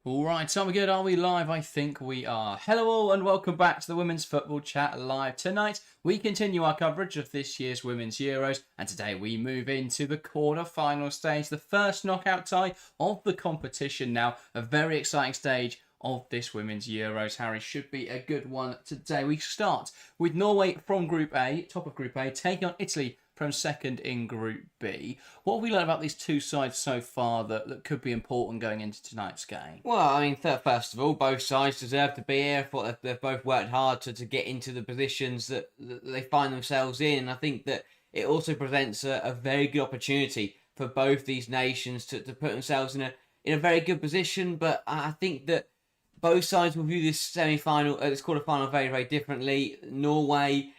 Alright, so are we good? Are we live? I think we are. Hello all and welcome back to the Women's Football Chat Live. Tonight we continue our coverage of this year's Women's Euros, and today we move into the quarter-final stage, the first knockout tie of the competition now. A very exciting stage of this Women's Euros, Harry. Should be a good one today. We start with Norway from Group A, top of Group A, taking on Italy from second in Group B. What have we learned about these two sides so far that could be important going into tonight's game? Well, I mean, first of all, both sides deserve to be here. I thought they've both worked hard to get into the positions that they find themselves in. And I think that it also presents a very good opportunity for both these nations to put themselves in a very good position. But I think that both sides will view this this quarter-final very, very differently. Norway,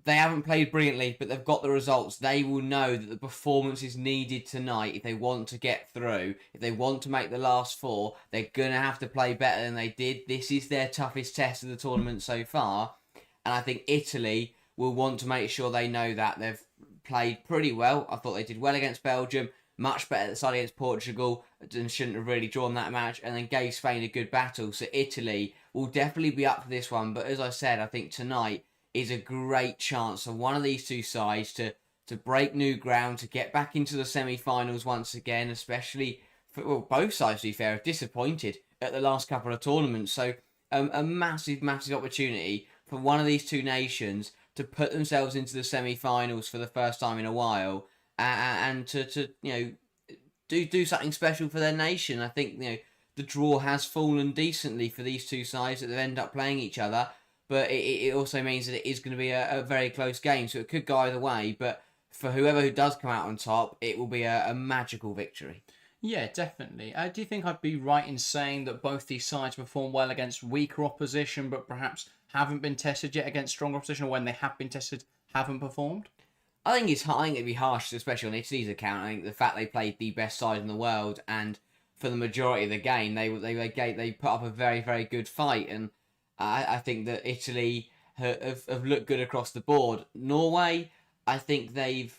they haven't played brilliantly, but they've got the results. They will know that the performance is needed tonight if they want to get through. If they want to make the last four, they're going to have to play better than they did. This is their toughest test of the tournament so far. And I think Italy will want to make sure they know that. They've played pretty well. I thought they did well against Belgium, much better at the side against Portugal, and shouldn't have really drawn that match, and then gave Spain a good battle. So Italy will definitely be up for this one. But as I said, I think tonight is a great chance for one of these two sides to break new ground, to get back into the semi-finals once again, especially for both sides, to be fair, have disappointed at the last couple of tournaments. So a massive, massive opportunity for one of these two nations to put themselves into the semi-finals for the first time in a while, and to do something special for their nation. I think the draw has fallen decently for these two sides that they've ended up playing each other. But it also means that it is going to be a very close game. So it could go either way. But for who does come out on top, it will be a magical victory. Yeah, definitely. Do you think I'd be right in saying that both these sides perform well against weaker opposition, but perhaps haven't been tested yet against stronger opposition, or when they have been tested, haven't performed? I think it'd be harsh, especially on Italy's account. I think the fact they played the best side in the world, and for the majority of the game, they put up a very, very good fight. And I think that Italy have looked good across the board. Norway, I think they've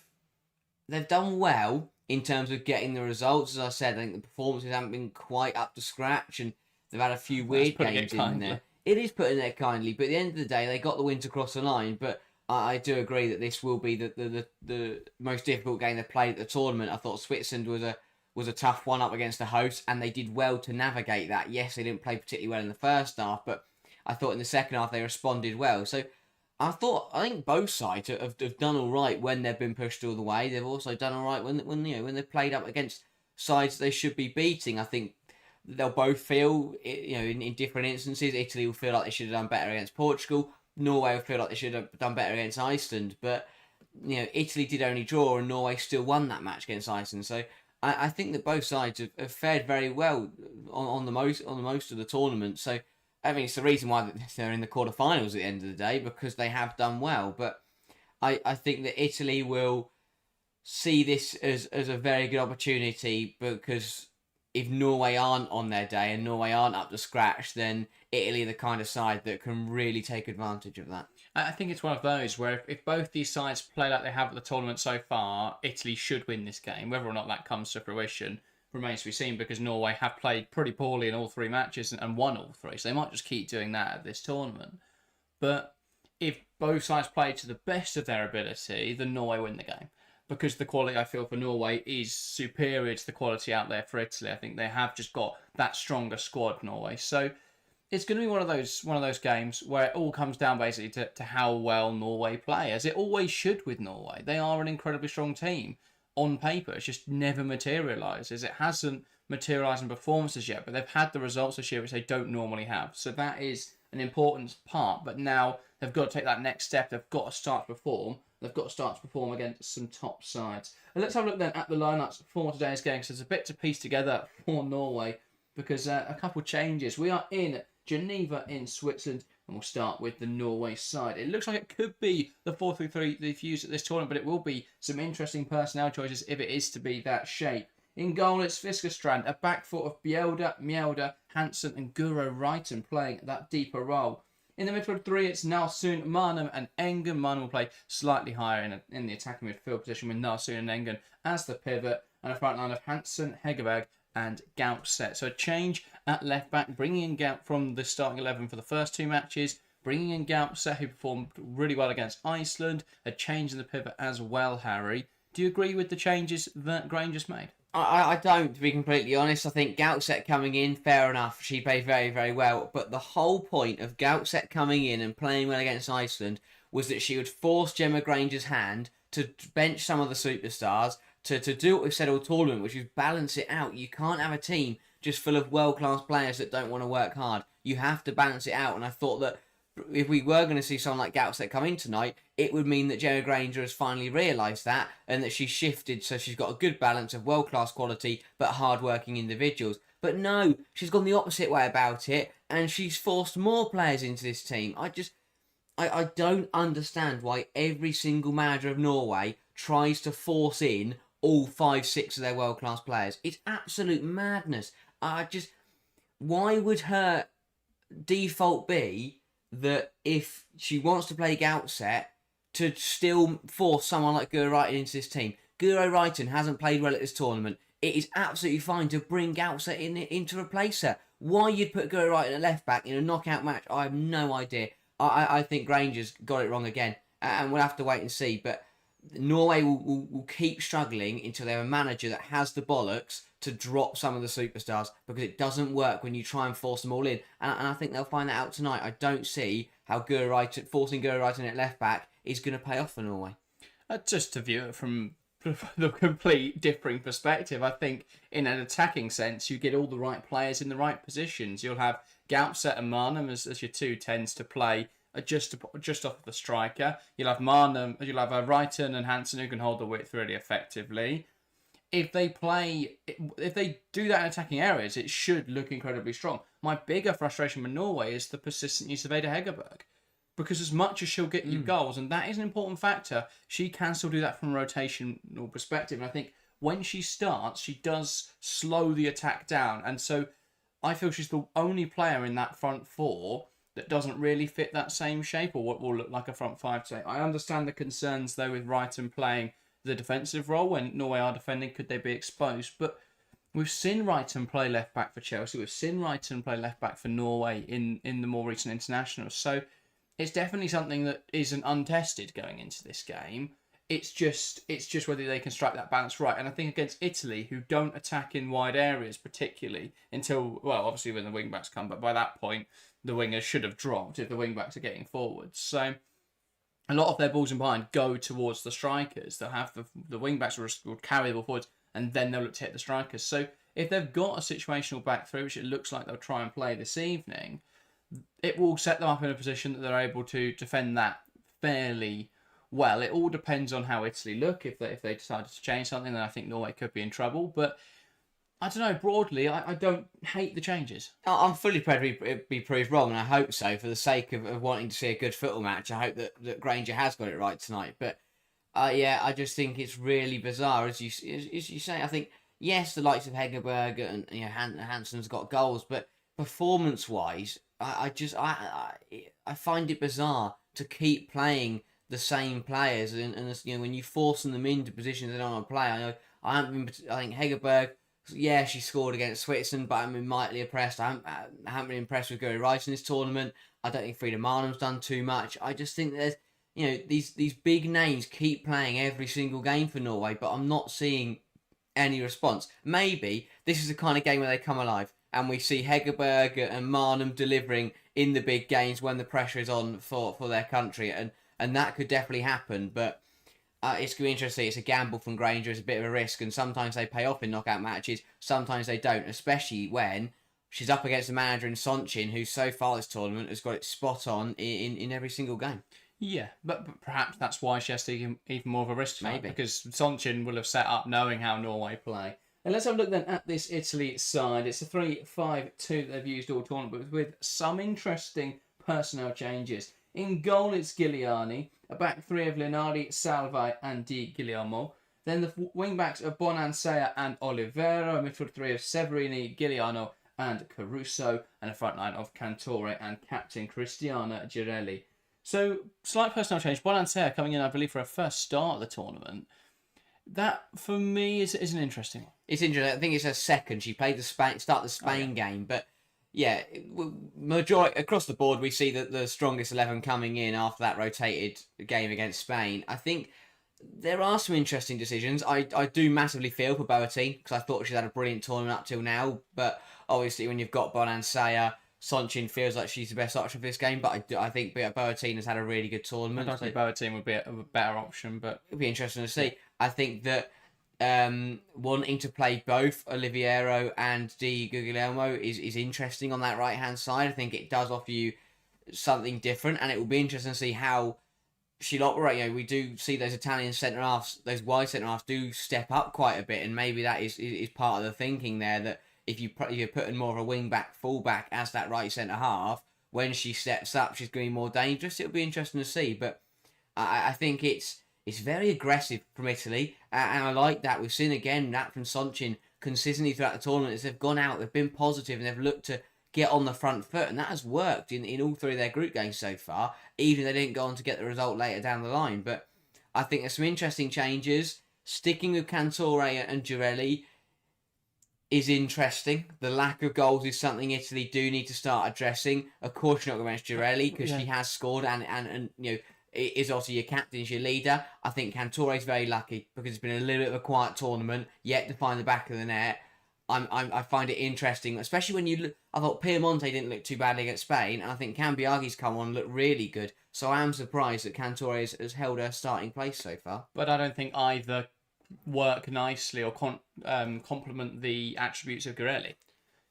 done well in terms of getting the results. As I said, I think the performances haven't been quite up to scratch, and they've had a few weird games in there. It is putting it kindly, but at the end of the day, they got the win to cross the line. But I do agree that this will be the most difficult game they've played at the tournament. I thought Switzerland was a tough one up against the host, and they did well to navigate that. Yes, they didn't play particularly well in the first half, but I thought in the second half they responded well. So I think both sides have done all right when they've been pushed all the way. They've also done all right when they've played up against sides they should be beating. I think they'll both feel, in different instances, Italy will feel like they should have done better against Portugal. Norway will feel like they should have done better against Iceland. But Italy did only draw, and Norway still won that match against Iceland. So I think that both sides have fared very well on the most of the tournament. So I mean, it's the reason why they're in the quarterfinals at the end of the day, because they have done well. But I think that Italy will see this as a very good opportunity, because if Norway aren't on their day and Norway aren't up to scratch, then Italy are the kind of side that can really take advantage of that. I think it's one of those where if both these sides play like they have at the tournament so far, Italy should win this game. Whether or not that comes to fruition remains to be seen, because Norway have played pretty poorly in all three matches and won all three, so they might just keep doing that at this tournament. But if both sides play to the best of their ability, then Norway win the game, because the quality I feel for Norway is superior to the quality out there for Italy. I think they have just got that stronger squad, Norway. So it's going to be one of those games where it all comes down basically to how well Norway play, as it always should with Norway. They are an incredibly strong team on paper. It's just never materialises. It hasn't materialised in performances yet, but they've had the results this year which they don't normally have. So that is an important part. But now they've got to take that next step. They've got to start to perform. They've got to start to perform against some top sides. And let's have a look then at the lineups for today's game, because there's a bit to piece together for Norway, because a couple changes. We are in Geneva in Switzerland, and we'll start with the Norway side. It looks like it could be the 4-3-3 they've used at this tournament, but it will be some interesting personnel choices if it is to be that shape. In goal, it's Fiskerstrand, a back four of Bjelda, Mjelde, Hansen and Guro Reiten playing that deeper role. In the midfield three, it's Nalsun, Marnum and Engen. Marnum will play slightly higher in the attacking midfield position, with Nalsun and Engen as the pivot, and a front line of Hansen, Hegerberg and Gautset. So a change at left back, bringing in Gaut from the starting 11 for the first 2 matches, bringing in Gautset, who performed really well against Iceland, a change in the pivot as well, Harry. Do you agree with the changes that Granger's made? I don't, to be completely honest. I think Gautset coming in, fair enough. She played very, very well. But the whole point of Gautset coming in and playing well against Iceland was that she would force Gemma Granger's hand to bench some of the superstars, to do what we've said all tournament, which is balance it out. You can't have a team just full of world-class players that don't want to work hard. You have to balance it out. And I thought that if we were going to see someone like Gautset come in tonight, it would mean that Gemma Granger has finally realised that and that she's shifted so she's got a good balance of world-class quality but hard-working individuals. But no, she's gone the opposite way about it and she's forced more players into this team. I don't understand why every single manager of Norway tries to force in all 5-6 of their world-class players. It's absolute madness. Why would her default be that if she wants to play Gautset, to still force someone like Guro Reiten into this team? Guro Reiten hasn't played well at this tournament. It is absolutely fine to bring Gautset in to replace her. Why you'd put Guro Reiten at left back in a knockout match, I have no idea. I think Granger's got it wrong again, and we'll have to wait and see. But Norway will keep struggling until they have a manager that has the bollocks to drop some of the superstars, because it doesn't work when you try and force them all in. And I think they'll find that out tonight. I don't see how forcing Guro Reiten at left back is going to pay off for Norway. Just to view it from the complete differing perspective, I think in an attacking sense, you get all the right players in the right positions. You'll have Gautset and Marnham as your 2 tends to play just off the striker. You'll have Reiten and Hansen who can hold the width really effectively. If they do that in attacking areas, it should look incredibly strong. My bigger frustration with Norway is the persistent use of Ada Hegerberg. Because as much as she'll get you goals, and that is an important factor, she can still do that from a rotational perspective. And I think when she starts, she does slow the attack down. And so I feel she's the only player in that front 4 that doesn't really fit that same shape, or what will look like a front 5 today. I understand the concerns, though, with Reiten playing the defensive role. When Norway are defending, could they be exposed? But we've seen Reiten play left back for Chelsea. We've seen Reiten play left back for Norway in the more recent internationals. So it's definitely something that isn't untested going into this game. It's just whether they can strike that balance right. And I think against Italy, who don't attack in wide areas particularly until, well, obviously when the wing-backs come, but by that point, the wingers should have dropped if the wing-backs are getting forwards. So a lot of their balls in behind go towards the strikers. They'll have the wing-backs will carry the ball forwards, and then they'll look to hit the strikers. So if they've got a situational back three, which it looks like they'll try and play this evening, it will set them up in a position that they're able to defend that fairly well. It all depends on how Italy look. If they decided to change something, then I think Norway could be in trouble. But I don't know, broadly, I don't hate the changes. I'm fully prepared to be proved wrong, and I hope so, for the sake of wanting to see a good football match. I hope that Granger has got it right tonight. But I just think it's really bizarre, as you say. I think, yes, the likes of Hegerberg and Hansen's got goals, but performance-wise, I find it bizarre to keep playing the same players, and when you forcing them into positions they don't want to play. I think Hegerberg, yeah, she scored against Switzerland, but I'm mightily impressed. I haven't been impressed with Guro Reiten in this tournament. I don't think Frida Marnham's done too much. I just think there's, these big names keep playing every single game for Norway, but I'm not seeing any response. Maybe this is the kind of game where they come alive, and we see Hegerberg and Marnham delivering in the big games when the pressure is on for their country, and that could definitely happen, but it's going to be interesting. It's a gamble from Granger. It's a bit of a risk, and sometimes they pay off in knockout matches, sometimes they don't, especially when she's up against a manager in Sonchin, who so far this tournament has got it spot on in every single game. Yeah, but perhaps that's why she has to take even more of a risk tonight, Maybe. because Sonchin will have set up knowing how Norway play. And let's have a look then at this Italy side. It's a 3-5-2 that they've used all tournament, but with some interesting personnel changes. In goal, it's Giuliani. A back three of Linari, Salvai, and Di Guillermo. Then the wing-backs are Bonansea and Olivero. A midfield three of Severini, Giuliano, and Caruso. And a front line of Cantore and captain Cristiana Girelli. So, slight personnel change. Bonansea coming in, I believe, for a first start of the tournament. That for me is an interesting one. It's interesting. I think it's her second. She played the Spain game, but yeah, majority across the board, we see that the strongest 11 coming in after that rotated game against Spain. I think there are some interesting decisions. I do massively feel for Boateng because I thought she's had a brilliant tournament up till now, but obviously when you've got Bonan Saya, Sonchin feels like she's the best option for this game, but I think Boateng has had a really good tournament. I think Boateng would be a better option, but it'll be interesting to see. I think that wanting to play both Oliviero and Di Guglielmo is interesting on that right hand side. I think it does offer you something different, and it will be interesting to see how she'll operate. You know, we do see those Italian centre halves, those wide centre halves, do step up quite a bit, and maybe that is part of the thinking there. That if you're putting more of a wing back, full back as that right centre half, when she steps up, she's going to be more dangerous. It'll be interesting to see, but I think it's very aggressive from Italy, and I like that. We've seen again that from Sonchin consistently throughout the tournament as they've gone out, they've been positive, and they've looked to get on the front foot, and that has worked in all three of their group games so far, even if they didn't go on to get the result later down the line. But I think there's some interesting changes. Sticking with Cantore and Girelli is interesting. The lack of goals is something Italy do need to start addressing. Of course, you're not going to bench Girelli because she has scored, and you know, is also your captain, is your leader. I think Cantore's very lucky because it's been a little bit of a quiet tournament, yet to find the back of the net. I find it interesting, especially when you look. I thought Piemonte didn't look too badly against Spain, and I think Cambiaghi's come on and looked really good. So I am surprised that Cantore has held her starting place so far. But I don't think either work nicely or complement the attributes of Girelli,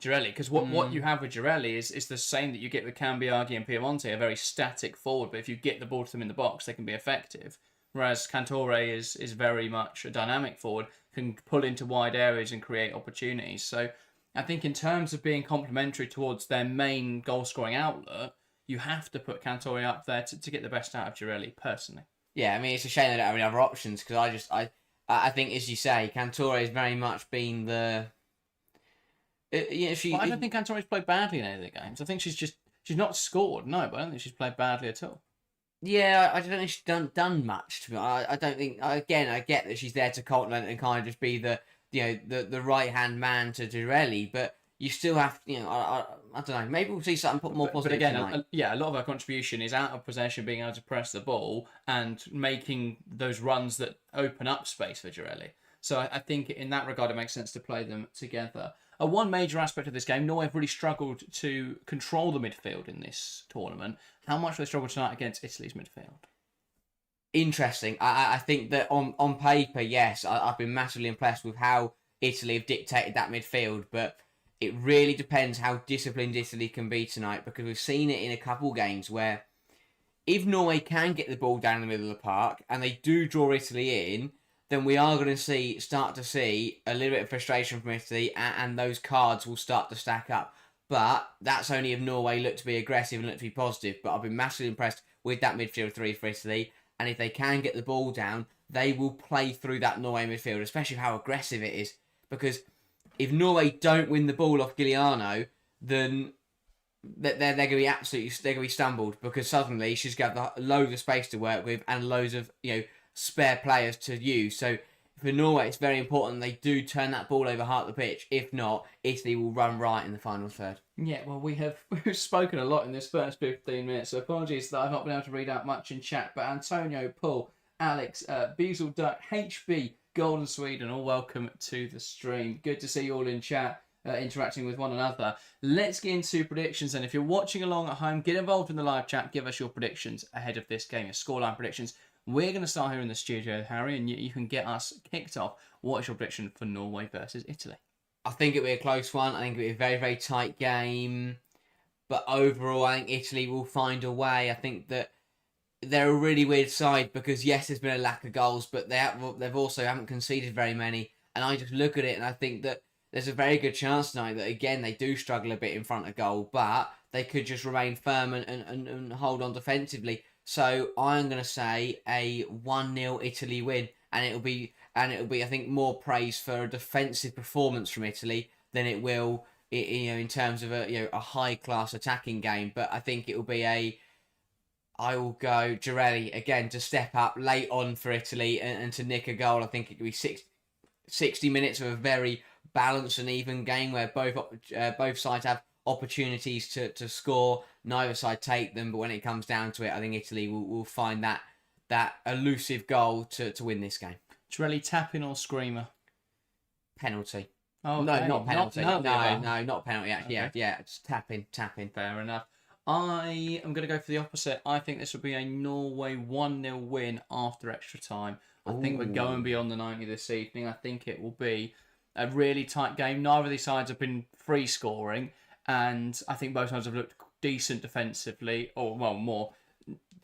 because what you have with Girelli is the same that you get with Cambiaghi and Piemonte, a very static forward, but if you get the ball to them in the box, they can be effective. Whereas Cantore is very much a dynamic forward, can pull into wide areas and create opportunities. So I think in terms of being complementary towards their main goal-scoring outlet, you have to put Cantore up there to get the best out of Girelli, personally. Yeah, I mean, it's a shame they don't have any other options, because I think, as you say, Cantore has very much been the... I don't think Cantore's played badly in any of the games. I think she's not scored, no, but I don't think she's played badly at all. Yeah, I don't think she's done much to me. I don't think. Again, I get that she's there to complement and kind of just be the right hand man to Girelli, but you still have I don't know. Maybe we'll see something more positive. But again, a lot of her contribution is out of possession, being able to press the ball and making those runs that open up space for Girelli. So I think in that regard, it makes sense to play them together. One major aspect of this game, Norway have really struggled to control the midfield in this tournament. How much do they struggle tonight against Italy's midfield? Interesting. I think that on paper, yes, I've been massively impressed with how Italy have dictated that midfield, but it really depends how disciplined Italy can be tonight, because we've seen it in a couple games where if Norway can get the ball down in the middle of the park and they do draw Italy in, then we are going to start to see a little bit of frustration from Italy, and those cards will start to stack up. But that's only if Norway look to be aggressive and look to be positive. But I've been massively impressed with that midfield three for Italy, and if they can get the ball down, they will play through that Norway midfield, especially how aggressive it is. Because if Norway don't win the ball off Giuliano, then they're going to be stumbled, because suddenly she's got loads of space to work with and loads of spare players to use. So for Norway, it's very important they do turn that ball over half the pitch. If not, Italy will run right in the final third. Yeah, well, we've spoken a lot in this first 15 minutes, so apologies that I've not been able to read out much in chat, but Antonio, Paul, Alex, Beazle Duck, HB, Golden Sweden, all welcome to the stream. Good to see you all in chat, interacting with one another. Let's get into predictions, and if you're watching along at home, get involved in the live chat, give us your predictions ahead of this game, your scoreline predictions. We're going to start here in the studio, Harry, and you can get us kicked off. What is your prediction for Norway versus Italy? I think it'll be a close one. I think it'll be a very, very tight game. But overall, I think Italy will find a way. I think that they're a really weird side because, yes, there's been a lack of goals, but they've also haven't conceded very many. And I just look at it and I think that there's a very good chance tonight that, again, they do struggle a bit in front of goal, but they could just remain firm and hold on defensively. So I'm going to say a 1-0 Italy win, and it'll be I think more praise for a defensive performance from Italy than it will in terms of a high class attacking game. But I think it will be I will go Girelli again to step up late on for Italy and to nick a goal. I think it could be 60 minutes of a very balanced and even game where both sides have opportunities to score. Neither side take them, but when it comes down to it, I think Italy will find that elusive goal to win this game. Girelli tapping or screamer? Penalty. Oh, no, not penalty. No, not penalty. Actually, Okay. yeah, just tapping. Fair enough. I am going to go for the opposite. I think this will be a Norway 1-0 win after extra time. I think we're going beyond the 90 this evening. I think it will be a really tight game. Neither of these sides have been free scoring, and I think both sides have looked decent defensively, or well, more.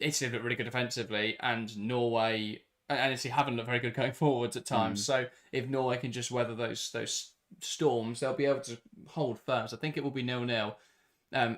Italy have looked really good defensively, and Norway and Italy haven't looked very good going forwards at times. So if Norway can just weather those storms, they'll be able to hold firm. So I think it will be 0-0.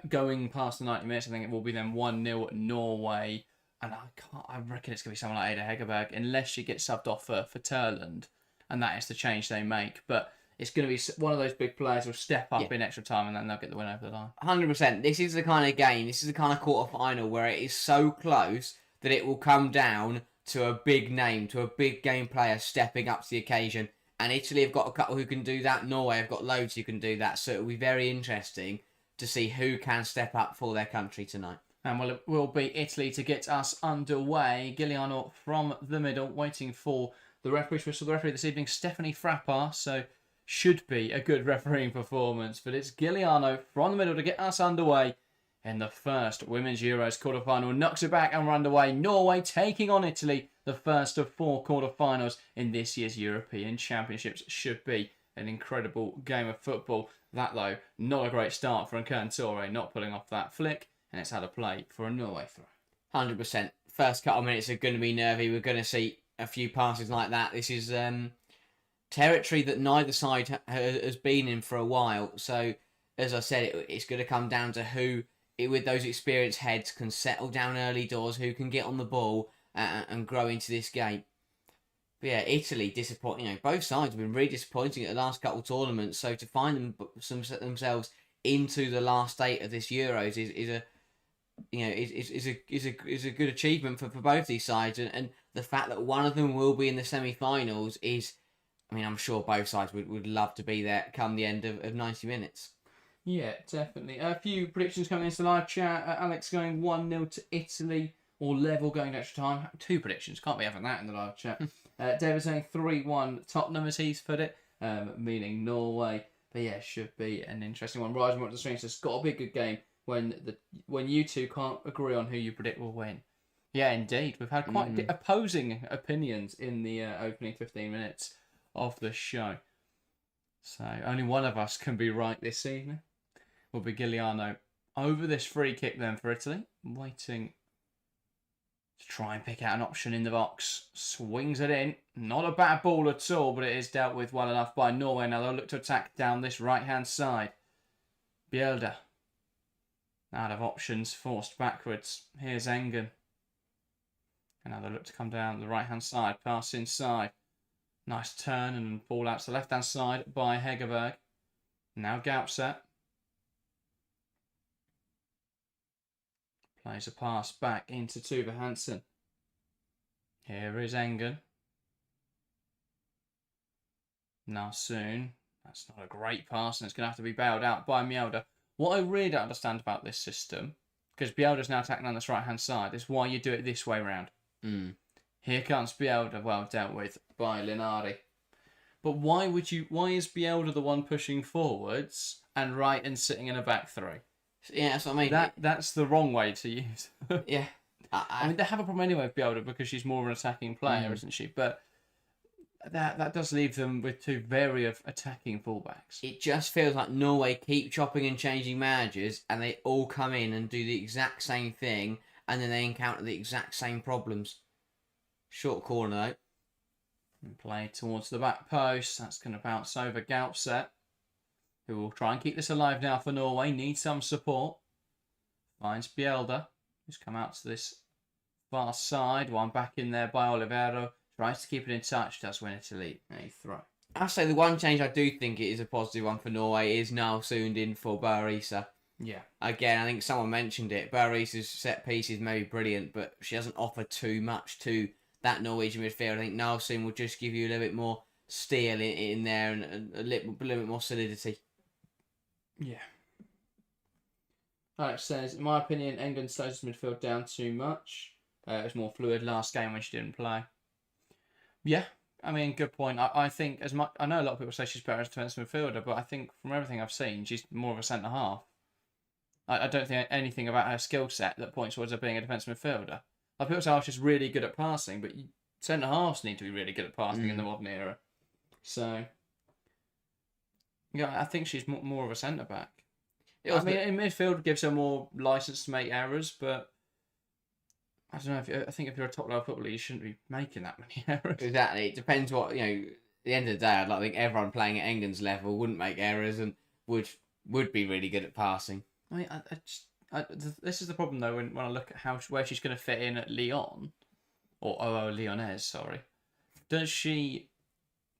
Going past the 90 minutes, I think it will be then 1-0 Norway. And I reckon it's going to be someone like Ada Hegerberg, unless she gets subbed off for Turland. And that is the change they make. But it's going to be one of those big players who will step up in extra time and then they'll get the win over the line. 100%. This is the kind of game, this is the kind of quarter-final where it is so close that it will come down to a big name, to a big game player stepping up to the occasion. And Italy have got a couple who can do that. Norway have got loads who can do that. So it will be very interesting to see who can step up for their country tonight. And well, it will be Italy to get us underway. Giuliano from the middle, waiting for the referee's whistle. The referee this evening, Stephanie Frappart. So should be a good refereeing performance. But it's Giuliano from the middle to get us underway in the first Women's Euros quarterfinal. Knocks it back and we're underway. Norway taking on Italy. The first of 4 quarterfinals in this year's European Championships. Should be an incredible game of football. That, though, not a great start for Nkantore, not pulling off that flick. And it's had a play for a Norway throw. 100%. First couple of minutes are going to be nervy. We're going to see a few passes like that. This is territory that neither side has been in for a while. So, as I said, it's going to come down to who, with those experienced heads, can settle down early doors, who can get on the ball and grow into this game. But yeah, Italy disappointing. Both sides have been really disappointing at the last couple of tournaments. So to find themselves into the last 8 of this Euros is a good achievement for both these sides. And the fact that one of them will be in the semi-finals is, I'm sure both sides would love to be there come the end of 90 minutes. Yeah, definitely. A few predictions coming into the live chat. Alex going 1-0 to Italy, or level going to extra time. 2 predictions. Can't be having that in the live chat. David saying 3-1 Tottenham, as he's put it, meaning Norway. But yeah, should be an interesting one. Rising up the stream says, got to be a good game when you two can't agree on who you predict will win. Yeah, indeed. We've had quite opposing opinions in the opening 15 minutes of the show. So only one of us can be right this evening. Will be Giuliano over this free kick then for Italy. Waiting to try and pick out an option in the box. Swings it in. Not a bad ball at all, but it is dealt with well enough by Norway. Now they'll look to attack down this right-hand side. Bjelder. Out of options, forced backwards. Here's Engen. And now they'll look to come down the right-hand side. Pass inside. Nice turn and ball out to the left-hand side by Hegerberg. Now Gaupset. Plays a pass back into Tuva Hansen. Here is Engen. Now soon. That's not a great pass and it's going to have to be bailed out by Mjelder. What I really don't understand about this system, because Bjelder's now attacking on this right-hand side, is why you do it this way round. Here comes Bjelder, well dealt with by Linari. But why is Bjelder the one pushing forwards and Wright and sitting in a back 3? Yeah, that's what I mean. That's the wrong way to use. Yeah. I mean, they have a problem anyway with Bjelder because she's more of an attacking player, isn't she? But that does leave them with 2 very attacking fullbacks. It just feels like Norway keep chopping and changing managers and they all come in and do the exact same thing and then they encounter the exact same problems. Short corner though. And play towards the back post. That's going to bounce over Gaupset, who will try and keep this alive now for Norway. Needs some support. Finds Bjelder, who's come out to this far side. One back in there by Olivero. Tries to keep it in touch. Does win Italy a throw. I'll say the one change I do think it is a positive one for Norway is now Sundin for Barisa. Yeah. Again, I think someone mentioned it. Barrisa's set piece is maybe brilliant, but she doesn't offer too much to that Norwegian midfield. I think Nelson will just give you a little bit more steel in there and a little bit more solidity. Yeah. Alex says, in my opinion, England slows the midfield down too much. It was more fluid last game when she didn't play. Yeah, I mean, good point. I think as much. I know a lot of people say she's better as a defensive midfielder, but I think from everything I've seen, she's more of a centre half. I don't think anything about her skill set that points towards her being a defensive midfielder. Like people say, oh, she's really good at passing, but centre halves need to be really good at passing in the modern era. So, yeah, I think she's more of a centre back. I mean, in midfield gives her more license to make errors, but I don't know. I think if you're a top level footballer, you shouldn't be making that many errors. Exactly. It depends what, you know, at the end of the day, I'd like to think everyone playing at England's level wouldn't make errors and would be really good at passing. I mean, this is the problem though when I look at where she's going to fit in at Lyon, or Lyonnaise, sorry. Does she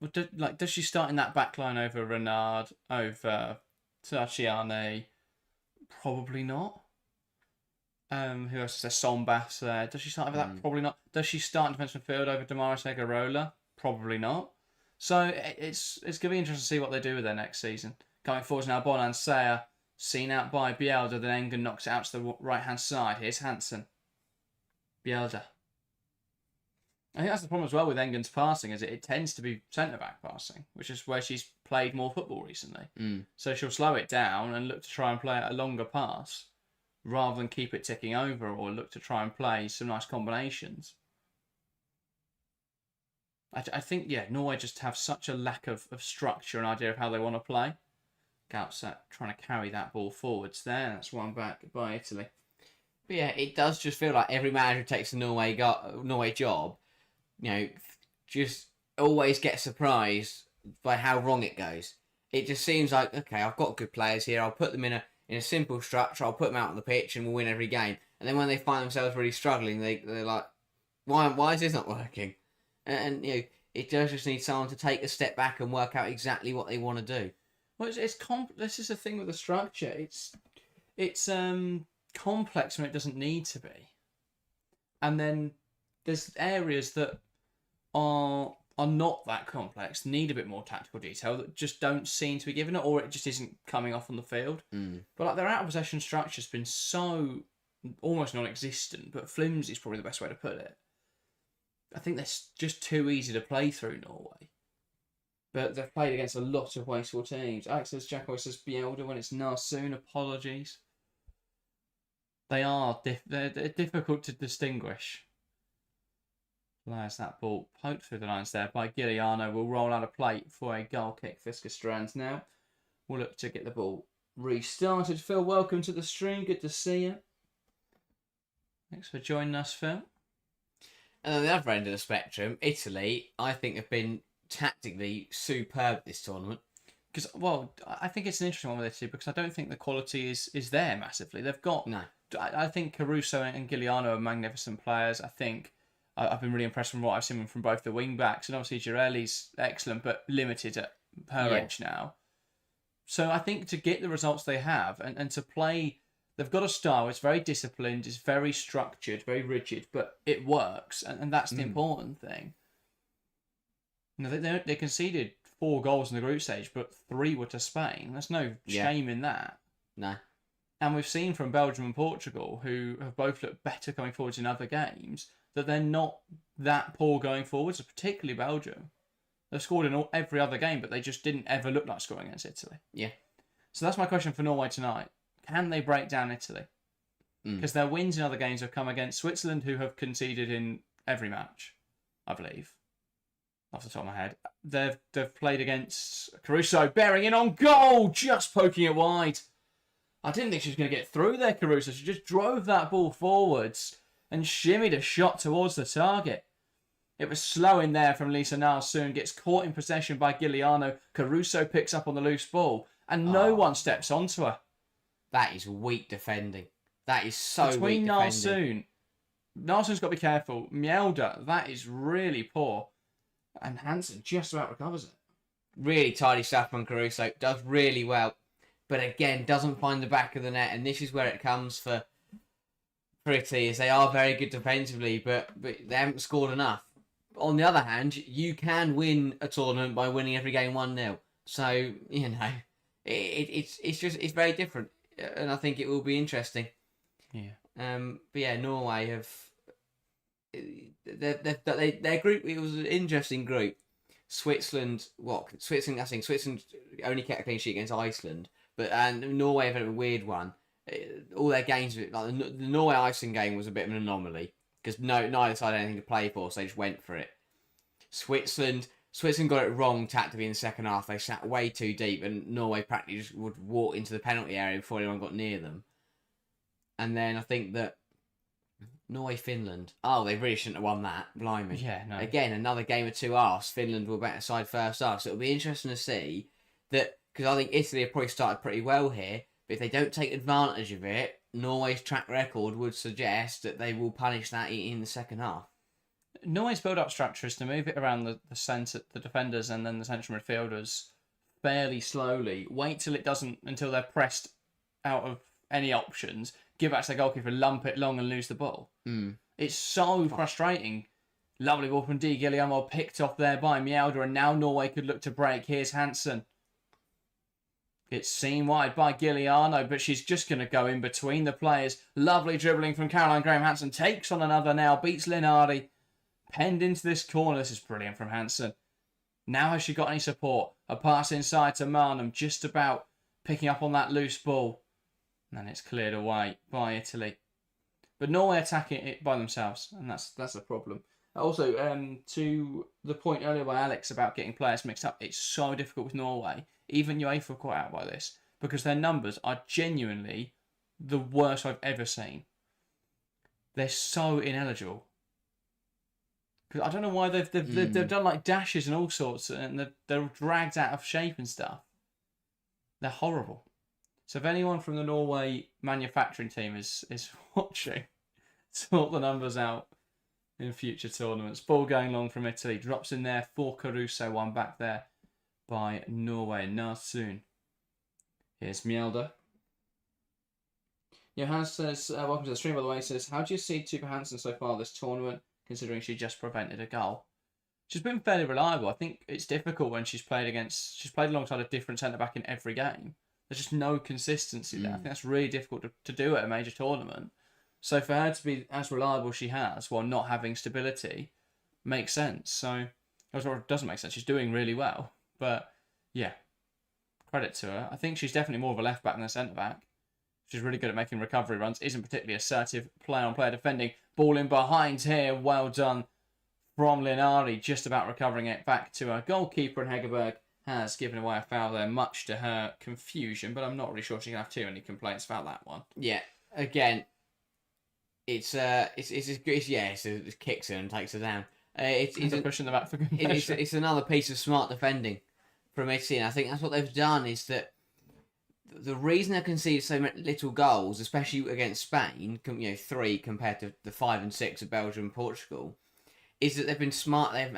start in that back line over Renard, over Tachiane? Probably not. Who else is there? Sombas there. Does she start over that? Probably not. Does she start in defensive midfield over Damaris Egarola? Probably not. So it's going to be interesting to see what they do with her next season. Coming forward now, Bonan Sayer, seen out by Bielda, then Engen knocks it out to the right-hand side. Here's Hansen. Bielda. I think that's the problem as well with Engen's passing, is it tends to be centre-back passing, which is where she's played more football recently. So she'll slow it down and look to try and play a longer pass rather than keep it ticking over or look to try and play some nice combinations. I think, yeah, Norway just have such a lack of structure and idea of how they want to play. Gautset trying to carry that ball forwards there. That's one back by Italy. But yeah, it does just feel like every manager who takes the Norway job, you know, just always gets surprised by how wrong it goes. It just seems like, okay, I've got good players here. I'll put them in a simple structure. I'll put them out on the pitch and we'll win every game. And then when they find themselves really struggling, they're like, why is this not working? And you know, it does just need someone to take a step back and work out exactly what they want to do. Well, this is the thing with the structure. It's complex when it doesn't need to be, and then there's areas that are not that complex, need a bit more tactical detail that just don't seem to be given it, or it just isn't coming off on the field. But like their out of possession structure's been so almost non-existent, but flimsy is probably the best way to put it. I think they're just too easy to play through, Norway. But they've played against a lot of wasteful teams. Alex says, Jack always says Bielda when it's Narsoon. Apologies. They're difficult to distinguish. There's that ball poked through the lines there by Giuliano. Will roll out a plate for a goal kick. Fisker Strands now. We'll look to get the ball restarted. Phil, welcome to the stream. Good to see you. Thanks for joining us, Phil. And on the other end of the spectrum, Italy, I think, have been tactically superb this tournament. Because, well, I think it's an interesting one with Italy because I don't think the quality is there massively. They've got... No. I think Caruso and Giuliano are magnificent players. I think I've been really impressed from what I've seen from both the wing-backs. And obviously Girelli's excellent, but limited at her age now. So I think to get the results they have and to play... They've got a style. It's very disciplined. It's very structured, very rigid, but it works. And that's the important thing. You know, they conceded 4 goals in the group stage, but 3 were to Spain. There's no shame in that. No. And we've seen from Belgium and Portugal, who have both looked better going forwards in other games, that they're not that poor going forwards, particularly Belgium. They've scored in every other game, but they just didn't ever look like scoring against Italy. Yeah. So that's my question for Norway tonight. Can they break down Italy? Because their wins in other games have come against Switzerland, who have conceded in every match, I believe. Off the top of my head. They've played against Caruso, bearing in on goal, just poking it wide. I didn't think she was going to get through there, Caruso. She just drove that ball forwards and shimmied a shot towards the target. It was slow in there from Lisa Nalsoon, gets caught in possession by Giuliano. Caruso picks up on the loose ball, and no one steps onto her. That is weak defending. That is so Between weak defending. Nalsoon's got to be careful. Mjelda, that is really poor. And Hansen just about recovers it. Really tidy stuff from Caruso. Does really well. but again doesn't find the back of the net, and this is where it comes for Italy, is they are very good defensively, but they haven't scored enough. On the other hand, you can win a tournament by winning every game 1-0. So, you know, it's very different, and I think it will be interesting. Yeah. But yeah, Norway have their group. It was an interesting group. Switzerland, I think Switzerland only kept a clean sheet against Iceland, and Norway have had a weird one. All their games, like the Norway-Iceland game, was a bit of an anomaly because neither side had anything to play for, so they just went for it. Switzerland got it wrong tactically in the second half. They sat way too deep, and Norway practically just would walk into the penalty area before anyone got near them. And then I think that Norway-Finland, they really shouldn't have won that. Blimey. Yeah, no. Again, another game of 2 halves. Finland were better side first half, so it'll be interesting to see that, because I think Italy have probably started pretty well here, but if they don't take advantage of it, Norway's track record would suggest that they will punish that in the second half. Norway's build-up structure is to move it around the centre, the defenders, and then the central midfielders fairly slowly. Wait until they're pressed out of any options. Give back to the goalkeeper, lump it long, and lose the ball. It's so frustrating. Lovely ball from Di Guillermo, picked off there by Mjelde, and now Norway could look to break. Here's Hansen. It's seen wide by Giuliano, but she's just going to go in between the players. Lovely dribbling from Caroline Graham Hansen. Takes on another now. Beats Linardi. Penned into this corner. This is brilliant from Hansen. Now has she got any support? A pass inside to Marnham. Just about picking up on that loose ball. And it's cleared away by Italy. But Norway attacking it by themselves. And that's a problem. Also, to the point earlier by Alex about getting players mixed up. It's so difficult with Norway. Even UEFA were caught out by this, because their numbers are genuinely the worst I've ever seen. They're so ineligible. Because I don't know why they've done like dashes and all sorts, and they're dragged out of shape and stuff. They're horrible. So if anyone from the Norway manufacturing team is watching, sort the numbers out in future tournaments. Ball going long from Italy, drops in there for Caruso, one back there by Norway. Narsoon. Here's Mjelde. Johannes says, welcome to the stream, by the way. Says, how do you see Tuva Hansen so far this tournament, considering she just prevented a goal? She's been fairly reliable. I think it's difficult when she's played alongside a different centre-back in every game. There's just no consistency there. I think that's really difficult to do at a major tournament. So for her to be as reliable as she has while not having stability makes sense. So, it doesn't make sense. She's doing really well. But, yeah, credit to her. I think she's definitely more of a left-back than a centre-back. She's really good at making recovery runs. Isn't particularly assertive player-on-player defending. Ball in behind here. Well done from Linari. Just about recovering it back to her goalkeeper. And Hegerberg has given away a foul there, much to her confusion. But I'm not really sure she can have too many complaints about that one. Yeah, again, it's kicks her and takes her down. It's pushing the back for good measure. It's another piece of smart defending from Italy, and I think that's what they've done, is that the reason they conceded so many little goals, especially against Spain, 3 compared to the 5 and 6 of Belgium and Portugal, is that they've been smart. They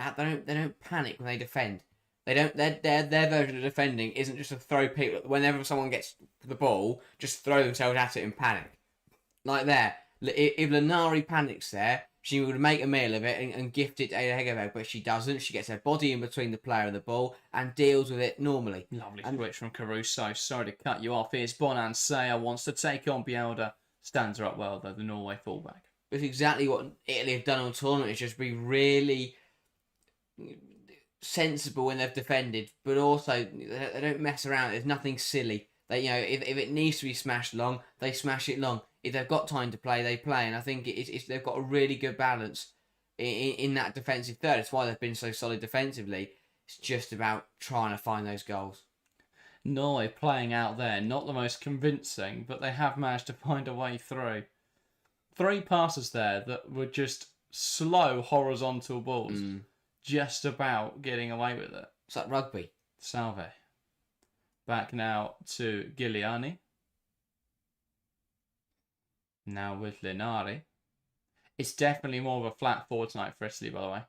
don't panic when they defend. They don't. Their version of defending isn't just to throw people whenever someone gets the ball, just throw themselves at it and panic. Like there, if Linari panics there, she would make a meal of it and gift it to Ada Hegerberg, but she doesn't. She gets her body in between the player and the ball and deals with it normally. Lovely switch from Caruso. Sorry to cut you off. Here's Bonan Sayer, wants to take on Bjelda. Stands her up well, though, the Norway fullback. It's exactly what Italy have done on the tournament. It's just be really sensible when they've defended, but also they don't mess around. There's nothing silly. They, if it needs to be smashed long, they smash it long. If they've got time to play, they play, and I think they've got a really good balance in that defensive third. It's why they've been so solid defensively. It's just about trying to find those goals. Norway playing out there, not the most convincing, but they have managed to find a way through. 3 passes there that were just slow horizontal balls, just about getting away with it. It's like rugby. Salve. Back now to Giuliani. Now with Linari. It's definitely more of a flat forward tonight for Italy, by the way.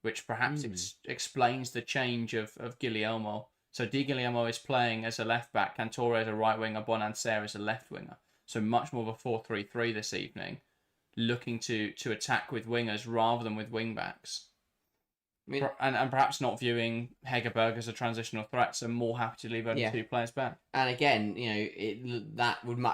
Which perhaps explains the change of Guillermo So Di Guglielmo is playing as a left back, Cantore as a right winger, Bonansera as a left winger. So much more of a 4-3-3 this evening, looking to attack with wingers rather than with wing backs. I mean, and perhaps not viewing Hegerberg as a transitional threat, so more happy to leave only 2 players back. And again, that would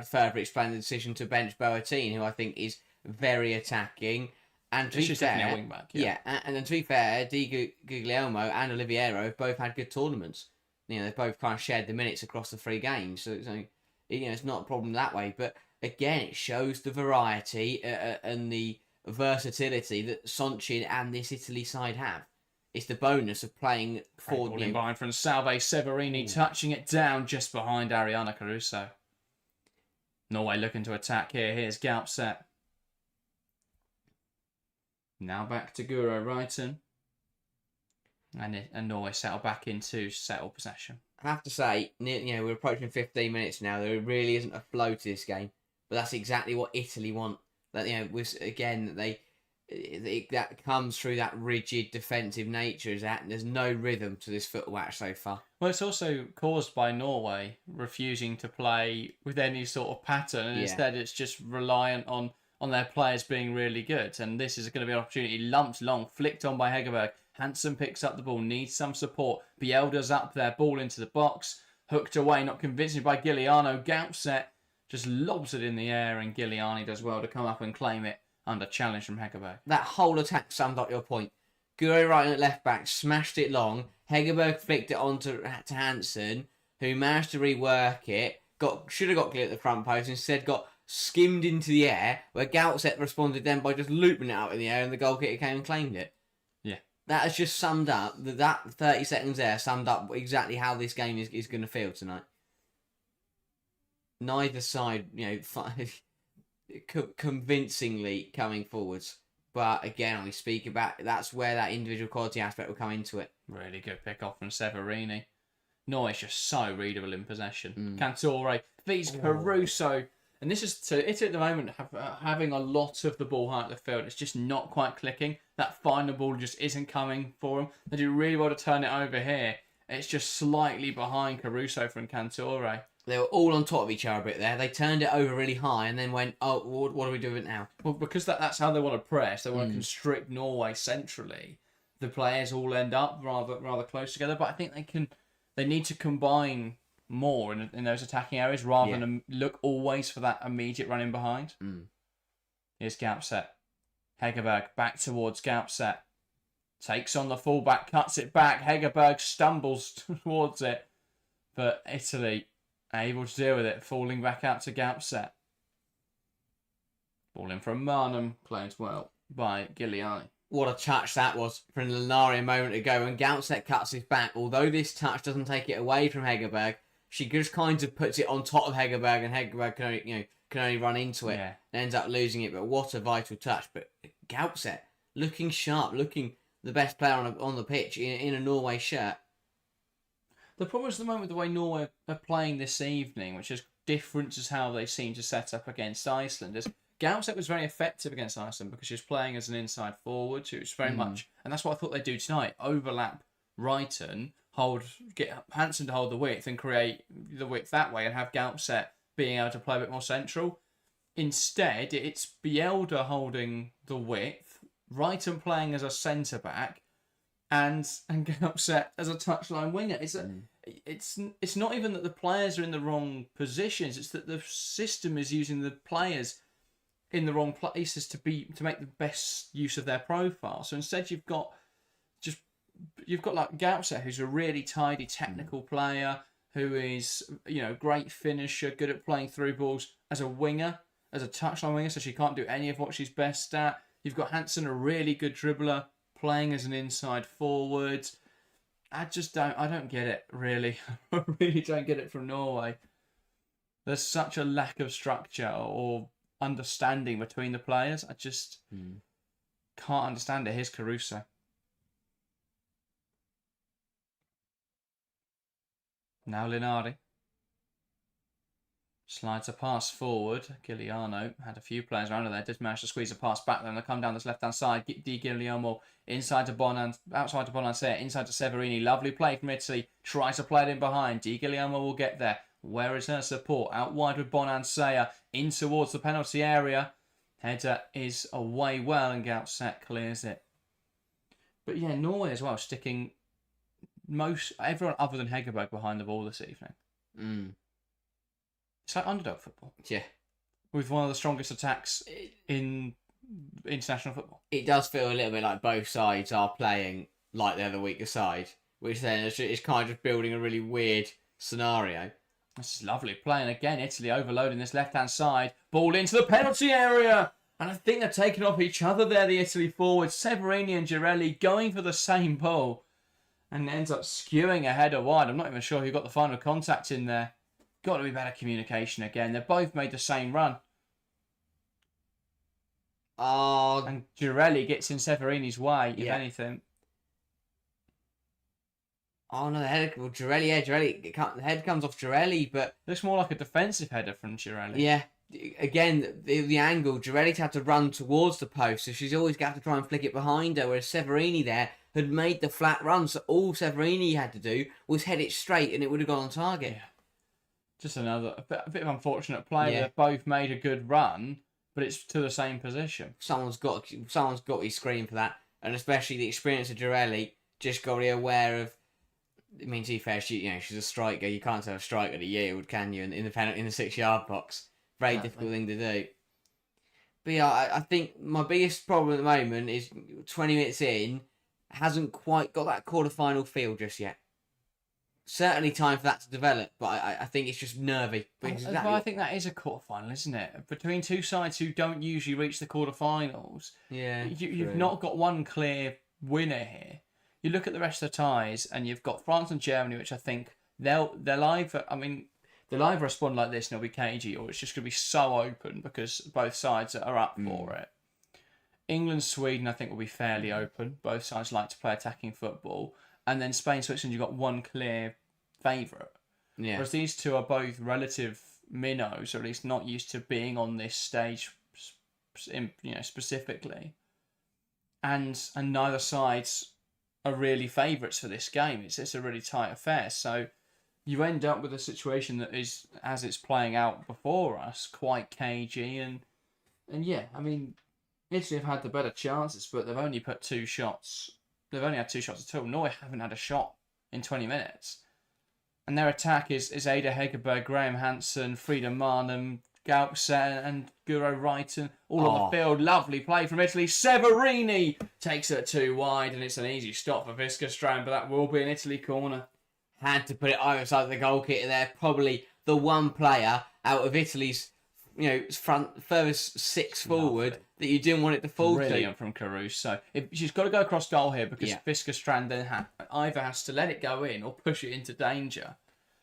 further explain the decision to bench Boateng, who I think is very attacking. And to be fair, a wing back, and then to be fair, Di Guglielmo and Oliviero have both had good tournaments. They've both kind of shared the minutes across the 3 games, so it's not a problem that way. But again, it shows the variety and the versatility that Sonchin and this Italy side have. It's the bonus of playing for behind from Salve Severini, touching it down just behind Ariana Caruso. Norway looking to attack here. Here's Gaupset. Now back to Guro Reiten. And Norway settle back into settled possession. I have to say, we're approaching 15 minutes now. There really isn't a flow to this game, but that's exactly what Italy want. That that comes through that rigid defensive nature. Is that there's no rhythm to this football match so far. Well, it's also caused by Norway refusing to play with any sort of pattern, and instead it's just reliant on their players being really good. And this is going to be an opportunity. Lumped long, flicked on by Hegerberg. Hansen picks up the ball, needs some support. Bielda's up there, ball into the box, hooked away, not convincing by Giuliano. Gaupset just lobs it in the air, and Giuliani does well to come up and claim it under challenge from Hegerberg. That whole attack summed up your point. Guro Reiten at left back smashed it long. Hegerberg flicked it on to Hansen, who managed to rework it. Should have got clear at the front post, instead got skimmed into the air, where Gaupset responded then by just looping it out in the air, and the goal kicker came and claimed it. Yeah. That has just summed up, that 30 seconds there summed up exactly how this game is going to feel tonight. Neither side, convincingly coming forwards. But again, we speak about that's where that individual quality aspect will come into it. Really good pick off from Severini. Norway's just so readable in possession. Cantore feeds Caruso. And this is to Italy at the moment having a lot of the ball high at the field. It's just not quite clicking. That final ball just isn't coming for them. They do really well to turn it over here. It's just slightly behind Caruso from Cantore. They were all on top of each other a bit there. They turned it over really high and then went, oh, what do we do with it now? Well, because that's how they want to press. They want to constrict Norway centrally. The players all end up rather close together. But I think they need to combine more in those attacking areas rather than look always for that immediate running behind. Here's Gaupset. Hegerberg back towards Gaupset. Takes on the fullback, cuts it back. Hegerberg stumbles towards it. But Italy able to deal with it, falling back out to Gaupset. Ball in from Marnham, played well by Giuliani. What a touch that was from Linari a moment ago, and Gaupset cuts his back. Although this touch doesn't take it away from Hegerberg, she just kind of puts it on top of Hegerberg, and Hegerberg can only run into it and ends up losing it. But what a vital touch! But Gaupset looking sharp, looking the best player on the pitch in a Norway shirt. The problem is at the moment the way Norway are playing this evening, which is different to how they seem to set up against Iceland, is Gaupset was very effective against Iceland because she was playing as an inside forward. She was very much, and that's what I thought they'd do tonight, overlap Reiten, get Hansen to hold the width and create the width that way and have Gaupset being able to play a bit more central. Instead, it's Bielda holding the width, Reiten playing as a centre-back, and Gaupset as a touchline winger. It's not even that the players are in the wrong positions. It's that the system is using the players in the wrong places to make the best use of their profile. So instead, you've got like Gaupset, who's a really tidy technical player, who is great finisher, good at playing through balls as a winger, as a touchline winger. So she can't do any of what she's best at. You've got Hansen, a really good dribbler, playing as an inside forward. I don't get it, really. I really don't get it from Norway. There's such a lack of structure or understanding between the players. I just can't understand it. Here's Caruso. Now Linari. Slides a pass forward. Giuliano had a few players around there. Did manage to squeeze a pass back. Then they come down this left-hand side. Di Giuliano inside to Bonan, outside to Bonansea, inside to Severini. Lovely play from Italy. Tries to play it in behind. Di Giuliano will get there. Where is her support? Out wide with Bonansea. In towards the penalty area. Header is away well and Gautset clears it. But yeah, Norway as well, sticking everyone other than Hegerberg behind the ball this evening. It's like underdog football. Yeah. With one of the strongest attacks in international football. It does feel a little bit like both sides are playing like they're the weaker side, which then is kind of building a really weird scenario. This is lovely. Playing again, Italy overloading this left-hand side. Ball into the penalty area. And I think they're taking off each other there, the Italy forwards. Severini and Girelli going for the same ball. And ends up skewing a header wide. I'm not even sure who got the final contact in there. Got to be better communication again. They both made the same run. And Girelli gets in Severini's way, if anything. Oh no, the header. Well, Girelli. The head comes off Girelli, but looks more like a defensive header from Girelli. Yeah. Again, the angle. Girelli's had to run towards the post, so she's always got to try and flick it behind her. Whereas Severini there had made the flat run, so all Severini had to do was head it straight, and it would have gone on target. Yeah. Just a bit of unfortunate play. They've both made a good run, but it's to the same position. Someone's got to be screaming for that, and especially the experience of Girelli. Just got to be aware of. I mean, to be fair, she's a striker. You can't tell a striker to yield, can you? In the 6-yard box, very difficult thing to do. But yeah, I think my biggest problem at the moment is 20 minutes in, hasn't quite got that quarter-final feel just yet. Certainly time for that to develop, but I think it's just nervy. I think that is a quarter-final, isn't it? Between two sides who don't usually reach the quarter-finals, you've not got one clear winner here. You look at the rest of the ties, and you've got France and Germany, which I think they'll either respond like this and it'll be cagey, or it's just going to be so open because both sides are up for it. England, Sweden, I think will be fairly open. Both sides like to play attacking football. And then Spain, Switzerland, you've got one clear favourite. Yeah. Whereas these two are both relative minnows, or at least not used to being on this stage, specifically. And neither sides are really favourites for this game. It's a really tight affair. So you end up with a situation that is, as it's playing out before us, quite cagey. And yeah, I mean, Italy have had the better chances, but they've only put 2 shots. They've only had 2 shots at all. Norway haven't had a shot in 20 minutes. And their attack is Ada Hegerberg, Graham Hansen, Frida Marnham, Gautset and Guro Wrighton all on the field. Lovely play from Italy. Severini takes it 2 wide, and it's an easy stop for Viscastrand, but that will be an Italy corner. Had to put it either side of the goalkeeper there. Probably the one player out of Italy's furthest 6 forward that you didn't want it to fall to. Brilliant from Caruso. She's got to go across goal here because Viscastrand then either has to let it go in or push it into danger.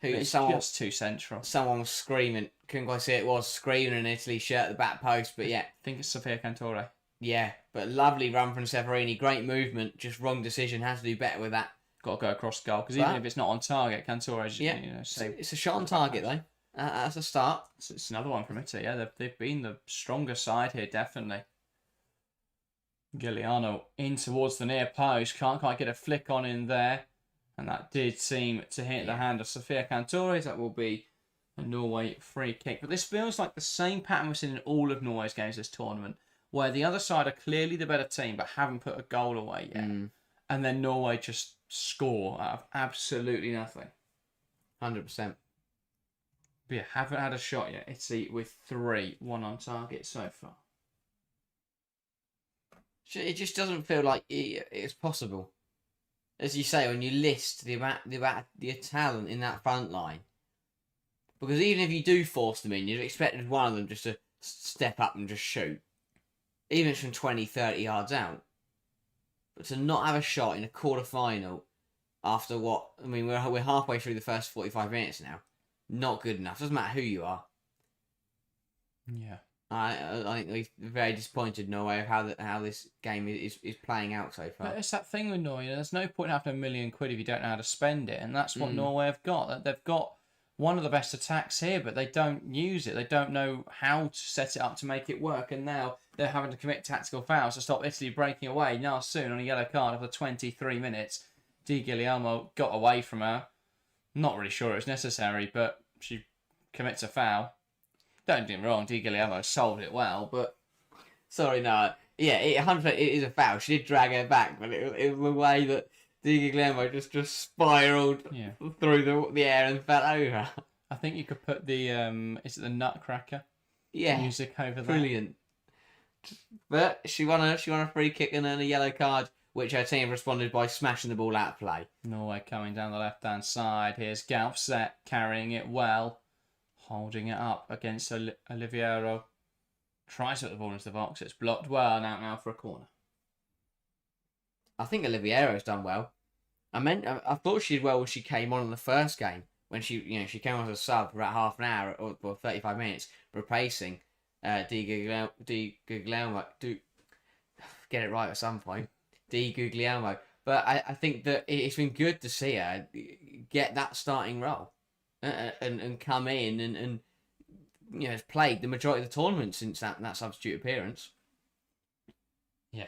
It's just too central. Someone was screaming. Couldn't quite see it. Was screaming in Italy's shirt at the back post, but yeah. I think it's Sofia Cantore. Yeah, but lovely run from Severini. Great movement. Just wrong decision. Has to do better with that. Got to go across goal because even if it's not on target, Cantore's it's a shot on target though. That's a start. It's another one from Italy. Yeah, they've been the stronger side here, definitely. Giuliano in towards the near post. Can't quite get a flick on in there. And that did seem to hit the hand of Sofia Cantore. That will be a Norway free kick. But this feels like the same pattern we've seen in all of Norway's games this tournament, where the other side are clearly the better team but haven't put a goal away yet. And then Norway just score out of absolutely nothing. 100%. But yeah, haven't had a shot yet. Italy with 3, 1 on target so far. It just doesn't feel like it's possible. As you say, when you list the talent in that front line. Because even if you do force them in, you'd expect one of them just to step up and just shoot. Even if it's from 20, 30 yards out. But to not have a shot in a quarter-final after what... I mean, we're halfway through the first 45 minutes now. Not good enough. Doesn't matter who you are. Yeah. I think we're very disappointed, Norway, of how this game is playing out so far. But it's that thing with Norway. There's no point in having £1 million if you don't know how to spend it, and that's what Norway have got. They've got one of the best attacks here, but they don't use it. They don't know how to set it up to make it work, and now they're having to commit tactical fouls to stop Italy breaking away. Now soon on a yellow card after 23 minutes, Di Guglielmo got away from her. Not really sure it was necessary, but she commits a foul. Don't get me wrong, Di Guglielmo solved it well, but... Sorry, no. Yeah, 100% it is a foul. She did drag her back, but it was the way that Di Guglielmo just spiraled through the air and fell over. I think you could put the, is it the Nutcracker? Yeah. Music over there. Brilliant. But she won a free kick and then a yellow card, which her team responded by smashing the ball out of play. Norway coming down the left-hand side. Here's Galfset carrying it well. Holding it up against Oliviero. Tries to put the ball into the box. It's blocked well and out now for a corner. I think Oliviero's done well. I thought she did well when she came on in the first game. When she came on as a sub for about half an hour or 35 minutes, replacing Di Guglielmo. Get it right at some point. Di Guglielmo. But I think that it's been good to see her get that starting role and come in and has played the majority of the tournament since that substitute appearance. Yeah.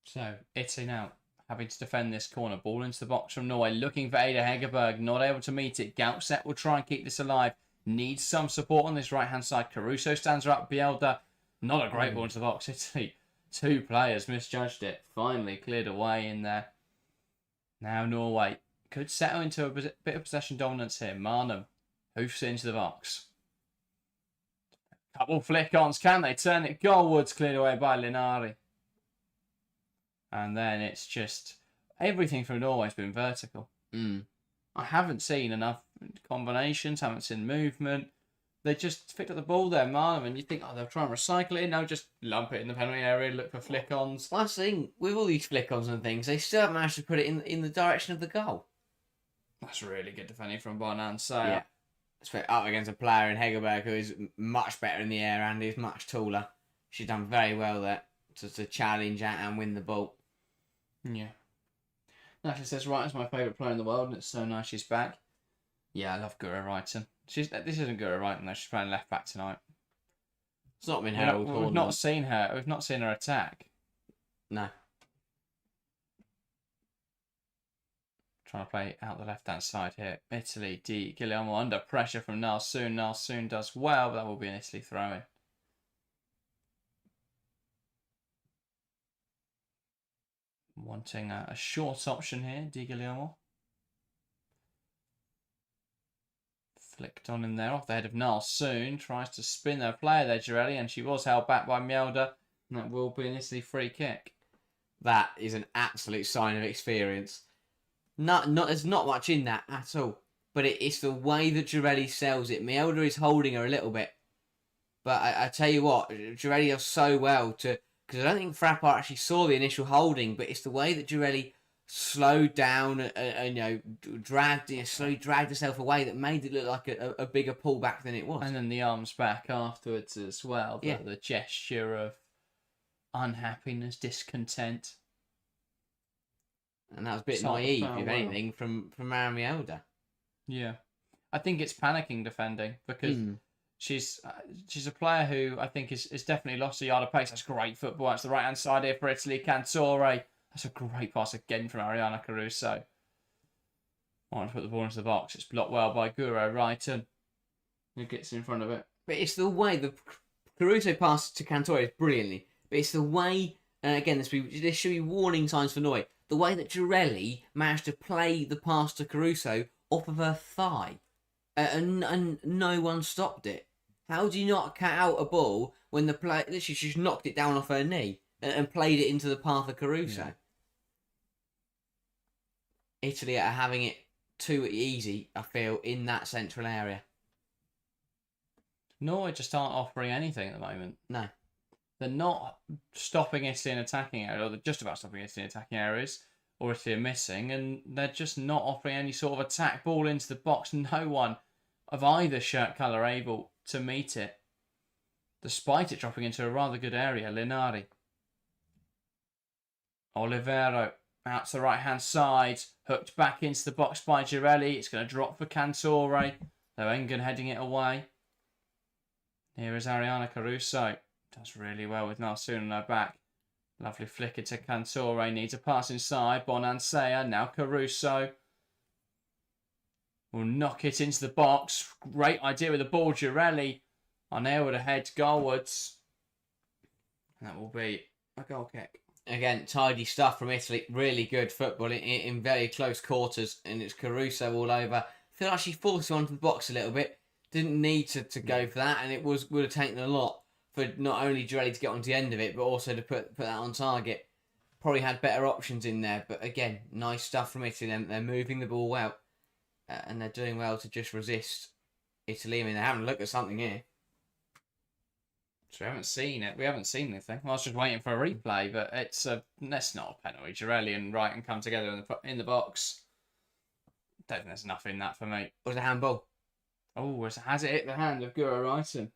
So, Italy now having to defend this corner. Ball into the box from Norway. Looking for Ada Hegerberg. Not able to meet it. Galfset will try and keep this alive. Needs some support on this right-hand side. Caruso stands her up. Bielda. Not a great ball into the box. Italy. 2 players misjudged it. Finally cleared away in there. Now Norway could settle into a bit of possession dominance here. Marnham hoofs into the box. Couple flick-ons. Can they turn it goalwards? Cleared away by Linari. And then it's just... everything from Norway's been vertical. I haven't seen enough combinations. Haven't seen movement. They just picked up the ball there, Marnham, and you think, oh, they'll try and recycle it. No, just lump it in the penalty area, look for flick-ons. Last thing, with all these flick-ons and things, they still haven't managed to put it in the direction of the goal. That's really good defending from Bonan. So, yeah. It's up against a player in Hegerberg who is much better in the air and is much taller. She's done very well there to challenge and win the ball. Yeah. Natalie says, Wrighton's my favourite player in the world, and it's so nice she's back. Yeah, I love Guro Wrighton. This isn't Guro Wrighton though. She's playing left back tonight. It's not been her. We've not seen her. We've not seen her attack. No. Trying to play out the left-hand side here. Italy, Di Guglielmo under pressure from Nalsoon. Nalsoon does well, but that will be an Italy throw-in. Wanting a short option here, Di Guglielmo. Flicked on in there off the head of Nalsoon. Tries to spin their player there, Girelli, and she was held back by Mjelder. And that will be an Italy free kick. That is an absolute sign of experience. There's not much in that at all. But it's the way that Girelli sells it. Mjelder is holding her a little bit. But I tell you what, Girelli does so well to... because I don't think Frappart actually saw the initial holding, but it's the way that Girelli slowed down and slowly dragged herself away that made it look like a bigger pullback than it was. And then the arms back afterwards as well. Yeah. The gesture of unhappiness, discontent. And that was a bit naive, if anything, from Mara Mjelder. Yeah. I think it's panicking defending because she's a player who I think is definitely lost a yard of pace. That's great football. That's the right-hand side here for Italy. Cantore. That's a great pass again from Ariana Caruso. Want to put the ball into the box. It's blocked well by Guro Wrighton, who gets in front of it. But it's the way the Caruso pass to Cantore is brilliantly. But it's the way, and again, there should be warning signs for Norway. The way that Girelli managed to play the pass to Caruso off of her thigh, and no one stopped it. How do you not cut out a ball when the player literally just knocked it down off her knee and played it into the path of Caruso? Yeah. Italy are having it too easy, I feel, in that central area. Norway just aren't offering anything at the moment. No. They're not stopping Italy in attacking areas, or they're just about stopping Italy in attacking areas, or Italy are missing, and they're just not offering any sort of attack ball into the box. No one of either shirt colour able to meet it, despite it dropping into a rather good area. Linari. Olivero Out to the right-hand side. Hooked back into the box by Girelli. It's going to drop for Cantore. Though Engen heading it away. Here is Ariana Caruso. Does really well with Nalsun on her back. Lovely flicker to Cantore. Needs a pass inside. Bonansea. Now Caruso. Will knock it into the box. Great idea with the ball. Girelli unable to head goalwards. That will be a goal kick. Again, tidy stuff from Italy. Really good football in very close quarters. And it's Caruso all over. I feel like she forced him onto the box a little bit. Didn't need to go for that. And it would have taken a lot for not only Girelli to get onto the end of it, but also to put that on target. Probably had better options in there. But again, nice stuff from Italy. They're moving the ball well. And they're doing well to just resist Italy. I mean, they're having a look at something here. So we haven't seen it. We haven't seen anything. I was just waiting for a replay, but that's not a penalty. Girelli and Wrighton come together in the box. Don't think there's enough in that for me. Was it a handball? Oh, has it hit the hand of Guro Wrighton?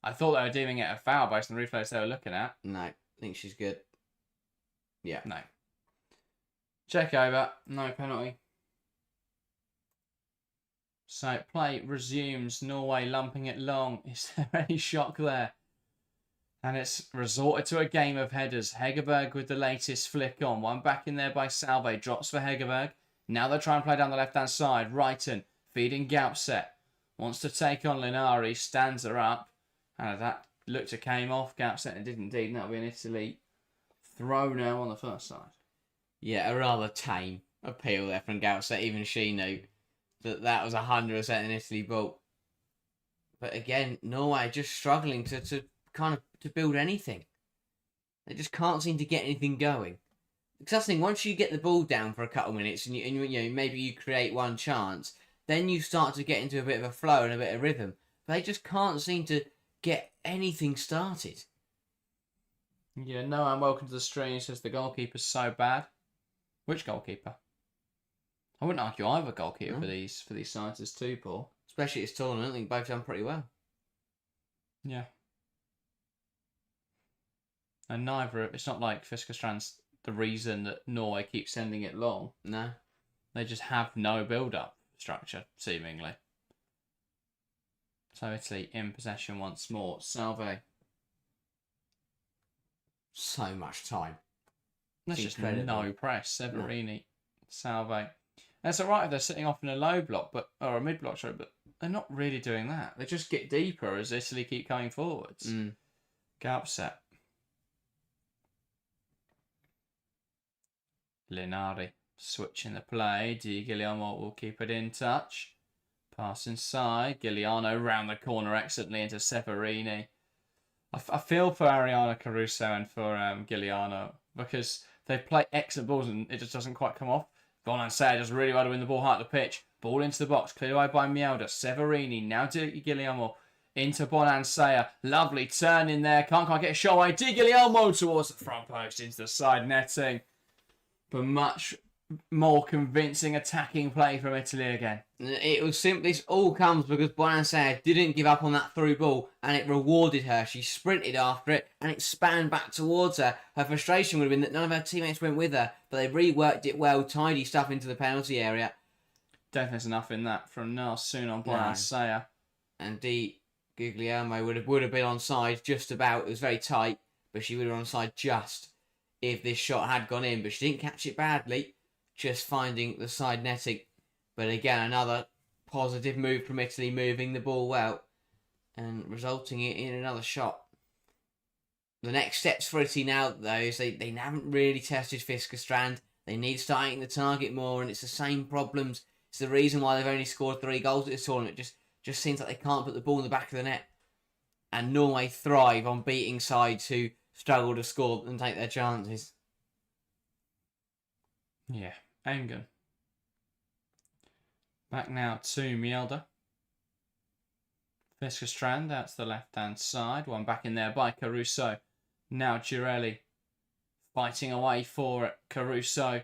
I thought they were deeming it a foul based on the replays they were looking at. No, I think she's good. Yeah. No. Check over. No penalty. So play resumes. Norway lumping it long. Is there any shock there? And it's resorted to a game of headers. Hegerberg with the latest flick on. One back in there by Salve. Drops for Hegerberg. Now they're trying to play down the left-hand side. Wrighton feeding Gaupset. Wants to take on Linari. Stands her up. And that looked to came off. Gaupset and did indeed. And that'll be an Italy throw now on the first side. Yeah, a rather tame appeal there from Gaupset. Even she knew that was 100% an Italy ball. But again, Norway just struggling to build anything. They just can't seem to get anything going. Because that's the thing, once you get the ball down for a couple of minutes and you maybe you create one chance, then you start to get into a bit of a flow and a bit of rhythm. But they just can't seem to get anything started. Yeah, no, I'm welcome to the stream. Says the goalkeeper's so bad. Which goalkeeper? I wouldn't argue either goalkeeper for these sides is too poor. Especially this tournament, I think both done pretty well. Yeah. And neither, it's not like Fiskerstrand's the reason that Norway keeps sending it long. No. They just have no build-up structure, seemingly. So Italy in possession once more. Salve. So much time. That's just no press. Severini. No. Salve. That's alright if they're sitting off in a low block, or a mid block, sorry, but they're not really doing that. They just get deeper as Italy keep coming forwards. Gaupset. Linari switching the play. Di Guglielmo will keep it in touch. Pass inside. Giuliano round the corner excellently into Severini. I feel for Ariana Caruso and for Giuliano because they play excellent balls and it just doesn't quite come off. Bonansea does really well to win the ball high at the pitch. Ball into the box. Cleared away by Mielda. Severini. Now Di Guglielmo into Bonansea. Lovely turn in there. Can't quite get a shot away. Di Guglielmo towards the front post into the side netting. But much more convincing attacking play from Italy again. It was simply, this all comes because Bonansea didn't give up on that through ball and it rewarded her. She sprinted after it and it spanned back towards her. Her frustration would have been that none of her teammates went with her, but they reworked it well, tidy stuff into the penalty area. Don't think there's enough in that from Nalsun on Bonansea. And Di Guglielmo would have been onside just about. It was very tight, but she would have been onside just if this shot had gone in. But she didn't catch it badly, just finding the side netting. But again, another positive move from Italy, moving the ball well and resulting in another shot. The next steps for Italy now, though, is they haven't really tested Fiskerstrand. They need to start hitting the target more, and it's the same problems. It's the reason why they've only scored 3 goals at this tournament. It just seems like they can't put the ball in the back of the net. And Norway thrive on beating sides who struggle to score and take their chances. Yeah, Engen. Back now to Mielda. Fiskerstrand out to the left-hand side. One back in there by Caruso. Now Girelli fighting away for it. Caruso.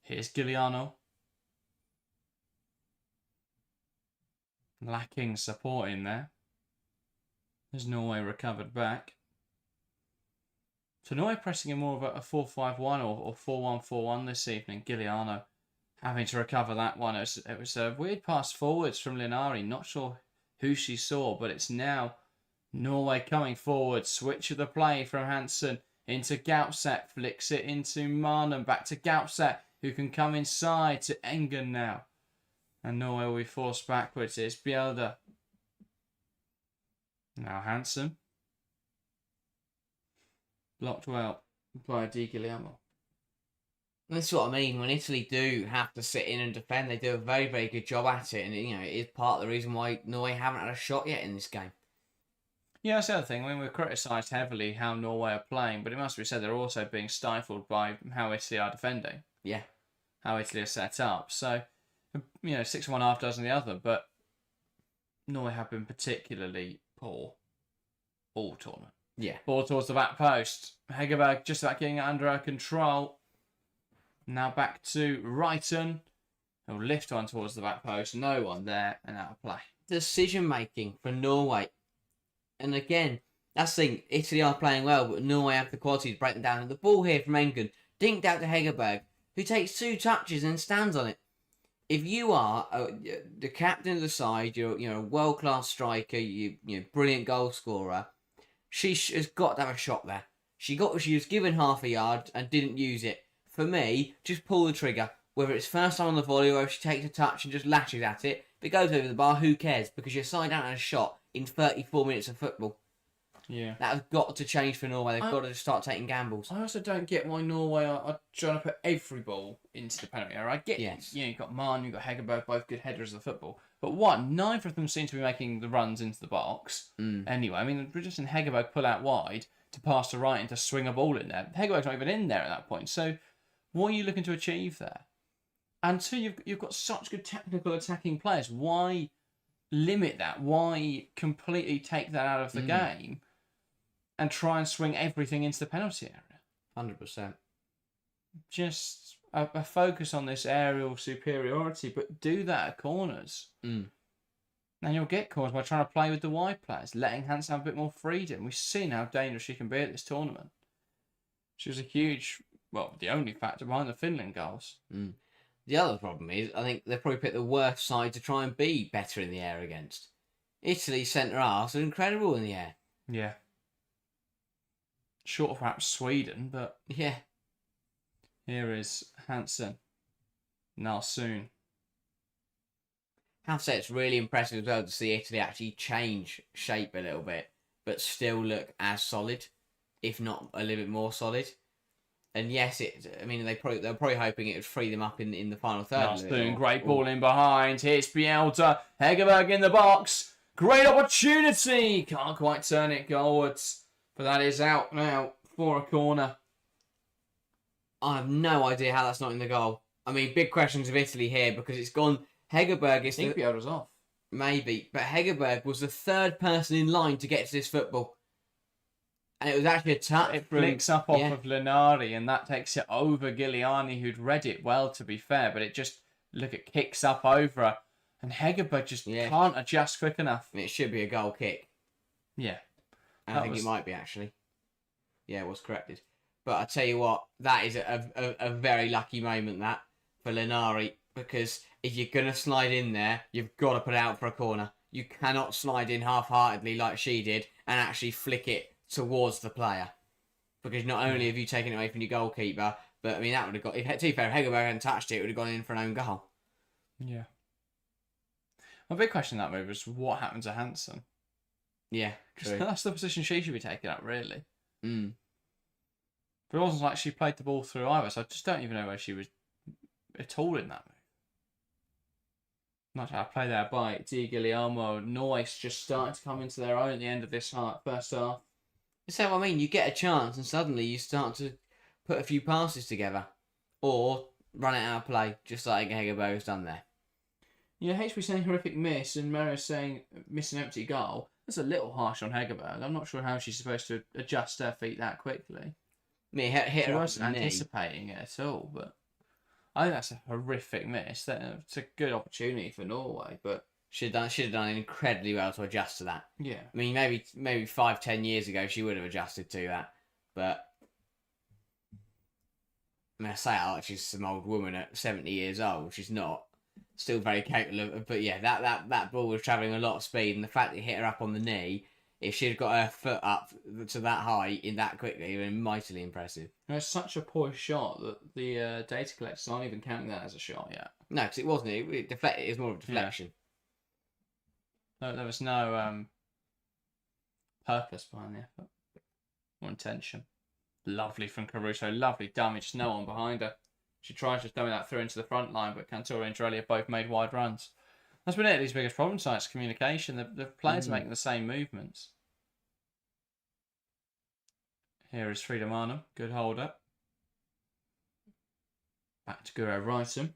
Here's Giuliano. Lacking support in there. As Norway recovered back. So Norway pressing in more of a 4-5-1 or 4-1-4-1 this evening. Giuliano having to recover that one. It was a weird pass forwards from Linari. Not sure who she saw, but it's now Norway coming forward. Switch of the play from Hansen into Gaupset. Flicks it into Marnham. Back to Gaupset, who can come inside to Engen now. And Norway will be forced backwards. It's Bjelder. Now Hansen. Blocked well by Di Guillermo. That's what I mean. When Italy do have to sit in and defend, they do a very, very good job at it. And, it is part of the reason why Norway haven't had a shot yet in this game. Yeah, that's the other thing. I mean, we've criticised heavily how Norway are playing, but it must be said they're also being stifled by how Italy are defending. Yeah. How Italy are set up. So, 6 of one, half dozen the other, but Norway have been particularly poor all tournament. Yeah. Ball towards the back post. Hegerberg just about getting it under control. Now back to Wrighton. He'll lift one towards the back post. No one there, and out of play. Decision making for Norway. And again, that's the thing. Italy are playing well, but Norway have the quality to break them down. And the ball here from Engen, dinked out to Hegerberg, who takes 2 touches and stands on it. If you are the captain of the side, you're a world class striker, you brilliant goal scorer. She has got to have a shot there. She was given half a yard and didn't use it. For me, just pull the trigger. Whether it's first time on the volley or if she takes a touch and just lashes at it, if it goes over the bar, who cares? Because you're side out and a shot in 34 minutes of football. Yeah. That has got to change for Norway. They've got to start taking gambles. I also don't get why Norway are trying to put every ball into the penalty area. I get, you've got Mann, you've got Hegerberg, both good headers of the football. But neither of them seem to be making the runs into the box. Anyway, I mean, we're just in Hegerberg pull out wide to pass to right and to swing a ball in there. Hegerberg's not even in there at that point. So what are you looking to achieve there? And two, you've got such good technical attacking players. Why limit that? Why completely take that out of the game and try and swing everything into the penalty area? 100%. Just a focus on this aerial superiority, but do that at corners. And you'll get corners by trying to play with the wide players, letting Hansen have a bit more freedom. We've seen how dangerous she can be at this tournament. She was a huge, the only factor behind the Finland goals. The other problem is, I think they've probably picked the worst side to try and be better in the air against. Italy's centre-halves are incredible in the air. Yeah. Short of perhaps Sweden, but... Yeah. Here is Hansen. Nalsoon. I have to say it's really impressive as well to see Italy actually change shape a little bit, but still look as solid, if not a little bit more solid. And yes, they're probably hoping it would free them up in the final third. Nalsoon, great ball in behind. Here's Bjelder. Hegerberg in the box. Great opportunity. Can't quite turn it goalwards. But that is out now for a corner. I have no idea how that's not in the goal. I mean, big questions of Italy here because it's gone. Hegerberg is... I think Bjelder's off. Maybe. But Hegerberg was the 3rd person in line to get to this football. And it was actually a touch. It flicks up off of Linari, and that takes it over Giuliani, who'd read it well, to be fair. But it just, kicks up over her. And Hegerberg just can't adjust quick enough. And it should be a goal kick. Yeah. I think it might be, actually. Yeah, it was corrected. But I tell you what, that is a very lucky moment, that, for Linari. Because if you're going to slide in there, you've got to put it out for a corner. You cannot slide in half-heartedly like she did and actually flick it towards the player. Because not only have you taken it away from your goalkeeper, but, I mean, that would have got... To be fair, if Hegerberg hadn't touched it, it would have gone in for an own goal. Yeah. My big question in that move is what happened to Hansen? Yeah, true. That's the position she should be taking up, really. Mm. But it wasn't like she played the ball through either, so I just don't even know where she was at all in that move. Not how I play there by Di Guillermo. Noyce just starting to come into their own at the end of this first half. So, I mean, you get a chance and suddenly you start to put a few passes together. Or run it out of play, just like Hegerberg has done there. Yeah, HB saying horrific miss and Mario saying miss an empty goal. That's a little harsh on Hegerberg. I'm not sure how she's supposed to adjust her feet that quickly. Me hit she her wasn't anticipating it at all, but I think that's a horrific miss. It's a good opportunity for Norway, but should have done incredibly well to adjust to that. Yeah. I mean, maybe 5-10 years ago she would have adjusted to that, but I mean, I say Archie's some old woman at 70 years old. She's not. Still very capable of, but yeah, that ball was travelling a lot of speed, and the fact that it hit her up on the knee, if she'd got her foot up to that height in that quickly, it would have been mightily impressive. It's such a poor shot that the data collectors aren't even counting that as a shot yet. No, because it wasn't. It deflected. It was more of a deflection. Yeah. There was no purpose behind the effort or intention. Lovely from Caruso. Lovely dummy. Just no one behind her. She tries just dumbing that through into the front line, but Cantore and Girelli have both made wide runs. That's been Italy's biggest problem tonight, is communication. The players are making the same movements. Here is Frida Marnum. Good hold up. Back to Guro Reiten.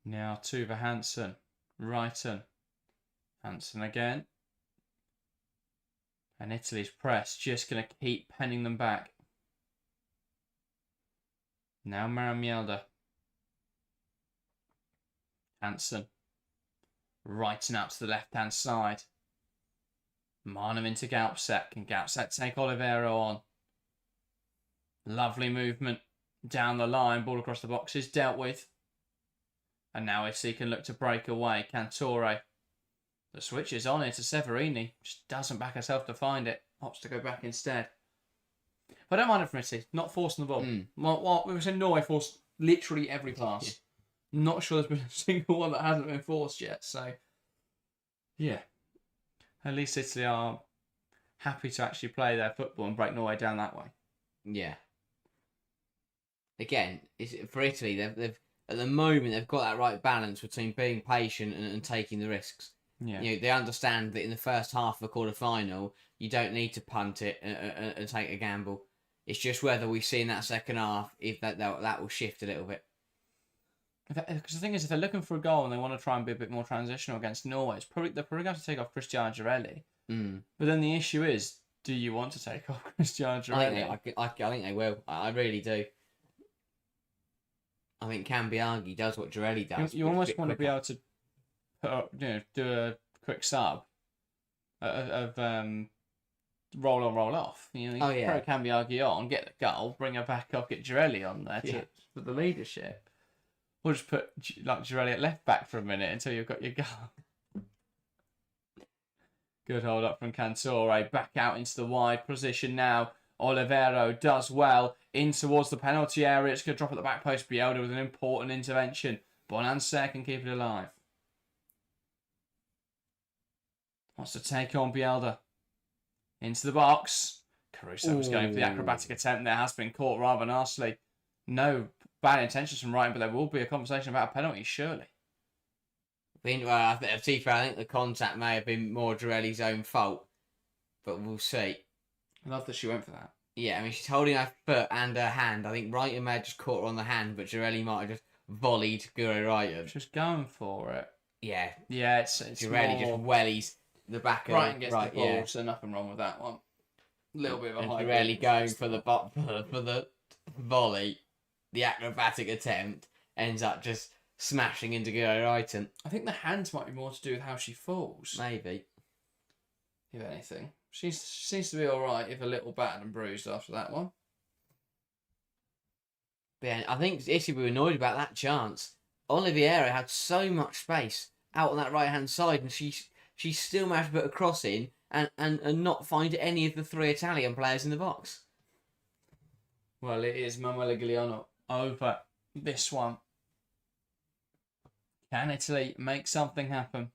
Now Tuva Hansen. Reiten. Hansen again. And Italy's press just going to keep penning them back. Now Maramielda. Hansen. Reiten out to the left-hand side. Marnum into Gaupset. Can Gaupset take Olivero on? Lovely movement down the line. Ball across the boxes. Dealt with. And now FC can look to break away. Cantore. The switch is on here to Severini. Just doesn't back herself to find it. Opts to go back instead. But I don't mind it from Italy. Not forcing the ball. Well, we were saying Norway forced literally every pass. Yeah. Not sure there's been a single one that hasn't been forced yet. So, yeah. At least Italy are happy to actually play their football and break Norway down that way. Yeah. Again, for Italy, they've at the moment they've got that right balance between being patient and taking the risks. Yeah. You know, they understand that in the first half of a quarter-final, you don't need to punt it and take a gamble. It's just whether we see in that second half if that will shift a little bit. Because the thing is, if they're looking for a goal and they want to try and be a bit more transitional against Norway, they're probably going to take off Cristiano Girelli. But then the issue is, do you want to take off Cristiano Girelli? I think they will. I really do. I think Cambiaghi does what Girelli does. You almost want to be able to put up, do a quick sub of roll on, roll off. You throw Cambiaghi on, get the goal, bring her back up, get Girelli on there for the leadership. Or just put Girelli at left back for a minute until you've got your goal. Good hold up from Cantore. Back out into the wide position now. Olivero does well in towards the penalty area. It's going to drop at the back post. Bielda with an important intervention. Bonanser can keep it alive. Wants to take on Bielda. Into the box. Caruso was going for the acrobatic attempt there. Has been caught rather nastily. No bad intentions from Reiten, but there will be a conversation about a penalty, surely. I think the contact may have been more Girelli's own fault, but we'll see. I love that she went for that. Yeah, I mean, she's holding her foot and her hand. I think Reiten may have just caught her on the hand, but Girelli might have just volleyed Guro Reiten. She's going for it. Yeah. Yeah, it's Girelli just wellies the back of Reiten gets the ball, so nothing wrong with that one. A little bit of a high. Girelli going for the volley, the acrobatic attempt, ends up just smashing into Guro Reiten. I think the hands might be more to do with how she falls. Maybe. If anything. She seems to be alright, if a little battered and bruised after that one. But yeah, I think Italy were annoyed about that chance. Oliviero had so much space out on that right-hand side, and she still managed to put a cross in and not find any of the three Italian players in the box. Well, it is Manuel Giuliano over this one. Can Italy make something happen?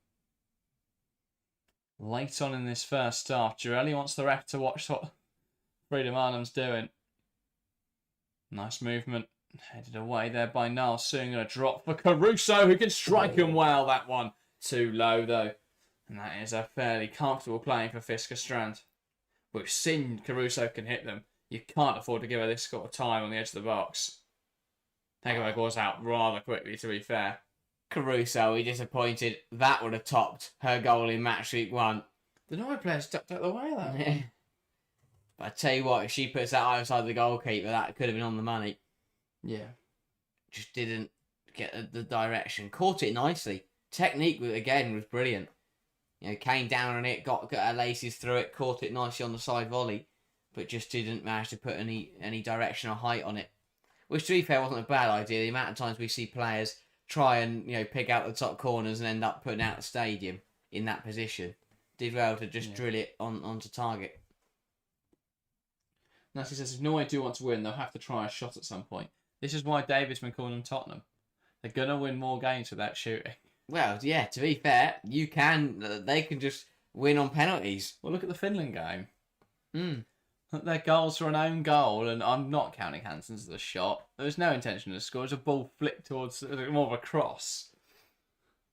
Late on in this first half, Girelli wants the ref to watch what Frida Marnum's doing. Nice movement. Headed away there by Niles. Soon going to drop for Caruso, who can strike him well. That one too low, though. And that is a fairly comfortable playing for Fisker Strand. We've seen Caruso can hit them. You can't afford to give her this sort of time on the edge of the box. Takeaway goes out rather quickly, to be fair. Caruso, he disappointed. That would have topped her goal in match week 1. The Norway players ducked out of the way, though. But I tell you what, if she puts that outside the goalkeeper, that could have been on the money. Yeah. Just didn't get the direction. Caught it nicely. Technique, again, was brilliant. You know, came down on it, got her laces through it, caught it nicely on the side volley. but just didn't manage to put any direction or height on it. Which, to be fair, wasn't a bad idea. The amount of times we see players try and pick out the top corners and end up putting out the stadium in that position. Did well to just drill it onto target. Nancy says, if Norway do want to win, they'll have to try a shot at some point. This is why David's been calling them Tottenham. They're going to win more games without shooting. Well, yeah, to be fair, they can just win on penalties. Well, look at the Finland game. Their goals were an own goal, and I'm not counting Hansen's as a shot. There was no intention to score. It was a ball flicked towards more of a cross.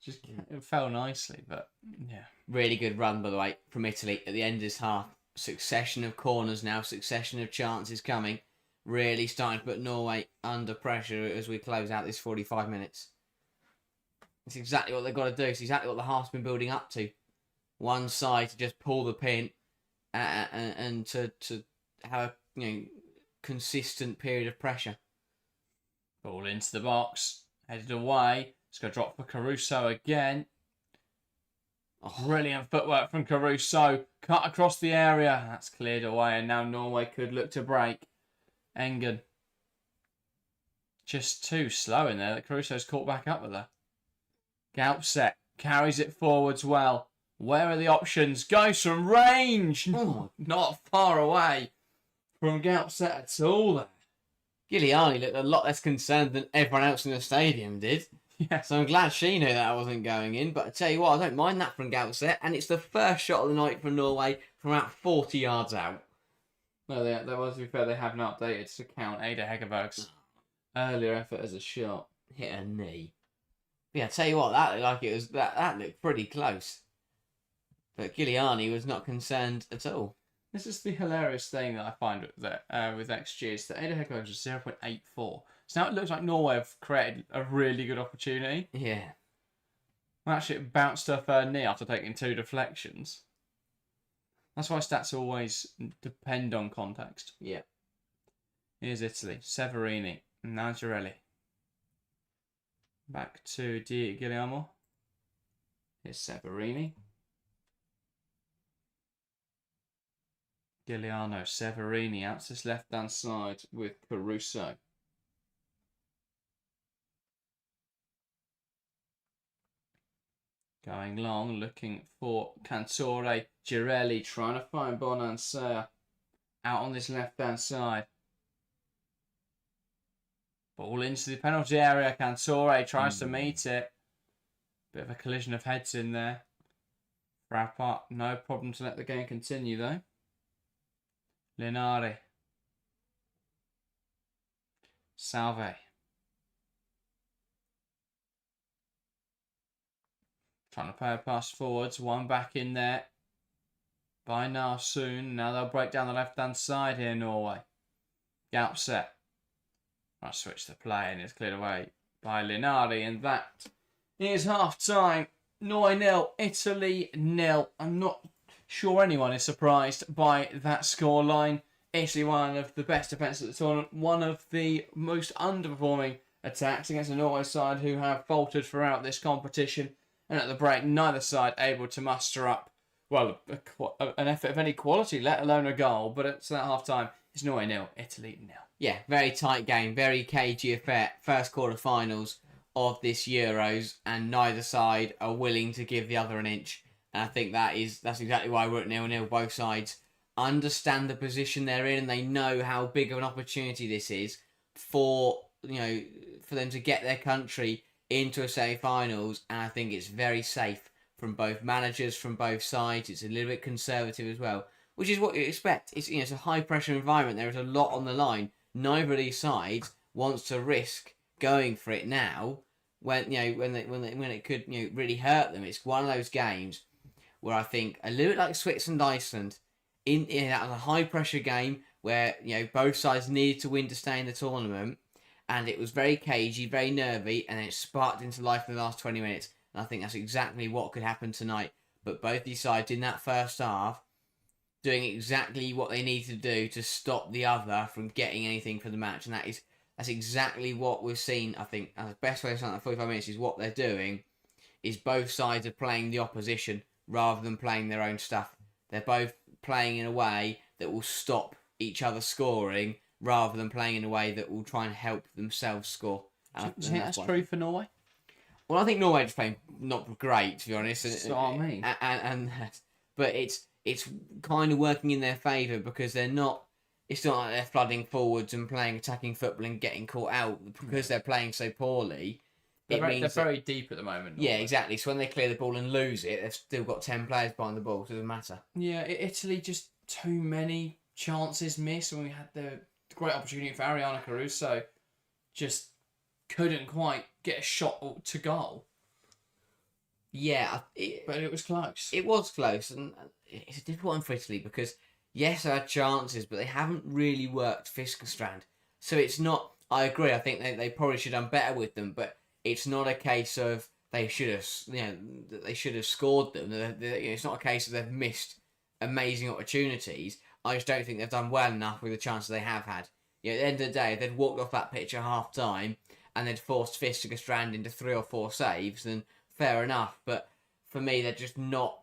It fell nicely, but yeah. Really good run, by the way, from Italy at the end of this half. Succession of corners now, succession of chances coming. Really starting to put Norway under pressure as we close out this 45 minutes. It's exactly what they've got to do. It's exactly what the half's been building up to. One side to just pull the pin and to have a consistent period of pressure. Ball into the box, headed away. It's going to drop for Caruso again. Brilliant footwork from Caruso. Cut across the area. That's cleared away, and now Norway could look to break. Engen. Just too slow in there that Caruso's caught back up with her. Gaupset carries it forwards well. Where are the options? Goes from range. Not far away from Gaupset at all there. Giuliani looked a lot less concerned than everyone else in the stadium did. Yeah. So I'm glad she knew that wasn't going in. But I tell you what, I don't mind that from Gaupset. And it's the first shot of the night from Norway from about 40 yards out. No, that was, to be fair, they haven't updated to count Ada Hegerberg's earlier effort as a shot. Hit her knee. Yeah, I tell you what, that looked like it was that looked pretty close. But Giuliani was not concerned at all. This is the hilarious thing that I find with XG is that Ada Hegerberg was 0.84. So now it looks like Norway have created a really good opportunity. Yeah. Well, actually, it bounced off her knee after taking 2 deflections. That's why stats always depend on context. Yeah. Here's Italy. Severini. Nagiarelli. Back to Di Guglielmo. Here's Severini. Giuliano. Severini out to his left-hand side with Caruso. Going long, looking for Cantore. Girelli trying to find Bonansea. Out on this left-hand side. Ball into the penalty area. Cantore tries to meet it. Bit of a collision of heads in there. Wrap up. No problem to let the game continue, though. Linari. Salve. Trying to play a pass forwards. One back in there. By now soon. Now they'll break down the left-hand side here, Norway. Gaupset. I'll switch the play and it's cleared away by Linari. And that is half-time. Norway 0, Italy 0. I'm not sure anyone is surprised by that scoreline. Italy, one of the best defences of the tournament. One of the most underperforming attacks against the Norway side who have faltered throughout this competition. And at the break, neither side able to muster up, well, an effort of any quality, let alone a goal. But it's that half-time. It's Norway 0, Italy 0. Yeah, very tight game, very cagey affair. First quarter-finals of this Euros, and neither side are willing to give the other an inch. And I think that's exactly why we're at 0-0. Both sides understand the position they're in, and they know how big of an opportunity this is for them to get their country into a semi-finals. And I think it's very safe from both managers, from both sides. It's a little bit conservative as well, which is what you expect. It's it's a high-pressure environment. There is a lot on the line. Neither of these sides wants to risk going for it now when it could really hurt them. It's one of those games where I think a little bit like Switzerland Iceland, that was a high pressure game where both sides needed to win to stay in the tournament, and it was very cagey, very nervy, and it sparked into life in the last 20 minutes. And I think that's exactly what could happen tonight. But both these sides in that first half doing exactly what they need to do to stop the other from getting anything for the match, and that's exactly what we've seen. I think the best way to start that 45 minutes is what they're doing is both sides are playing the opposition rather than playing their own stuff. They're both playing in a way that will stop each other scoring rather than playing in a way that will try and help themselves score. Do you think that's true for Norway? Well, I think Norway is playing not great, to be honest. That's what I mean. But it's kind of working in their favour because they're not. It's not like they're flooding forwards and playing attacking football and getting caught out because they're playing so poorly. They're very deep at the moment. Yeah, exactly. So when they clear the ball and lose it, they've still got 10 players behind the ball, so it doesn't matter. Yeah, Italy just too many chances missed when we had the great opportunity for Ariana Caruso. Just couldn't quite get a shot to goal. Yeah, but it was close. It was close, and it's a difficult one for Italy because, yes, they had chances, but they haven't really worked Fiskerstrand. So it's not... I agree, I think they probably should have done better with them, but it's not a case of they should have scored them. It's not a case of they've missed amazing opportunities. I just don't think they've done well enough with the chances they have had. At the end of the day, if they'd walked off that pitch at half time and they'd forced Fiskerstrand into 3 or 4 saves, then fair enough. But for me, they're just not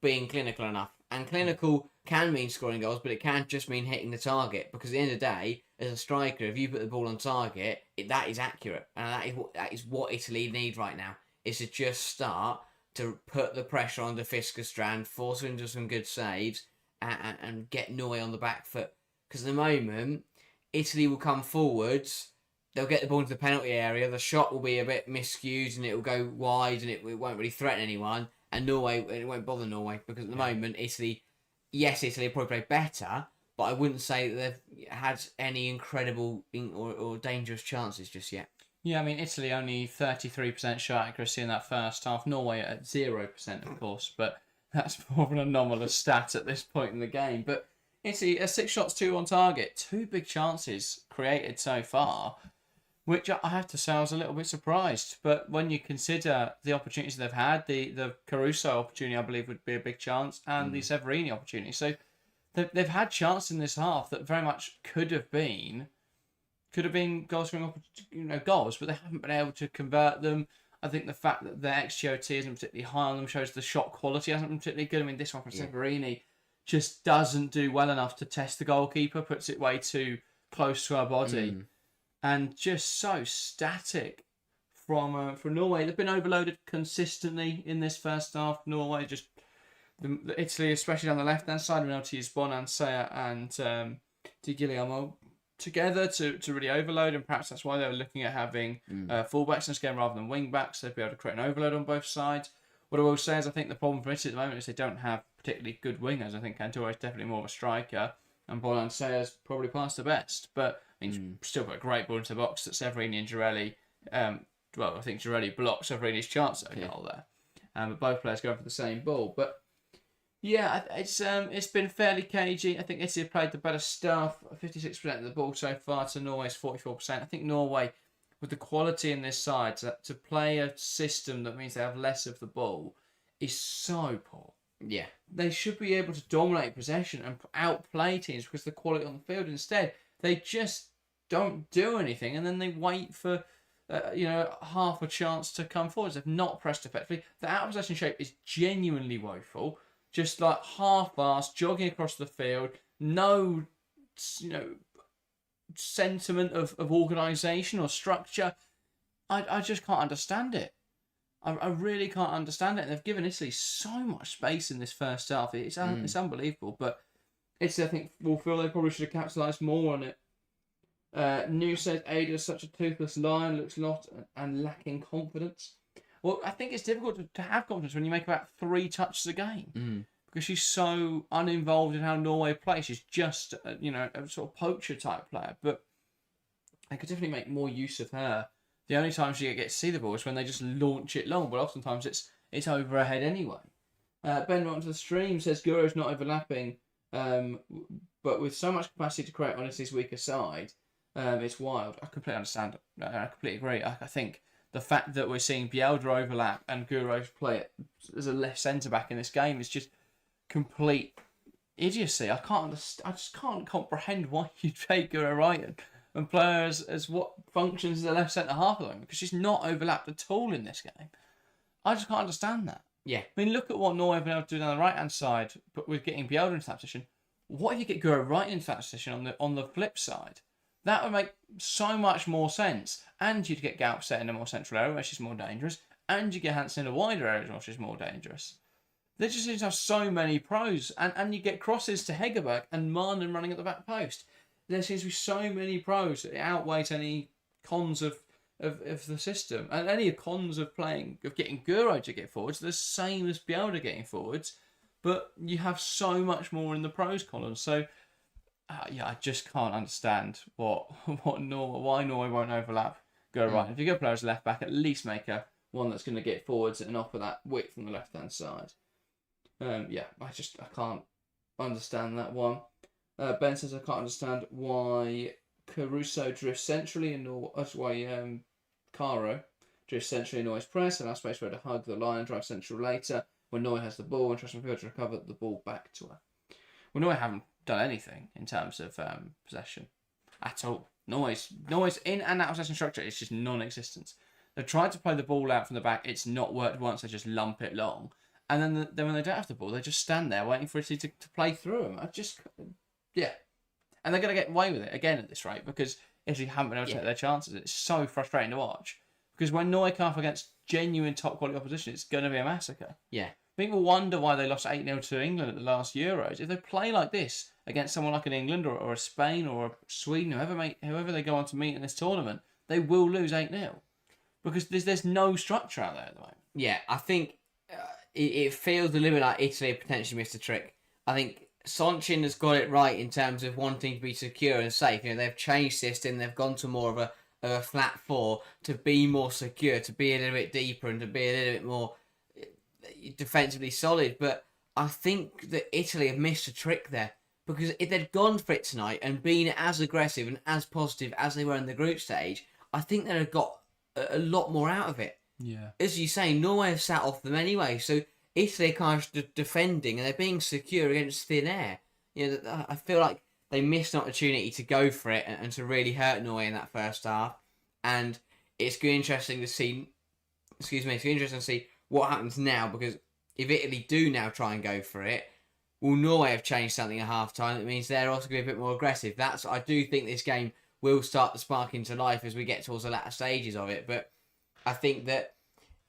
being clinical enough. And clinical can mean scoring goals, but it can't just mean hitting the target. Because at the end of the day, as a striker, if you put the ball on target, that is accurate. And that is what Italy need right now, is to just start to put the pressure on the Fiskerstrand, force him into some good saves, and get Norway on the back foot. Because at the moment, Italy will come forwards, they'll get the ball into the penalty area, the shot will be a bit miscued and it will go wide and it won't really threaten anyone. And Norway, it won't bother Norway because at the moment, Italy will probably play better, but I wouldn't say that they've had any incredible or dangerous chances just yet. Yeah, I mean, Italy only 33% shot accuracy in that first half. Norway at 0%, of course, but that's more of an anomalous stat at this point in the game. But Italy, 6 shots, 2 on target, 2 big chances created so far, which I have to say I was a little bit surprised. But when you consider the opportunities they've had, the Caruso opportunity, I believe, would be a big chance, and the Severini opportunity. So they've had chances in this half that very much could have been goals, goals, but they haven't been able to convert them. I think the fact that their XGOT isn't particularly high on them shows the shot quality hasn't been particularly good. I mean, this one from Severini just doesn't do well enough to test the goalkeeper, puts it way too close to her body, and just so static from Norway. They've been overloaded consistently in this first half. Norway Italy, especially on the left-hand side, been able to use Bonansea and Di Guglielmo together to really overload, and perhaps that's why they were looking at having fullbacks in this game rather than wing-backs. They'd be able to create an overload on both sides. What I will say is I think the problem for Italy at the moment is they don't have particularly good wingers. I think Cantore is definitely more of a striker, and Bonansea is probably past the best. But I mean, still got a great ball into the box that Severini and Girelli. I think Girelli blocked Severini's chance at a goal there. But both players going for the same ball. But yeah, it's been fairly cagey. I think Italy have played the better stuff. 56% of the ball so far to Norway's 44%. I think Norway, with the quality in this side, to play a system that means they have less of the ball, is so poor. Yeah. They should be able to dominate possession and outplay teams because of the quality on the field. Instead, they just don't do anything, and then they wait for half a chance to come forwards. They've not pressed effectively. The out-of-possession shape is genuinely woeful. Just like half-assed, jogging across the field. No, sentiment of organisation or structure. I just can't understand it. I really can't understand it. And they've given Italy so much space in this first half. It's unbelievable. But Italy, I think, will feel they probably should have capitalised more on it. New says Ada is such a toothless lion, looks lost and lacking confidence. Well, I think it's difficult to have confidence when you make about 3 touches a game. Because she's so uninvolved in how Norway plays. She's just, a sort of poacher type player. But they could definitely make more use of her. The only time she gets to see the ball is when they just launch it long. But oftentimes it's over her head anyway. Ben onto the stream says Guro's not overlapping. But with so much capacity to create on Italy's weaker side, it's wild. I completely understand it. I completely agree. I think the fact that we're seeing Bielda overlap and Guro play it as a left centre-back in this game is just complete idiocy. I just can't comprehend why you take Guro right and play her as what functions as a left centre-half at the moment, because she's not overlapped at all in this game. I just can't understand that. Yeah. I mean, look at what Norway have been able to do down the right-hand side, but with getting Bielda into that position. What if you get Guro right into that position on the flip side? That would make so much more sense. And you'd get Galp set in a more central area, which is more dangerous. And you get Hansen in a wider area, which is more dangerous. They just seem to have so many pros. And you get crosses to Hegerberg and Marlon running at the back post. There seems to be so many pros that it outweighs any cons of the system. And any cons of getting Guro to get forwards, the same as Bielda getting forwards. But you have so much more in the pros column. So, I just can't understand why Norway won't overlap Guro right. If you go player as left back, at least make one that's going to get forwards and offer that width from the left hand side. I can't understand that one. Ben says I can't understand why Caruso drifts centrally and why Caro drifts centrally in Norway's press and allows space for her to hug the line and drive central later when Norway has the ball and trusts midfield to recover the ball back to her. Well, Norway haven't done anything in terms of possession at all. Norway's in and out of possession structure is just non-existent. They've tried to play the ball out from the back. It's not worked once. They just lump it long. And then when they don't have the ball, they just stand there waiting for Italy to play through them. And they're going to get away with it again at this rate because Italy haven't been able to take their chances. It's so frustrating to watch. Because when Norway come up against genuine top quality opposition, it's going to be a massacre. Yeah. People wonder why they lost 8-0 to England at the last Euros. If they play like this against someone like an England or a Spain or a Sweden, whoever they go on to meet in this tournament, they will lose 8-0. Because there's no structure out there at the moment. Yeah, I think it feels a little bit like Italy potentially missed a trick. I think Sonchin has got it right in terms of wanting to be secure and safe. They've changed system. They've gone to more of a flat four to be more secure, to be a little bit deeper and to be a little bit more defensively solid. But I think that Italy have missed a trick there because if they'd gone for it tonight and been as aggressive and as positive as they were in the group stage, I think they'd have got a lot more out of it. Yeah. As you say, Norway have sat off them anyway, so Italy are kind of defending and they're being secure against thin air. I feel like they missed an opportunity to go for it and to really hurt Norway in that first half. And it's going to be interesting to see. It's going to be interesting to see what happens now because if Italy do now try and go for it, will Norway have changed something at half time? It means they're also going to be a bit more aggressive. I do think this game will start to spark into life as we get towards the latter stages of it. But I think that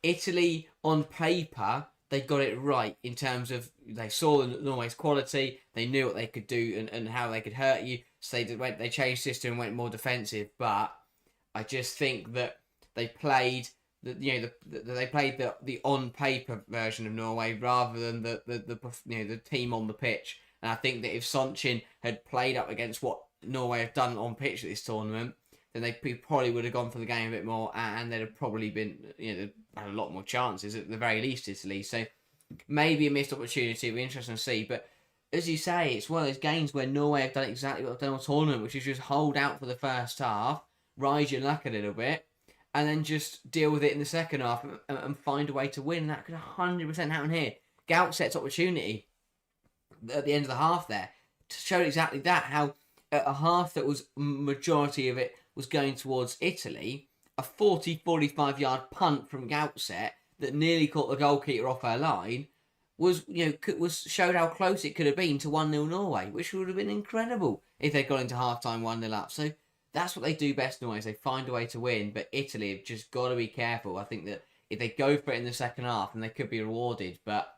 Italy, on paper, they got it right in terms of they saw Norway's quality, they knew what they could do and how they could hurt you. So they changed system and went more defensive. But I just think that they played the on paper version of Norway rather than the team on the pitch. And I think that if Sonchin had played up against what Norway have done on pitch at this tournament, then they probably would have gone for the game a bit more, and they'd have probably been had a lot more chances at the very least. Italy, so maybe a missed opportunity. It'll be interesting to see. But as you say, it's one of those games where Norway have done exactly what they've done all tournament, which is just hold out for the first half, ride your luck a little bit, and then just deal with it in the second half and find a way to win. That could 100% happen here. Galp sets opportunity at the end of the half there to show exactly that, how a half that was majority of it was going towards Italy, a 45 yard punt from Galp that nearly caught the goalkeeper off her line showed how close it could have been to 1-0 Norway, which would have been incredible if they'd gone into half time 1-0 up. So that's what they do best, Norway, is they find a way to win, but Italy have just got to be careful. I think that if they go for it in the second half, then they could be rewarded, but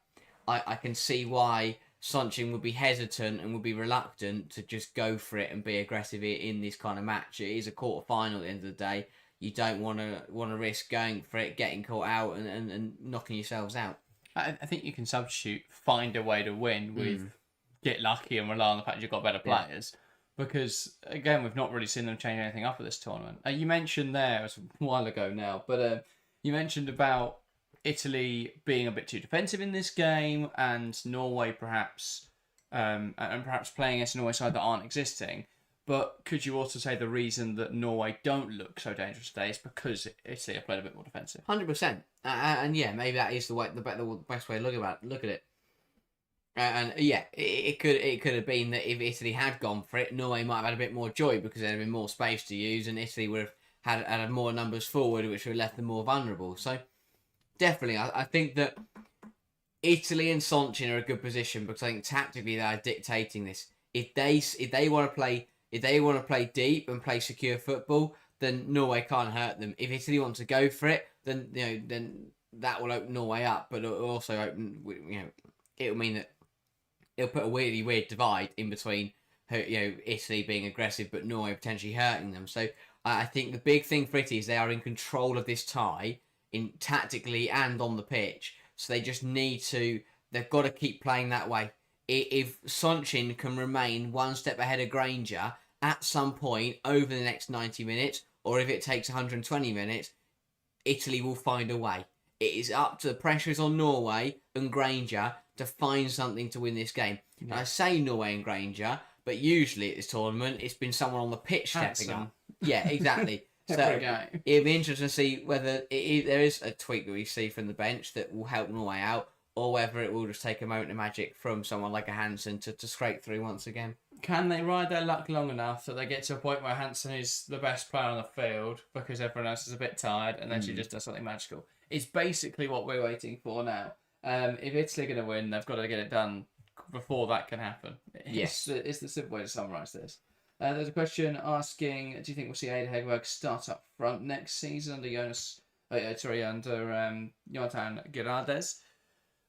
I can see why Sonchin would be hesitant and would be reluctant to just go for it and be aggressive in this kind of match. It is a quarter final at the end of the day. You don't want to risk going for it, getting caught out and knocking yourselves out. I think you can substitute, find a way to win with get lucky and rely on the fact you've got better players. Because, again, we've not really seen them change anything up at this tournament. You mentioned there, it was a while ago now, but you mentioned about Italy being a bit too defensive in this game and Norway perhaps playing against a Norway side that aren't existing. But could you also say the reason that Norway don't look so dangerous today is because Italy have played a bit more defensive? 100%. And yeah, maybe that is the best way to look at it. And yeah, it could have been that if Italy had gone for it, Norway might have had a bit more joy because there had been more space to use, and Italy would have had more numbers forward, which would have left them more vulnerable. So definitely, I think that Italy and Sonchin are a good position because I think tactically they are dictating this. if they want to play deep and play secure football, then Norway can't hurt them. If Italy want to go for it, then then that will open Norway up, but it'll also open, it'll mean that it'll put a really weird divide in between, Italy being aggressive but Norway potentially hurting them. So I think the big thing for Italy is they are in control of this tie, in tactically and on the pitch. So they just they've got to keep playing that way. If Sonchin can remain one step ahead of Granger at some point over the next 90 minutes, or if it takes 120 minutes, Italy will find a way. It is up to the pressures on Norway and Granger to find something to win this game. Yeah. And I say Norway and Granger, but usually at this tournament, it's been someone on the pitch stepping up. Yeah, exactly. So it'll be interesting to see whether there is a tweak that we see from the bench that will help Norway out, or whether it will just take a moment of magic from someone like a Hansen to scrape through once again. Can they ride their luck long enough that they get to a point where Hansen is the best player on the field because everyone else is a bit tired, and then she just does something magical? It's basically what we're waiting for now. If Italy are going to win, they've got to get it done before that can happen. Yes. It's the simple way to summarise this. There's a question asking, do you think we'll see Ada Hegberg start up front next season under Jonathan Gerardes?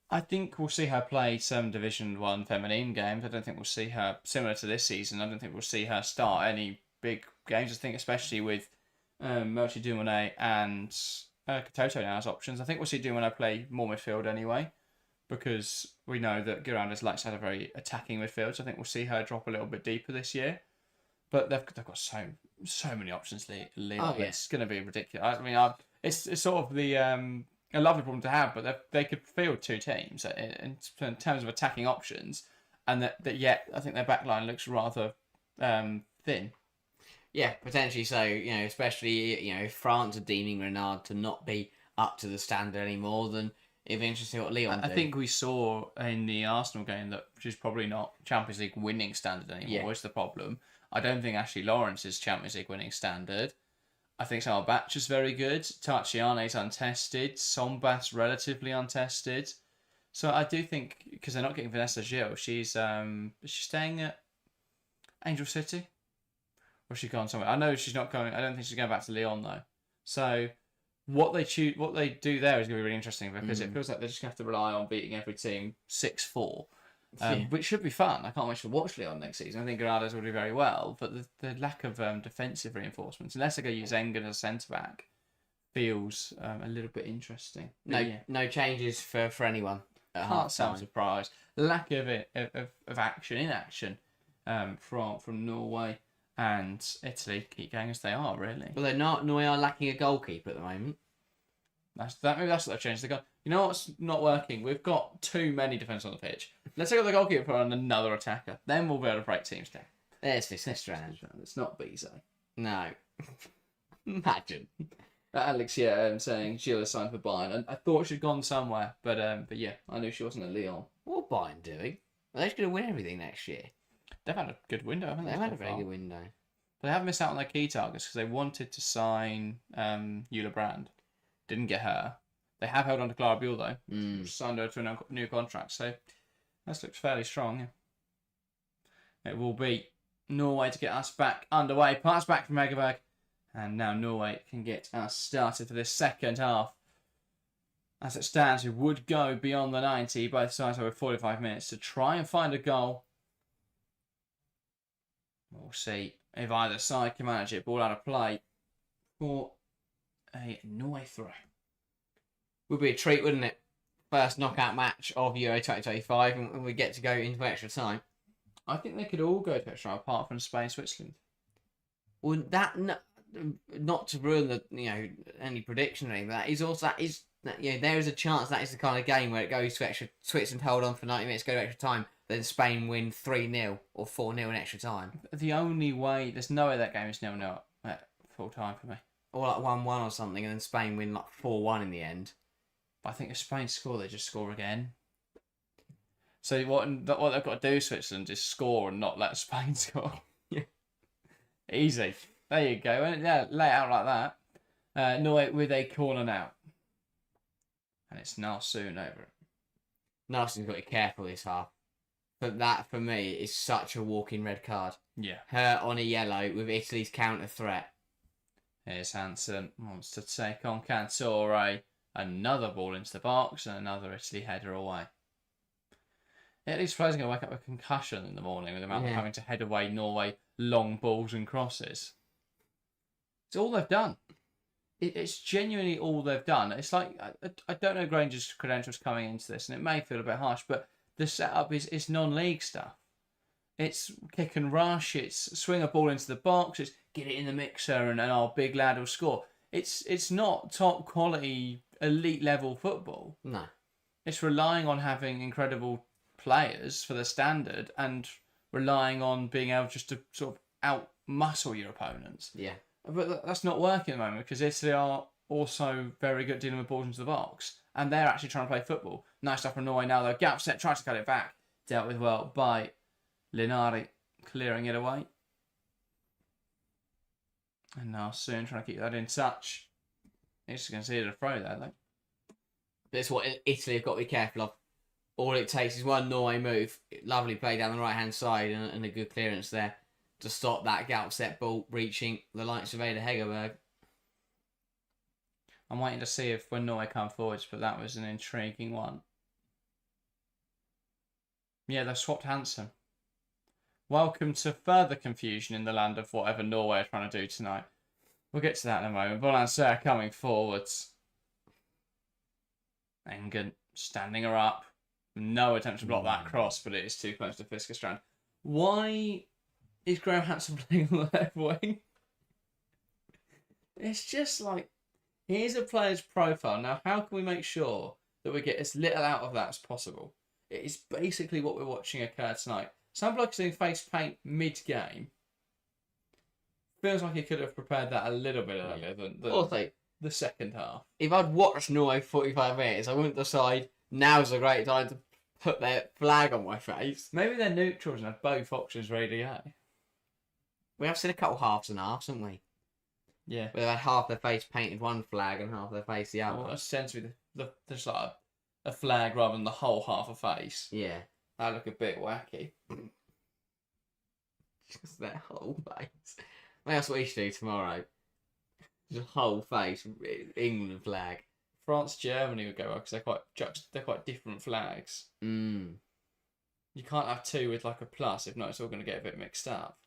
I think we'll see her play some Division 1 feminine games. I don't think we'll see her, similar to this season, I don't think we'll see her start any big games. I think especially with Melchi Dumone and Katoto now as options. I think we'll see Dumone play more midfield anyway, because we know that Gerardes likes to have a very attacking midfield. So I think we'll see her drop a little bit deeper this year. But they've got so many options, Leon. Oh, yeah. It's going to be ridiculous. I mean, it's sort of a lovely problem to have, but they could field two teams in terms of attacking options, and that yet I think their backline looks rather thin. Yeah, potentially so. Especially if France are deeming Renard to not be up to the standard anymore, then it'd be interesting what Leon do. I think we saw in the Arsenal game that she's probably not Champions League winning standard anymore. Is the problem. I don't think Ashley Lawrence is Champions League winning standard. I think Sarah Batch is very good. Tachiane's untested. Sombat's relatively untested. So I do think, because they're not getting Vanessa Gil, she's is she staying at Angel City? Or has she gone somewhere? I know she's not going. I don't think she's going back to Lyon though. So what they do there is going to be really interesting, because it feels like they're just going to have to rely on beating every team 6-4. Which should be fun. I can't wait to watch Leon next season. I think Gerardes will do very well, but the lack of defensive reinforcements, unless they're going to use Engen as a centre-back, feels a little bit interesting. No changes for anyone. Can't sound surprised. Lack of inaction from Norway and Italy keep going as they are, really. Well, Norway are lacking a goalkeeper at the moment. Maybe that's what they've changed. They go, you know what's not working? We've got too many defenders on the pitch. Let's take out the goalkeeper and another attacker. Then we'll be able to break teams down. There's this strand. It's not Bezo. No. Imagine. Alex, saying Gilles signed for Bayern. And I thought she'd gone somewhere, but yeah, I knew she wasn't at Lyon. What are Bayern doing? They're just going to win everything next year. They've had a good window, haven't they? They've had a very good window. But they have missed out on their key targets because they wanted to sign Eula Brand. Didn't get her. They have held on to Clara Buell though. Signed her to a new contract. So that looks fairly strong. Yeah. It will be Norway to get us back underway. Pass back from Hegerberg. And now Norway can get us started for this second half. As it stands, we would go beyond the 90. Both sides have 45 minutes to try and find a goal. We'll see if either side can manage it. Ball out of play for a Norway throw. Would be a treat, wouldn't it? First knockout match of Euro 2025, and we get to go into extra time. I think they could all go to extra time, apart from Spain, Switzerland. Well, that not to ruin the any prediction or anything, but there is a chance that is the kind of game where it goes to extra. Switzerland hold on for 90 minutes, go to extra time, then Spain win 3-0 or 4-0 in extra time. The only way, there's no way that game is 0-0 at full time for me. Or like 1-1 or something, and then Spain win like 4-1 in the end. But I think if Spain score, they just score again. So what they've got to do, Switzerland, is score and not let Spain score. Yeah. Easy. There you go. Yeah, lay it out like that. Norway with a corner now. And it's Narsoon over it. Narsoon's got to be careful this half. But that, for me, is such a walking red card. Yeah. Her on a yellow with Italy's counter threat. Here's Hansen. Wants to take on Cantore. Another ball into the box and another Italy header away. Italy's players are going to wake up with a concussion in the morning with the amount of having to head away Norway long balls and crosses. It's all they've done. It's genuinely all they've done. It's like, I don't know Granger's credentials coming into this, and it may feel a bit harsh, but the setup is non-league stuff. It's kick and rush, it's swing a ball into the box, it's get it in the mixer and our big lad will score. It's not top quality, elite level football. No. It's relying on having incredible players for the standard and relying on being able just to sort of out-muscle your opponents. Yeah. But that's not working at the moment because Italy are also very good dealing with balls into the box. And they're actually trying to play football. Nice stuff from Norway now though. Gap set, tries to cut it back. Dealt with well by Linari, clearing it away. And now soon trying to keep that in touch. He's considered a throw there though. That's what Italy have got to be careful of. All it takes is one Norway move. Lovely play down the right-hand side and a good clearance there to stop that gap set ball reaching the likes of Ada Hegerberg. I'm waiting to see if when Norway come forwards, but that was an intriguing one. Yeah, they've swapped Hansen. Welcome to further confusion in the land of whatever Norway are trying to do tonight. We'll get to that in a moment. Boulanger coming forwards. Engen standing her up. No attempt to block that cross, but it is too close to Fiskerstrand. Why is Graham Hansen playing on the left wing? It's just like, here's a player's profile. Now, how can we make sure that we get as little out of that as possible? It is basically what we're watching occur tonight. Some bloke is doing face paint mid-game. Feels like he could have prepared that a little bit earlier than the second half. If I'd watched Norway 45 minutes, I wouldn't decide now's a great time to put their flag on my face. Maybe they're neutrals and have both options ready to go. We have seen a couple halves and halves, haven't we? Yeah. Where they've had half their face painted one flag and half their face the other. Well, that tends to be there's like a flag rather than the whole half a face. Yeah. That look a bit wacky. Just their whole face. That's what we should do tomorrow. Just whole face, England flag. France, Germany would go well because they're quite different flags. Mm. You can't have two with like a plus, if not, it's all going to get a bit mixed up.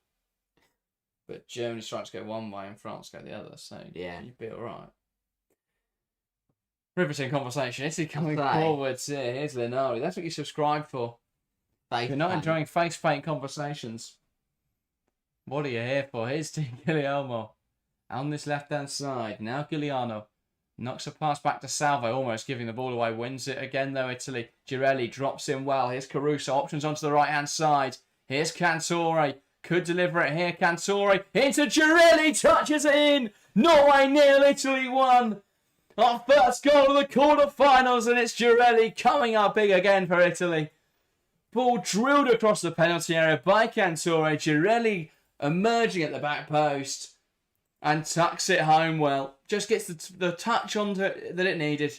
But Germany's trying to go one way and France go the other, so yeah, you'd be all right. Riveting conversation. Italy coming forwards here. Here's Linari. That's what you subscribe for. If you're not enjoying face paint conversations, what are you here for? Here's Team Guglielmo on this left-hand side. Now Giuliano knocks a pass back to Salvo, almost giving the ball away. Wins it again, though, Italy. Girelli drops in well. Here's Caruso. Options onto the right-hand side. Here's Cantore. Could deliver it here. Cantore into Girelli. Touches it in. Norway 0, Italy 1. Our first goal of the quarter-finals, and it's Girelli coming up big again for Italy. Ball drilled across the penalty area by Cantore. Girelli emerging at the back post and tucks it home well. Just gets the touch onto it that it needed.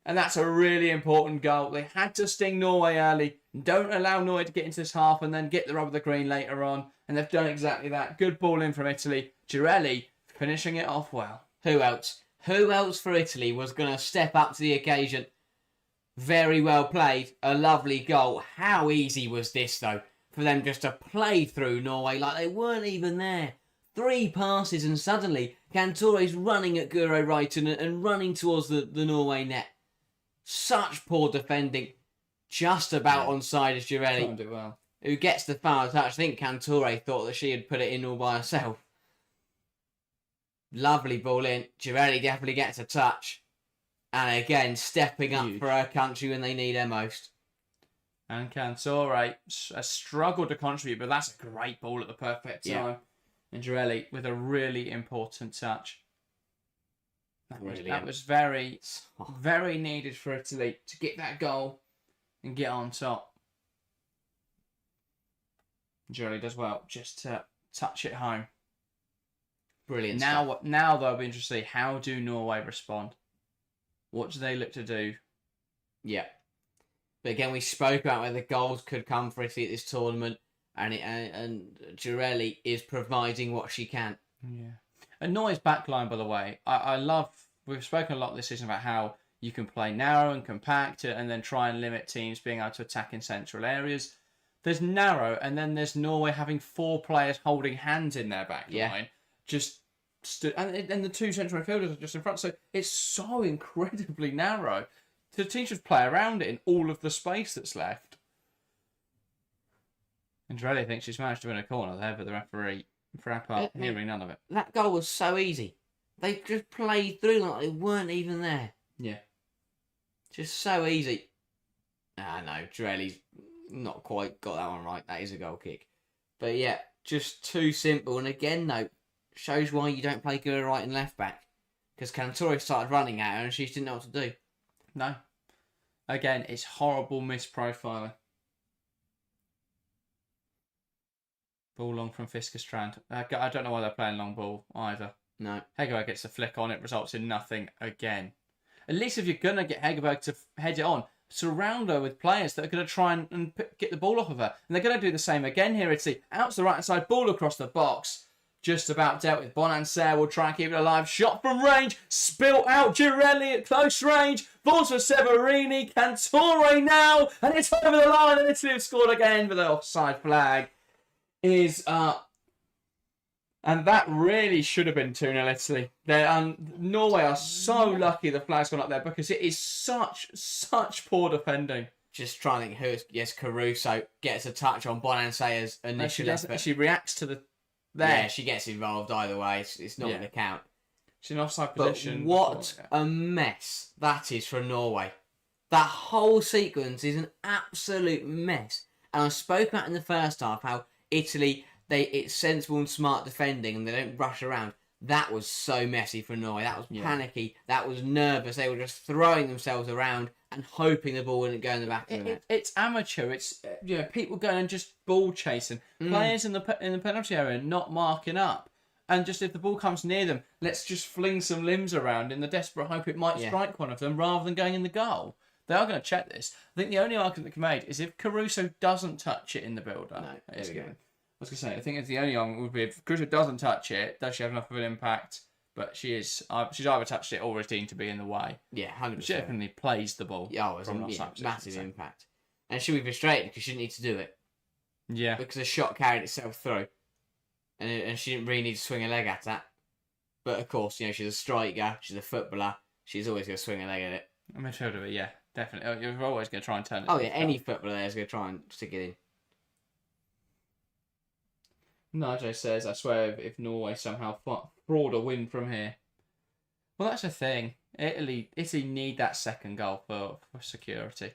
And that's a really important goal. They had to sting Norway early. Don't allow Norway to get into this half and then get the rub of the green later on. And they've done exactly that. Good ball in from Italy. Girelli finishing it off well. Who else? Who else for Italy was going to step up to the occasion? Very well played. A lovely goal. How easy was this, though, for them just to play through Norway like they weren't even there. 3 passes and suddenly Cantore's running at Guro Reiten and running towards the Norway net. Such poor defending. Just about onside as Girelli. Timed it well. Who gets the foul touch. I think Cantore thought that she had put it in all by herself. Lovely ball in. Girelli definitely gets a touch. And again, stepping up for her country when they need her most. And Cantore has struggled to contribute, but that's a great ball at the perfect time. Yeah. And Girelli with a really important touch. That was very, very needed for Italy to get that goal and get on top. Girelli does well just to touch it home. Brilliant. Now though, it'll be interesting. How do Norway respond? What do they look to do? Yeah. But again, we spoke about where the goals could come for Italy at this tournament, and Girelli is providing what she can. Yeah. And Neuer's backline, by the way, I love. We've spoken a lot this season about how you can play narrow and compact, and then try and limit teams being able to attack in central areas. There's narrow, and then there's Norway having 4 players holding hands in their backline. Yeah. Just and the 2 central midfielders are just in front. So it's so incredibly narrow. The teams just play around it in all of the space that's left. And Girelli thinks she's managed to win a corner there, but the referee, Frappa, hearing none of it. That goal was so easy. They just played through like they weren't even there. Yeah. Just so easy. No, Girelli's not quite got that one right. That is a goal kick. But yeah, just too simple. And again, though, shows why you don't play good right and left back. Because Cantore started running at her and she just didn't know what to do. No. Again, it's horrible misprofiling. Ball long from Fiskerstrand. I don't know why they're playing long ball either. No. Hegerberg gets a flick on, it results in nothing again. At least if you're going to get Hegerberg to head it on, surround her with players that are going to try and get the ball off of her. And they're going to do the same again here. It's the out to the right hand side, ball across the box. Just about dealt with. Bonanser will try and keep it alive. Shot from range. Spilt out. Girelli at close range. Balls for Severini. Cantore now. And it's over the line. And Italy have scored again. But the offside flag is up. And that really should have been 2-0 Italy. Norway are so lucky the flag's gone up there because it is such poor defending. Just trying to think who. Yes, Caruso gets a touch on Bonanser's initial effort. She reacts to the... There. Yeah, she gets involved either way. It's not going to count. She's in offside position. But what a mess that is for Norway. That whole sequence is an absolute mess. And I spoke about in the first half how Italy, it's sensible and smart defending and they don't rush around. That was so messy for Norway. That was panicky. That was nervous. They were just throwing themselves around and hoping the ball wouldn't go in the back of the net. It's amateur. It's people going and just ball chasing. Players in the penalty area not marking up. And just if the ball comes near them, let's just fling some limbs around in the desperate hope it might strike one of them rather than going in the goal. They are going to check this. I think the only argument that can be made is if Caruso doesn't touch it in the build-up. No, I was going to say, I think it's the only argument would be if Caruso doesn't touch it, does she have enough of an impact? But she's either touched it or is deemed to be in the way. Yeah, 100%. She definitely plays the ball. Yeah, it was a massive impact. And she'll be frustrated because she didn't need to do it. Yeah. Because the shot carried itself through. And she didn't really need to swing a leg at that. But of course, she's a striker, she's a footballer, she's always going to swing a leg at it. A midfielder, yeah, definitely. You're always going to try and turn it. Oh, yeah, any footballer there is going to try and stick it in. Nigel says, I swear if Norway somehow fraud a win from here. Well, that's the thing. Italy need that second goal for security.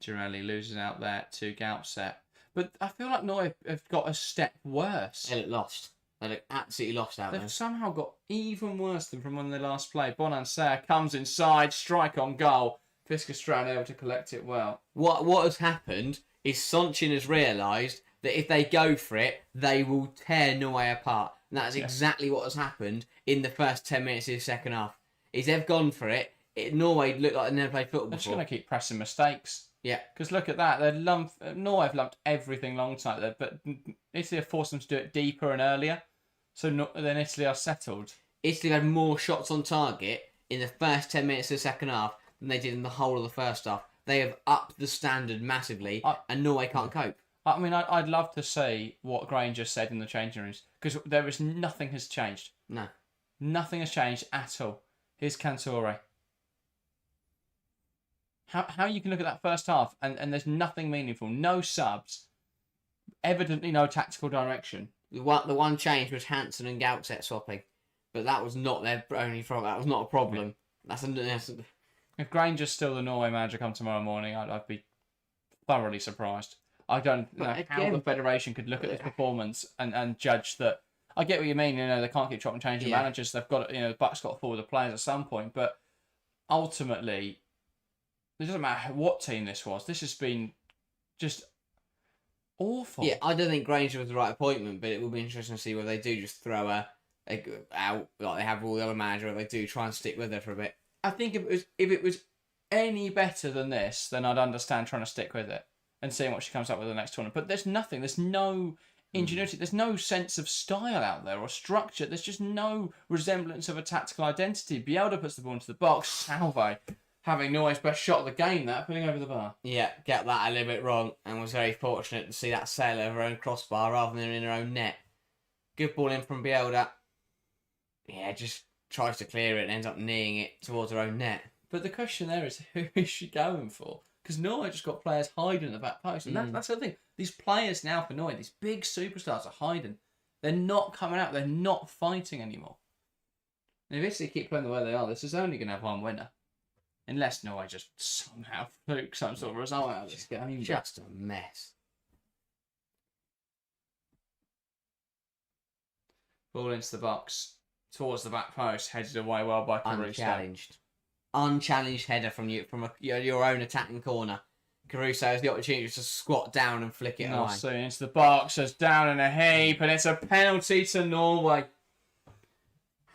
Girelli loses out there to Gautset. But I feel like Norway have got a step worse. They look lost. They look absolutely lost out there. They've somehow got even worse than from when they last played. Bonanser comes inside, strike on goal. Fiskerstrand able to collect it well. What has happened is Sonchin has realised that if they go for it, they will tear Norway apart. And that's exactly what has happened in the first 10 minutes of the second half. Is they've gone for it. Norway looked like they never played football They're before. just going to keep pressing mistakes. Yeah. Because look at that. Norway have lumped everything long tonight there, but Italy have forced them to do it deeper and earlier. So then Italy are settled. Italy had more shots on target in the first 10 minutes of the second half than they did in the whole of the first half. They have upped the standard massively, and Norway can't cope. I mean, I'd love to see what Granger said in the changing rooms, because nothing has changed. No. Nothing has changed at all. Here's Cantore. How you can look at that first half and there's nothing meaningful, no subs, evidently no tactical direction. The one change was Hansen and Gautset swapping, but that was not their only problem. That was not a problem. That's if Granger's still the Norway manager come tomorrow morning, I'd be thoroughly surprised. I don't know how the federation could look at this performance and judge that. I get what you mean. They can't keep chopping changing managers. They've got the buck's got to fall with the players at some point, but ultimately. It doesn't matter what team this was. This has been just awful. Yeah, I don't think Granger was the right appointment, but it will be interesting to see whether they do just throw her out like they have all the other manager, or they do try and stick with her for a bit. I think if it was any better than this, then I'd understand trying to stick with it and seeing what she comes up with the next tournament. But there's nothing. There's no ingenuity. There's no sense of style out there or structure. There's just no resemblance of a tactical identity. Bielda puts the ball into the box. Salve, having Norway's best shot of the game, that putting over the bar. Yeah, get that a little bit wrong, and was very fortunate to see that sail over her own crossbar rather than in her own net. Good ball in from Bielda. Yeah, just tries to clear it and ends up kneeing it towards her own net. But the question there is, who is she going for? Because Norway just got players hiding in the back post. And that's the thing. These players now for Norway, these big superstars are hiding. They're not coming out. They're not fighting anymore. And if Italy keep playing the way they are, this is only going to have one winner. Unless Norway just somehow fluke some sort of result out of this game. Just a mess. Ball into the box. Towards the back post. Headed away well by Caruso. Unchallenged header from your own attacking corner. Caruso has the opportunity to squat down and flick it away. So into the box, it's down in a heap, and it's a penalty to Norway.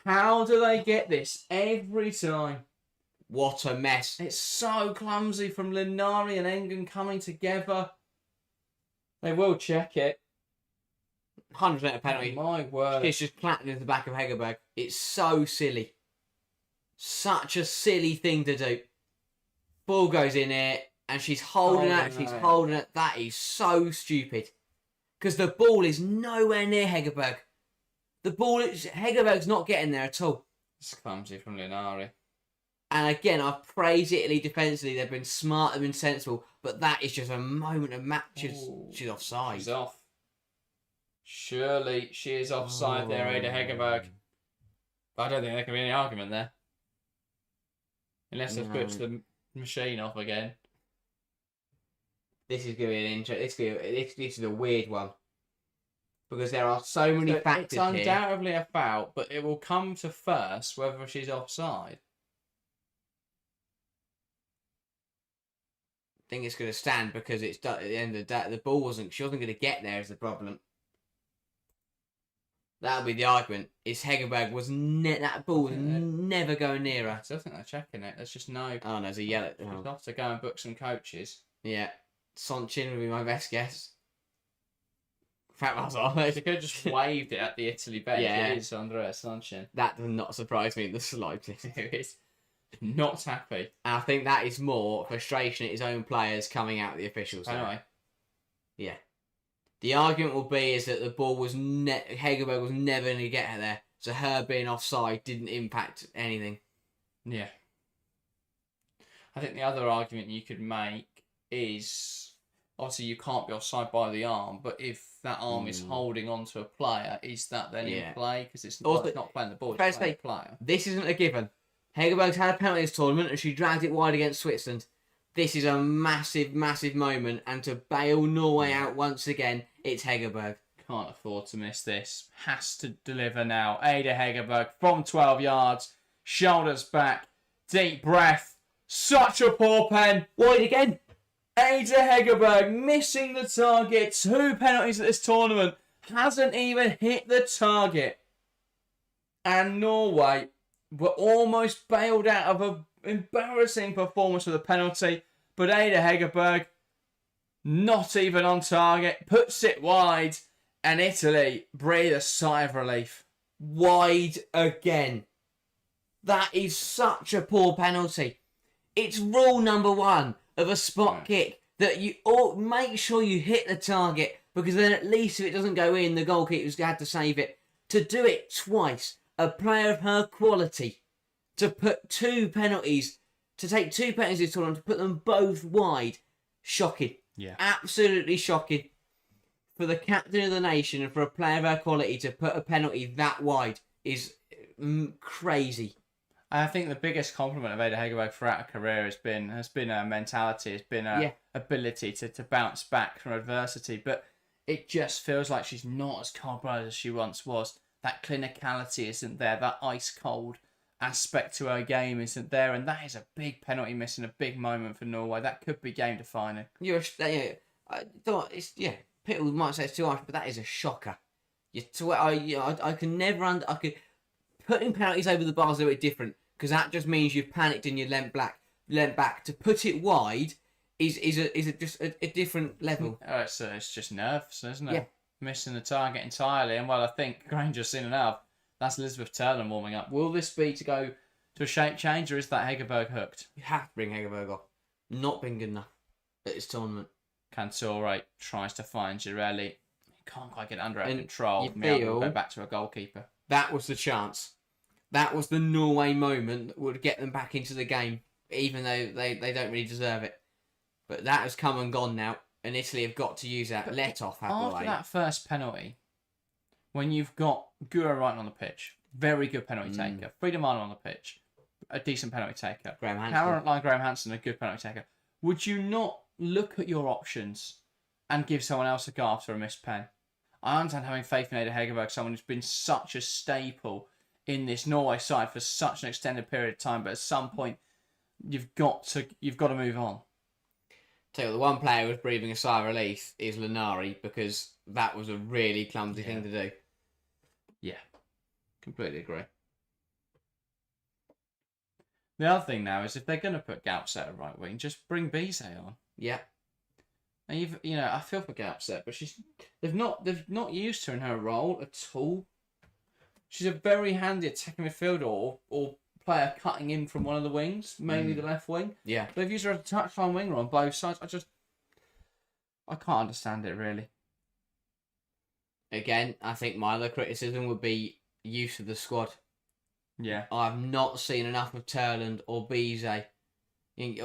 How do they get this every time? What a mess. It's so clumsy from Linari and Engen coming together. They will check it. 100% a penalty. Oh, my word. It's just clattered into the back of Hegerberg. It's so silly. Such a silly thing to do. Ball goes in there, and she's holding it. That is so stupid. Because the ball is nowhere near Hegerberg. Hegerberg's not getting there at all. It's clumsy from Linari. And again, I've praised Italy defensively. They've been smart, they've been sensible. But that is just a moment of match. She's offside. She's off. Surely she is offside there, Ada Hegerberg. But I don't think there can be any argument there. Unless they've switched the machine off again. This is going to be an interesting. This is a weird one. Because there are so many factors here. It's undoubtedly a foul, but it will come to first whether she's offside. I think it's going to stand because it's at the end of the day. The ball she wasn't going to get there is the problem. That'll be the argument. Is Hegerberg that ball was never going near her. I still think they're checking it. There's just no. Oh no, there's a yellow. She's off to go and book some coaches. Yeah, Sonchin would be my best guess. That was all. She could have just waved it at the Italy bench. Yeah. It is Andrea Sonchin. That does not surprise me in the slightest. It is not happy. And I think that is more frustration at his own players coming out of the officials. Anyway. Yeah. The argument will be is that the ball was Hegerberg was never going to get her there, so her being offside didn't impact anything. Yeah. I think the other argument you could make is obviously you can't be offside by the arm, but if that arm is holding onto a player, is that then in play? Because it's not playing the ball, it's playing the player. This isn't a given. Hegerberg's had a penalty this tournament and she dragged it wide against Switzerland. This is a massive, massive moment, and to bail Norway out once again, it's Hegerberg. Can't afford to miss this. Has to deliver now. Ada Hegerberg from 12 yards, shoulders back, deep breath. Such a poor pen. Wide again. Ada Hegerberg missing the target. 2 penalties at this tournament. Hasn't even hit the target. And Norway were almost bailed out of an embarrassing performance with a penalty. But Ada Hegerberg, not even on target, puts it wide. And Italy breathe a sigh of relief. Wide again. That is such a poor penalty. It's rule number 1 of a spot kick that you make sure you hit the target, because then at least if it doesn't go in, the goalkeeper's had to save it. To do it twice, a player of her quality, to put 2 penalties, to take 2 penalties this tournament, to put them both wide, shocking. Yeah. Absolutely shocking. For the captain of the nation and for a player of her quality to put a penalty that wide is crazy. I think the biggest compliment of Ada Hegerberg throughout her career has been her mentality, has been her ability to bounce back from adversity. But it just feels like she's not as cold-blooded as she once was. That clinicality isn't there. That ice-cold aspect to her game isn't there. And that is a big penalty miss and a big moment for Norway. That could be game-defining. People might say it's too harsh, but that is a shocker. I can never putting penalties over the bar is a bit different, because that just means you've panicked and you leant back. leant back to put it wide is just a different level. It's just nerves, isn't it? Yeah. Missing the target entirely. And well, I think Granger's seen enough. That's Elizabeth Turner warming up. Will this be to go to a shape change, or is that Hegerberg hooked? You have to bring Hegerberg off. Not been good enough at this tournament. Cantore tries to find Girelli. He can't quite get it under And control. you Miao feel- will go back to a goalkeeper. That was the chance. That was the Norway moment that would get them back into the game, even though they don't really deserve it. But that has come and gone now, and Italy have got to use that. But Let off have after that first penalty, when you've got Guro right on the pitch, very good penalty taker. Frida Marno on the pitch, a decent penalty taker. Graham Hansen. Caroline Graham Hansen, a good penalty taker. Would you not look at your options and give someone else a go after a missed pen? I understand having faith in Ada Hegerberg, someone who's been such a staple in this Norway side for such an extended period of time, but at some point you've got to move on. Tell you what, the one player who was breathing a sigh of relief is Linari, because that was a really clumsy thing to do. Yeah, completely agree. The other thing now is if they're going to put Gaupset at right wing, just bring Bizet on. Yeah. And I feel for Gaupset, but they've not used her in her role at all. She's a very handy attacking midfielder or player cutting in from one of the wings, mainly the left wing. Yeah. They've used her as a touchline winger on both sides. I can't understand it really. Again, I think my other criticism would be use of the squad. Yeah. I've not seen enough of Turland or Bizet. They've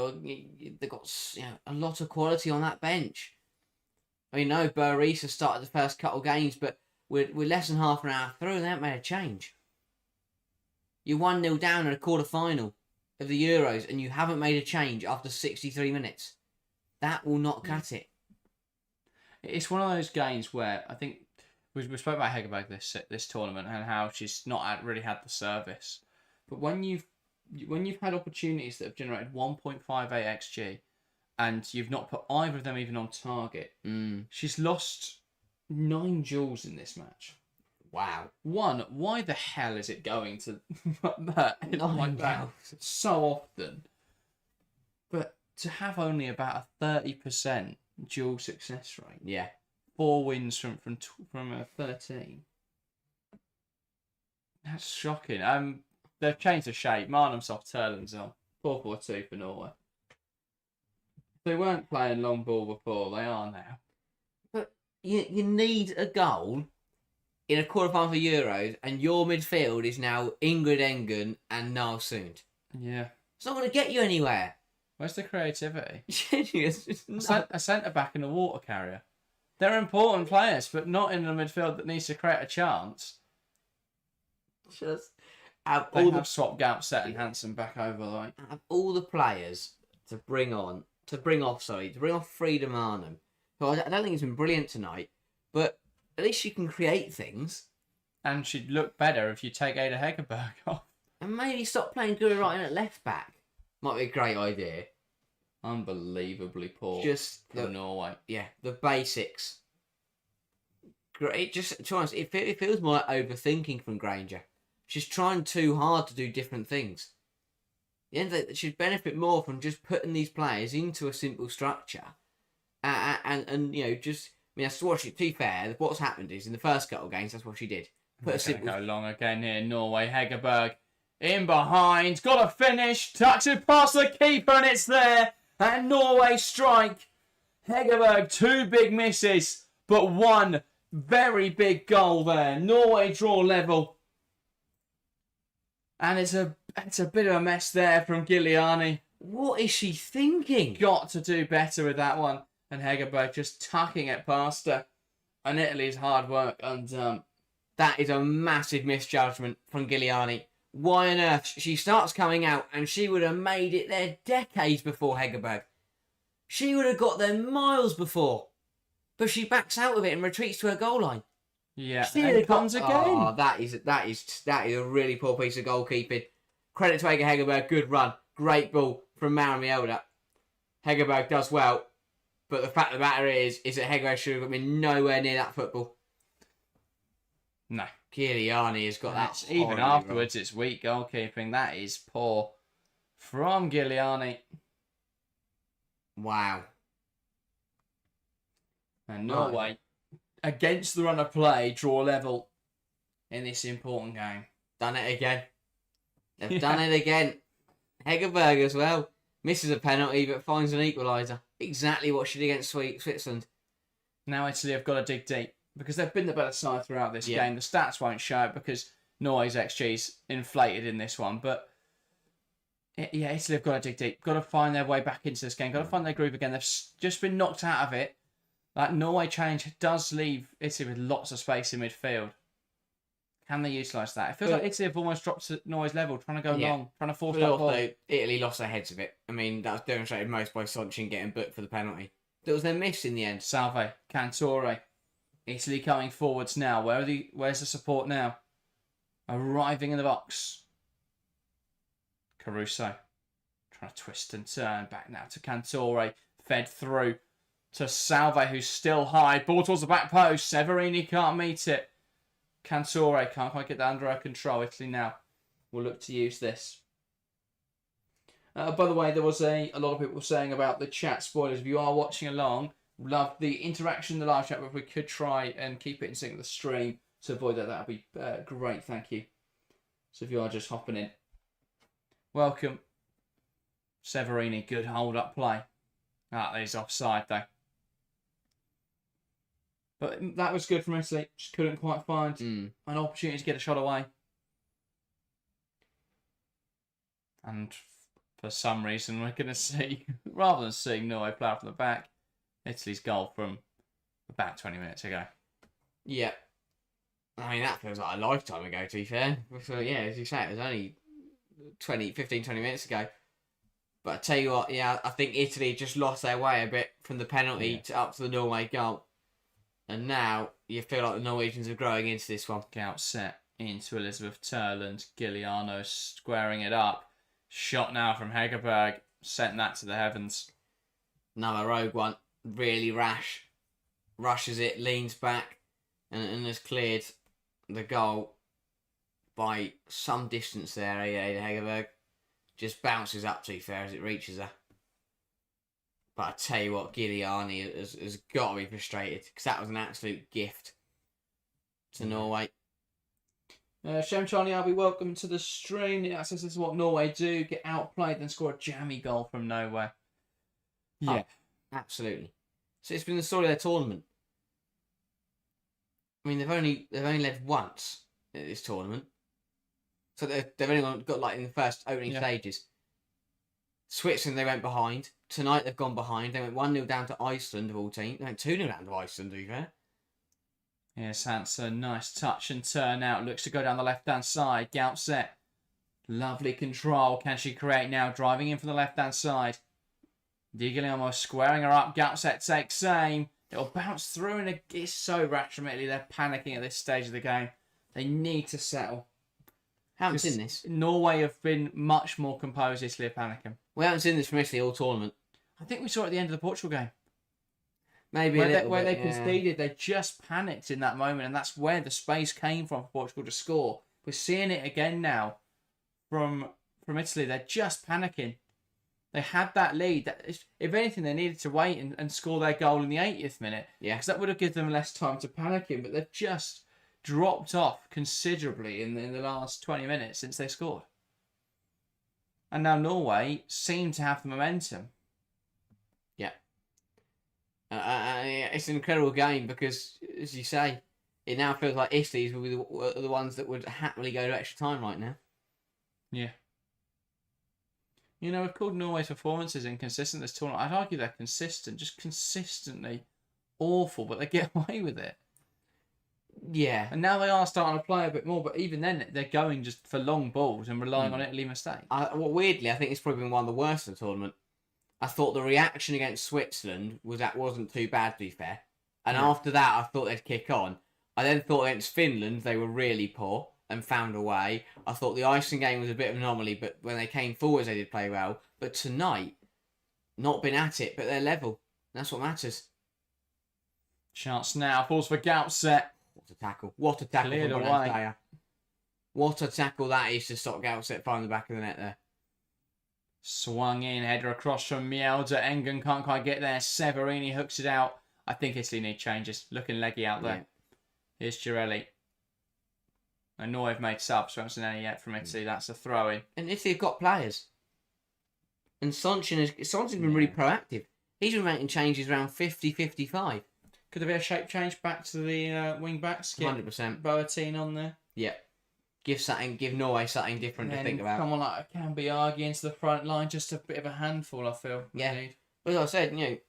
got a lot of quality on that bench. I mean, no, Burris has started the first couple of games, but we're less than half an hour through and they haven't made a change. You're 1-0 down in a quarter-final of the Euros and you haven't made a change after 63 minutes. That will not cut it. It's one of those games where I think we spoke about Hegerberg this tournament and how she's not really had the service. But when you've had opportunities that have generated 1.58 xG and you've not put either of them even on target, she's lost 9 duels in this match. Wow. One, why the hell is it going to that like that so often? But to have only about a 30% dual success rate. Yeah. 4 wins from 13. That's shocking. They've changed the shape. Marnham's off, Turland's on. 4-4-2 for Norway. They weren't playing long ball before. They are now. But you need a goal in a quarter-final for Euros, and your midfield is now Ingrid Engen and Niall Sund. Yeah. It's not going to get you anywhere. Where's the creativity? A centre-back and a water carrier. They're important players, but not in a midfield that needs to create a chance. Just have swapped Gaupset and Hansen back over the way. Have all the players to bring off Frida Marnham, who I don't think has been brilliant tonight, but at least she can create things. And she'd look better if you take Ada Hegerberg off. And maybe stop playing Guru right in at left back. Might be a great idea. Unbelievably poor. Just for Norway. Yeah, the basics. Great. Just to be honest, it feels more like overthinking from Granger. She's trying too hard to do different things. The end of it, she'd benefit more from just putting these players into a simple structure, and just. I mean, that's what she. To be fair, what's happened is in the first couple of games, that's what she did. Put a simple. Go long again here. Norway Hegerberg in behind, got a finish, tucks it past the keeper, and it's there. And Norway strike. Hegerberg, 2 big misses, but 1 very big goal there. Norway draw level. And it's a bit of a mess there from Giuliani. What is she thinking? Got to do better with that one. And Hegerberg just tucking it past her. And Italy's hard work undone. That is a massive misjudgment from Giuliani. Why on earth? She starts coming out and she would have made it there decades before Hegerberg. She would have got there miles before. But she backs out of it and retreats to her goal line. Yeah, and comes again. Oh, that is a really poor piece of goalkeeping. Credit to Hegerberg, good run. Great ball from Maren Mjolder. Hegerberg does well. But the fact of the matter is that Hegerberg should have been nowhere near that football. No. Giuliani has got that. Even afterwards, it's weak goalkeeping. That is poor from Giuliani. Wow. And Norway, against the run of play, draw level in this important game. Done it again. They've done it again. Hegerberg as well. Misses a penalty but finds an equaliser. Exactly what she did against Switzerland. Now Italy have got to dig deep because they've been the better side throughout this game. The stats won't show it because Norway's XG's inflated in this one. But yeah, Italy have got to dig deep. Got to find their way back into this game. Got to find their groove again. They've just been knocked out of it. That Norway challenge does leave Italy with lots of space in midfield. Can they utilise that? It feels like Italy have almost dropped to Norway's level, trying to go long, trying to force that ball. Italy lost their heads of it. I mean, that was demonstrated most by Sonchin getting booked for the penalty. That was their miss in the end. Salve, Cantore. Italy coming forwards now. Where's the support now? Arriving in the box. Caruso. Trying to twist and turn. Back now to Cantore. Fed through to Salve, who's still high. Ball towards the back post. Severini can't meet it. Cantore can't quite get that under her control. Italy now will look to use this. By the way, there was a lot of people saying about the chat spoilers. If you are watching along, love the interaction in the live chat, but if we could try and keep it in sync with the stream to avoid that, that would be great. Thank you. So if you are just hopping in, welcome. Severini, good hold-up play. He's offside, though. But that was good from Italy. Just couldn't quite find an opportunity to get a shot away. And for some reason, we're going to see, rather than seeing Norway play out from the back, Italy's goal from about 20 minutes ago. Yeah. I mean, that feels like a lifetime ago, to be fair. So, yeah, as you say, it was only 15, 20 minutes ago. But I tell you what, yeah, I think Italy just lost their way a bit from the penalty up to the Norway goal. And now you feel like the Norwegians are growing into this one. Gout set into Elizabeth Turland. Giuliano squaring it up. Shot now from Hegerberg. Sent that to the heavens. Another rogue one. Really rash. Rushes it, leans back, and has cleared the goal by some distance there. Hegerberg just bounces up, to be fair, as it reaches her. But I tell you what, Giuliani has got to be frustrated because that was an absolute gift to Norway. Shem Charlie Albie, welcome to the stream. It says this is what Norway do: get outplayed, then score a jammy goal from nowhere. Yeah, absolutely. So it's been the story of their tournament. I mean, they've only led once at this tournament, so they've only got like in the first opening stages. Switzerland, they went behind. Tonight they've gone behind. They went 1-0 down to Iceland of all teams. They went 2-0 down to Iceland, to be fair. Yes, that's a nice touch and turn out. Looks to go down the left-hand side. Gout set. Lovely control. Can she create now? Driving in from the left-hand side. Di Guglielmo squaring her up. Gout set takes aim. It'll bounce through and it's so rash from Italy. They're panicking at this stage of the game. They need to settle. Haven't seen this. Norway have been much more composed. Italy are panicking. We haven't seen this from Italy all tournament. I think we saw it at the end of the Portugal game. Maybe where they conceded, they just panicked in that moment, and that's where the space came from for Portugal to score. We're seeing it again now from Italy. They're just panicking. They had that lead. If anything, they needed to wait and score their goal in the 80th minute. Yeah, because that would have given them less time to panic in. But they've just dropped off considerably in the last 20 minutes since they scored. And now Norway seem to have the momentum. Yeah. It's an incredible game because, as you say, it now feels like Italy will be the ones that would happily go to extra time right now. Yeah. You know, we've called Norway's performances inconsistent this tournament. I'd argue they're consistent, just consistently awful, but they get away with it. Yeah. And now they are starting to play a bit more, but even then, they're going just for long balls and relying on Italy mistakes. Weirdly, I think it's probably been one of the worst of the tournament. I thought the reaction against Switzerland wasn't too bad, to be fair. And after that, I thought they'd kick on. I then thought against Finland, they were really poor and found a way. I thought the Iceland game was a bit of an anomaly, but when they came forwards, they did play well. But tonight, not been at it, but they're level. That's what matters. Chance now, falls for Gout set. What a tackle. What a tackle Cleared from away. Bonanza. What a tackle that is to stop Gout set far in the back of the net there. Swung in, header across from Mjelde. Engen can't quite get there. Severini hooks it out. I think Italy need changes. Looking leggy out there. Yeah. Here's Girelli. And Norway have made subs. We haven't seen any yet from Italy. That's a throw-in. And Italy have got players. And Sonchen's been really proactive. He's been making changes around 50-55. Could there be a shape change back to the wing backs? 100%. Boateng on there. Yeah. Give Norway something different to think about. Someone like Kambiagi into the front line, just a bit of a handful, I feel. Yeah. But as I said,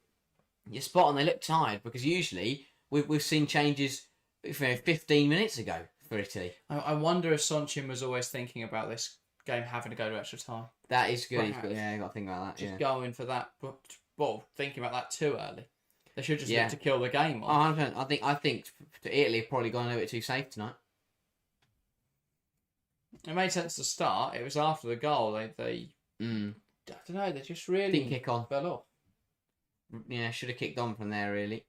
you're spot on. They look tired because usually we've seen changes 15 minutes ago for Italy. I wonder if Sonchen was always thinking about this game having to go to extra time. That is good. You've got to think about that. Just going for that, but thinking about that too early. They should just look to kill the game. Oh, I think Italy have probably gone a little bit too safe tonight. It made sense to start. It was after the goal. They I don't know. They just really didn't kick on. Fell off. Yeah, should have kicked on from there really.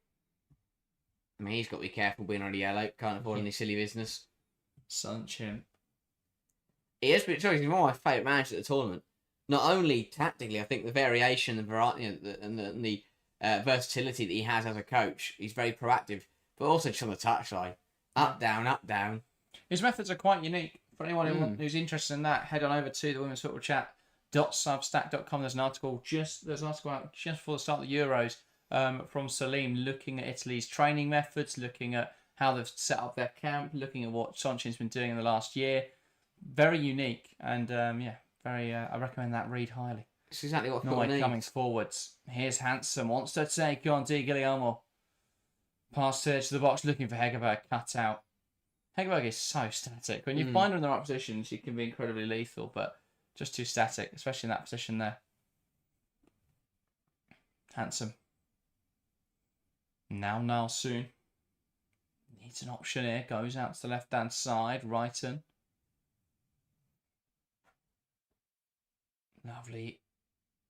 I mean, he's got to be careful being on a yellow. Can't afford any silly business. Sonchin. He has been. He's one of my favourite managers at the tournament. Not only tactically, I think the variation, the variety, and the versatility that he has as a coach. He's very proactive, but also just on the touchline, up down. His methods are quite unique. For anyone who's interested in that, head on over to the Women's Football Chat.substack.com. There's an article out just before the start of the Euros from Salim, looking at Italy's training methods, looking at how they've set up their camp, looking at what Sonchen's been doing in the last year. Very unique, and very. I recommend that read highly. It's exactly what Norway coming forwards. Here's Hansen, wants to take on Di Guglielmo. Pass to the box, looking for Hegerberg, cut out. Hegerberg is so static. When you find her in the right position, she can be incredibly lethal, but just too static, especially in that position there. Handsome. Now soon. Needs an option here. Goes out to the left-hand side. Righton. Lovely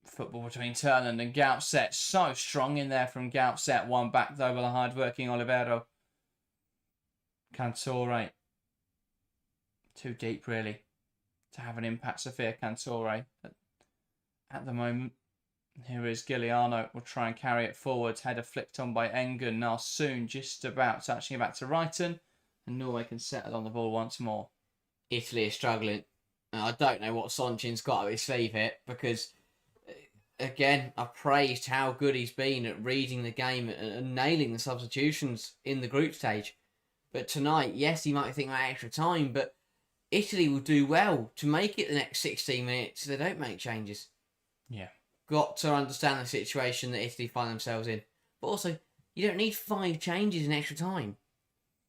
football between Turland and Gautset. So strong in there from Gautset. One back though by the hard-working Olivero. Cantore. Too deep, really, to have an impact. Sofia Cantore at the moment. Here is Giuliano. Will try and carry it forwards. Header flicked on by Engen. Now soon, just about touching it back to Righton. And Norway can settle on the ball once more. Italy is struggling. I don't know what Sonchen's got up his sleeve here because, again, I praised how good he's been at reading the game and nailing the substitutions in the group stage. But tonight, yes, he might think about extra time, but Italy will do well to make it the next 16 minutes so they don't make changes. Yeah. Got to understand the situation that Italy find themselves in. But also, you don't need 5 changes in extra time.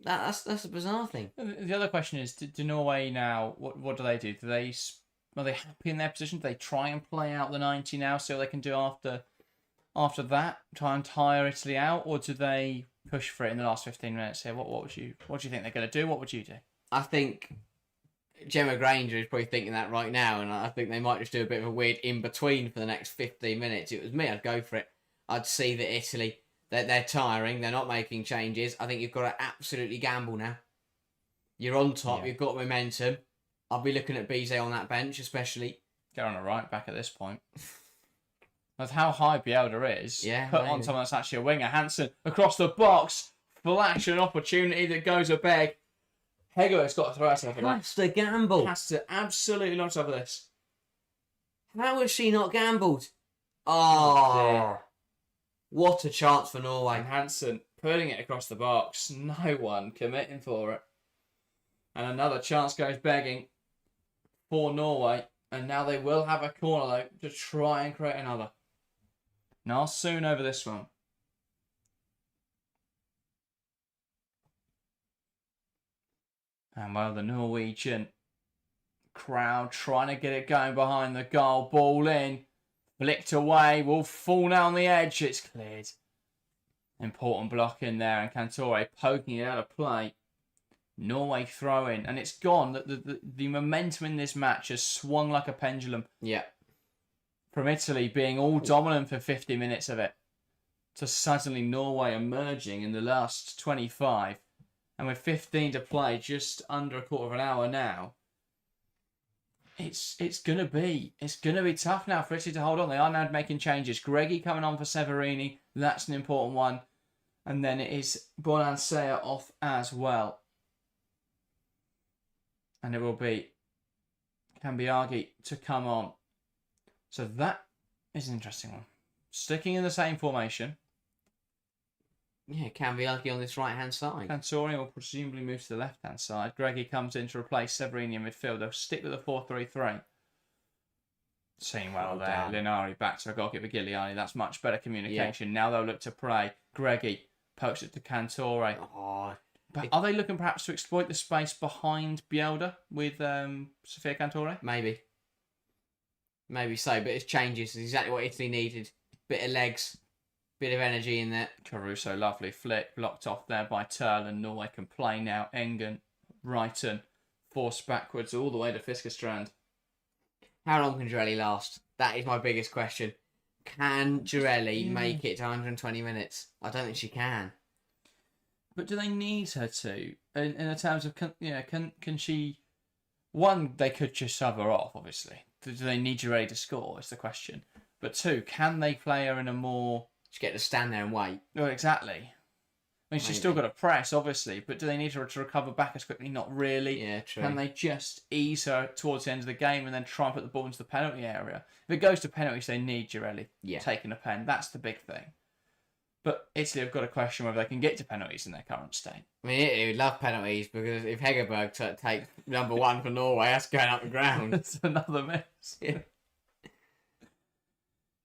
That's a bizarre thing. The other question is, do Norway now, what do? Are they happy in their position? Do they try and play out the 90 now so they can do after that, try and tire Italy out? Or do they push for it in the last 15 minutes here? What do you think they're going to do? What would you do? I think Gemma Granger is probably thinking that right now, and I think they might just do a bit of a weird in-between for the next 15 minutes. It was me, I'd go for it. I'd see that Italy, they're tiring, they're not making changes. I think you've got to absolutely gamble now. You're on top, You've got momentum. I'll be looking at Bizet on that bench, especially. Get on a right back at this point. With how high Bielda is, put on someone that's actually a winger. Hansen across the box, flash an opportunity that goes a beg. Hegerberg's got to throw herself at that. Has to gamble. Has to absolutely launch over this. How has she not gambled? Oh, what a chance for Norway. And Hansen putting it across the box. No one committing for it. And another chance goes begging for Norway. And now they will have a corner, though, to try and create another. Now soon over this one. And well, the Norwegian crowd trying to get it going behind the goal. Ball in. Flicked away. Will fall down the edge. It's cleared. Important block in there. And Cantore poking it out of play. Norway throwing. And it's gone. The momentum in this match has swung like a pendulum. Yeah. From Italy being all dominant for 50 minutes of it, to suddenly Norway emerging in the last 25. And with 15 to play, just under a quarter of an hour now, It's gonna be tough now for Italy to hold on. They are now making changes. Greggy coming on for Severini. That's an important one. And then it is Bonansea off as well. And it will be Cambiaghi to come on. So that is an interesting one. Sticking in the same formation. Yeah, Cambiaghi on this right-hand side. Cantore will presumably move to the left-hand side. Greggy comes in to replace Severini in midfield. They'll stick with the 4-3-3. Seeing well there. Linari back to a goalkeeper Giuliani. That's much better communication. Yeah. Now they'll look to play. Greggy pokes it to Cantore. Oh, but are they looking perhaps to exploit the space behind Bielda with Sofia Cantore? Maybe so, but it's changes. It's exactly what Italy needed. Bit of legs, bit of energy in there. Caruso, lovely flick, blocked off there by Turl, and Norway can play now. Engen, Wrighton, forced backwards all the way to Fiskerstrand. How long can Girelli last? That is my biggest question. Can Girelli make it to 120 minutes? I don't think she can. But do they need her to? In terms of, can she... One, they could just sub her off, obviously. Do they need Girelli to score, is the question. But two, can they play her in a more... Just get to stand there and wait. Well, exactly. I mean, she's still got to press, obviously, but do they need her to recover back as quickly? Not really. Yeah, true. Can they just ease her towards the end of the game and then try and put the ball into the penalty area? If it goes to penalties, they need Girelli taking a pen. That's the big thing. But Italy have got a question whether they can get to penalties in their current state. I mean, Italy would love penalties because if Hegerberg takes number one for Norway, that's going up the ground. It's another mess. Yeah.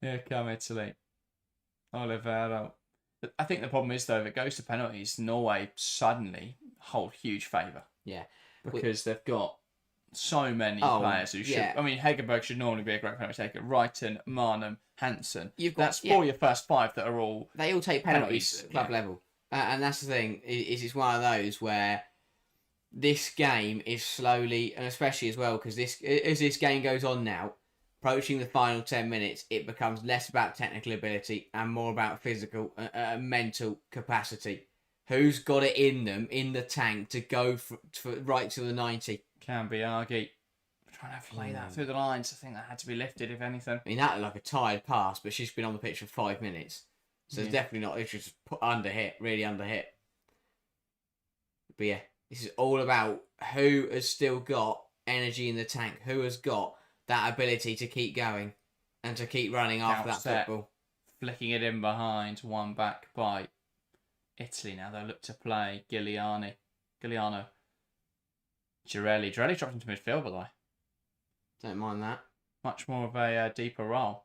Here come Italy. Olivero. I think the problem is, though, if it goes to penalties, Norway suddenly hold huge favour. Yeah. Because they've got so many players who should... I mean, Hegerberg should normally be a great penalty taker. Wrighton, Marnham, Hansen. That's four of your first five that are all... They all take penalties at club level. And that's the thing, is it's one of those where this game is slowly, and especially as well, because as this game goes on now, approaching the final 10 minutes, it becomes less about technical ability and more about physical and mental capacity. Who's got it in them, in the tank, to go for right to the 90? Cambiaghi. Trying to play that through the lines. I think that had to be lifted, if anything. I mean, that looked like a tired pass, but she's been on the pitch for 5 minutes. So it's definitely not, it's just under hit, really under hit. But yeah, this is all about who has still got energy in the tank, who has got that ability to keep going and to keep running after that football. Flicking it in behind, one back by Italy now. They'll look to play Giuliano. Girelli dropped into midfield, by the way. Don't mind that. Much more of a deeper role,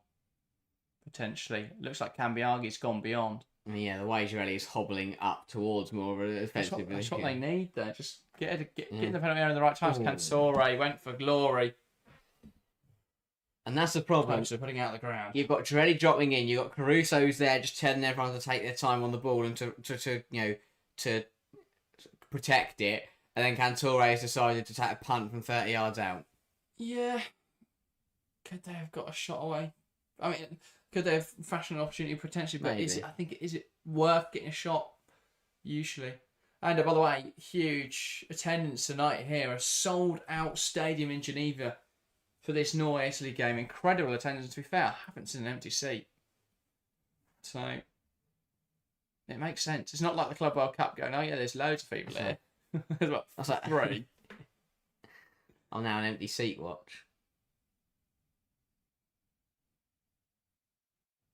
potentially. Looks like Cambiaghi's gone beyond. I mean, yeah, the way Girelli is hobbling up towards more of an offensive. That's what they need there. Just get in the penalty area in the right time. Cantore went for glory. And that's the problem. So putting out the ground. You've got Girelli dropping in. You've got Caruso's there, just telling everyone to take their time on the ball and to protect it. And then Cantore has decided to take a punt from 30 yards out. Yeah. Could they have got a shot away? I mean, could they have fashioned an opportunity potentially? But is it worth getting a shot? Usually. And by the way, huge attendance tonight here. A sold out stadium in Geneva for this Norway-Italy game. Incredible attendance, to be fair. I haven't seen an empty seat. So, it makes sense. It's not like the Club World Cup going, oh yeah, there's loads of people here. There's about three. I'm now an empty seat watch.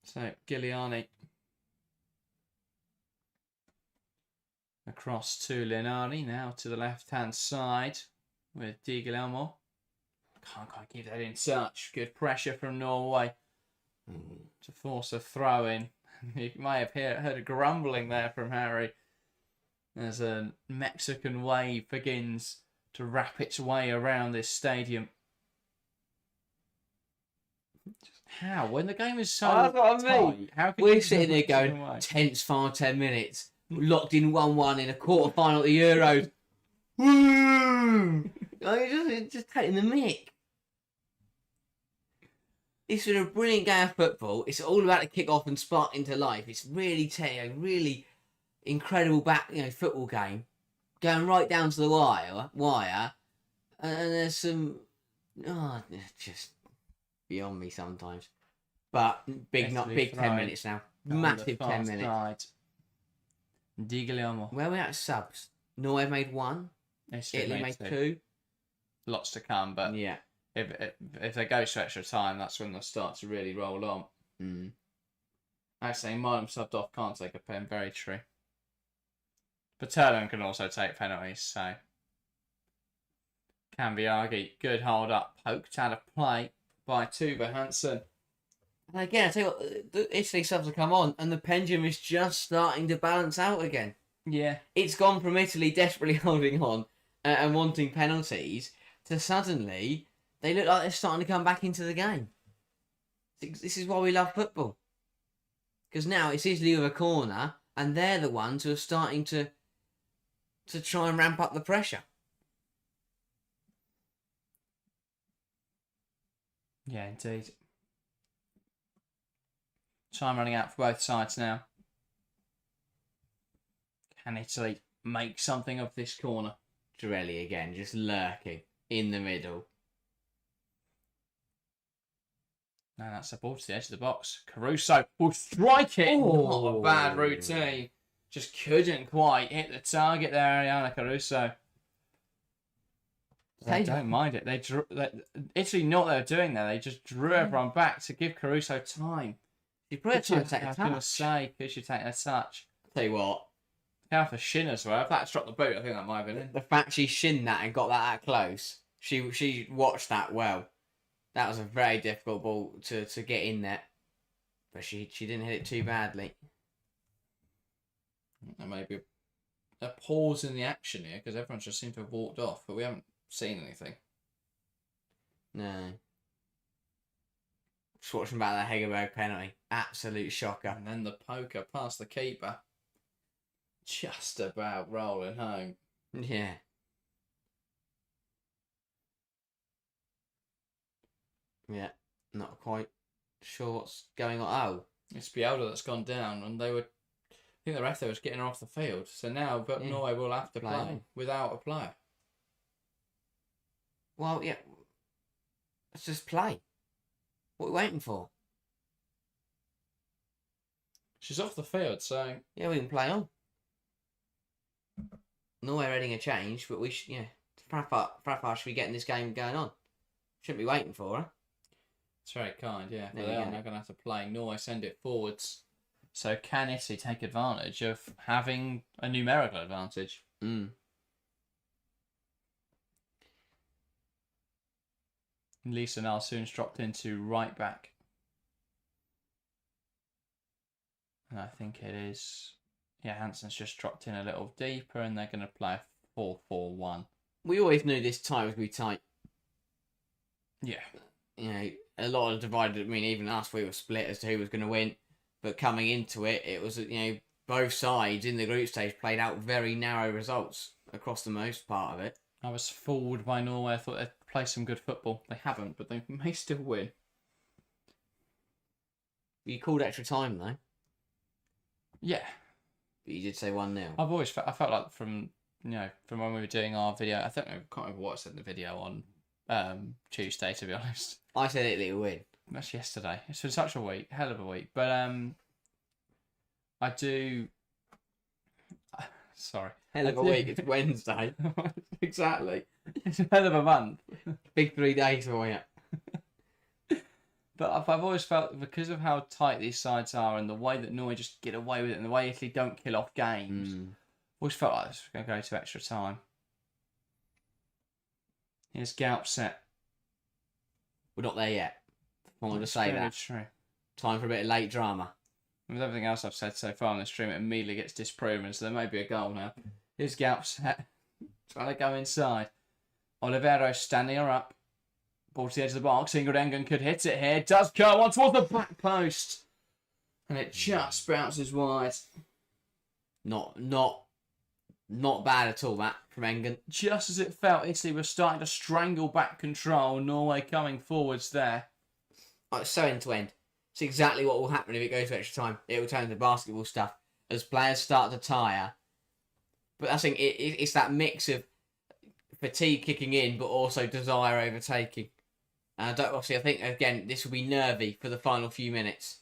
So, Giuliani. Across to Linari, now to the left-hand side with Di Guillermo. Can't quite keep that in touch. Good pressure from Norway to force a throw in. You may have heard a grumbling there from Harry as a Mexican wave begins to wrap its way around this stadium. How? When the game is so tight, how can we're sitting there going, tense final 10 minutes, locked in 1-1 in a quarter-final at the Euros. Woo! just taking the mick. It's been a brilliant game of football. It's all about the kick-off and spark into life. It's really really incredible football game, going right down to the wire, and there's some Oh, it's just beyond me sometimes. But big, not Italy big. 10 throwing minutes now. on Massive the 10 far minutes. side. Di Guglielmo. Where are we at subs? Norway made 1. Italy made 2. Lots to come, but Yeah. if they go to extra time, that's when they'll start to really roll on. Mm. Actually, Marlon subbed off, can't take a pen. Very true. Paterno can also take penalties, so. Cambiaghi, good hold up, poked out of play by Tuva Hansen. And again, I tell you what, the Italy subs have come on, and the pendulum is just starting to balance out again. Yeah. It's gone from Italy desperately holding on and wanting penalties to suddenly they look like they're starting to come back into the game. This is why we love football. Because now it's Italy with a corner, and they're the ones who are starting to try and ramp up the pressure. Yeah, indeed. Time running out for both sides now. Can Italy make something of this corner? Girelli again, just lurking in the middle. No, that's the ball to the edge of the box. Caruso will strike it. Oh. Not a bad routine. Just couldn't quite hit the target there, Ariana Caruso. They don't mind it. Italy knew what they were doing there. They just drew everyone back to give Caruso time. You probably have to take a I was going to touch. say, could you take a touch? Tell you what, How for shin as well. If that's dropped the boot, I think that might have been in. the fact she shinned that and got that close, she watched that well. That was a very difficult ball to get in there, but she didn't hit it too badly. There may be a pause in the action here because everyone just seemed to have walked off, but we haven't seen anything. No. Just watching about that Hegerberg penalty. Absolute shocker. And then the poker past the keeper. Just about rolling home. Yeah. Yeah. Not quite sure what's going on. Oh. It's Bielda that's gone down, and they were. I think the ref there was getting her off the field. So now, but Yeah. Norway will have to play without a player. Well, yeah. Let's just play. What are we waiting for? She's off the field, so Yeah, we can play on. Norway reading a change, but we should, yeah. Frappart should be getting this game going on. Shouldn't be waiting for her. it's very kind, yeah. But There they you are go. now going to have to play. Norway send it forwards. So can Italy take advantage of having a numerical advantage? Mm. Lisa now soon's dropped into right back. And I think it is. Yeah, Hansen's just dropped in a little deeper and they're going to play a 4-4-1. We always knew this tie was going to be tight. Yeah. You know, a lot of divided. I mean, even us, we were split as to who was going to win. But coming into it, it was, you know, both sides in the group stage played out very narrow results across the most part of it. I was fooled by Norway. I thought they'd play some good football. They haven't, but they may still win. You called extra time, though. Yeah. But you did say 1-0. I've always felt, I felt like from when we were doing our video, I can't remember what I said in the video on Tuesday, to be honest. I said Italy would win. That's yesterday. It's been such a week, hell of a week. But I do. Sorry, Hell of a week. It's Wednesday. Exactly. It's a hell of a month. Big 3 days for you. But I've always felt because of how tight these sides are and the way that Norway just get away with it and the way Italy don't kill off games, always felt like this was going to go to extra time. Here's Galp set. We're not there yet. I wanted to That's say very that. True. Time for a bit of late drama. With everything else I've said so far on the stream, it immediately gets disproven, so there may be a goal now. Here's Galp set. Trying to go inside. Olivero standing her up. Ball to the edge of the box. Ingrid Engen could hit it here. Does go on towards the back post. And it just bounces wide. Not bad at all, that, from Engen. Just as it felt, Italy was starting to strangle back control. Norway coming forwards there. Oh, it's so end to end. It's exactly what will happen if it goes to extra time. It will turn into basketball stuff as players start to tire. But I think it's that mix of fatigue kicking in, but also desire overtaking. Obviously, I think, again, this will be nervy for the final few minutes.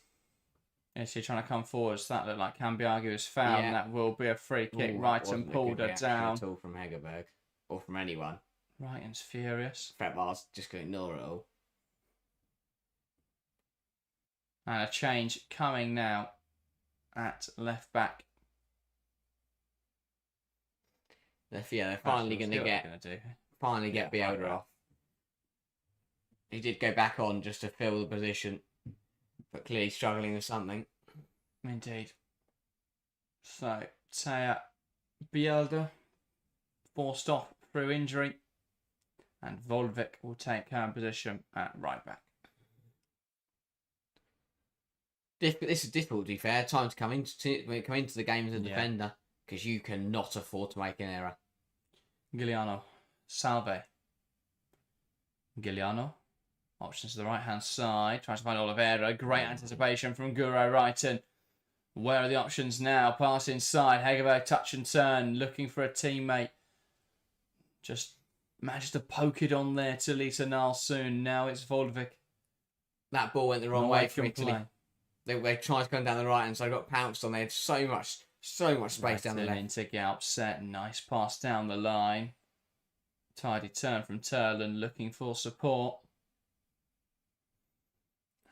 Yes, you're trying to come forward. So that looked like Cambiagi was fouled. And that will be a free kick. Ooh, Brighton pulled her down. at all from Hegerberg or from anyone. Brighton's furious. Fred Bar's just going to ignore it all. And a change coming now at left back. They're finally going to get Bielda off. He did go back on just to fill the position, but clearly struggling with something. Indeed. So, Taya Bielda forced off through injury, and Volvic will take her position at right back. This is difficult, to be fair. Time to come into the game as a defender, because you cannot afford to make an error. Giuliano, Salve. Giuliano. Options to the right-hand side. Tries to find Oliveira. Great anticipation from Guro Wrighton. Where are the options now? Pass inside. Hegerberg touch and turn. Looking for a teammate. Just managed to poke it on there to Lisa Nalsoon. Now it's Volvic. That ball went the wrong way for Italy. They tried to come down the right-hand side. Got pounced on. They had so much space down the left. Into get upset. Nice pass down the line. Tidy turn from Turland. Looking for support.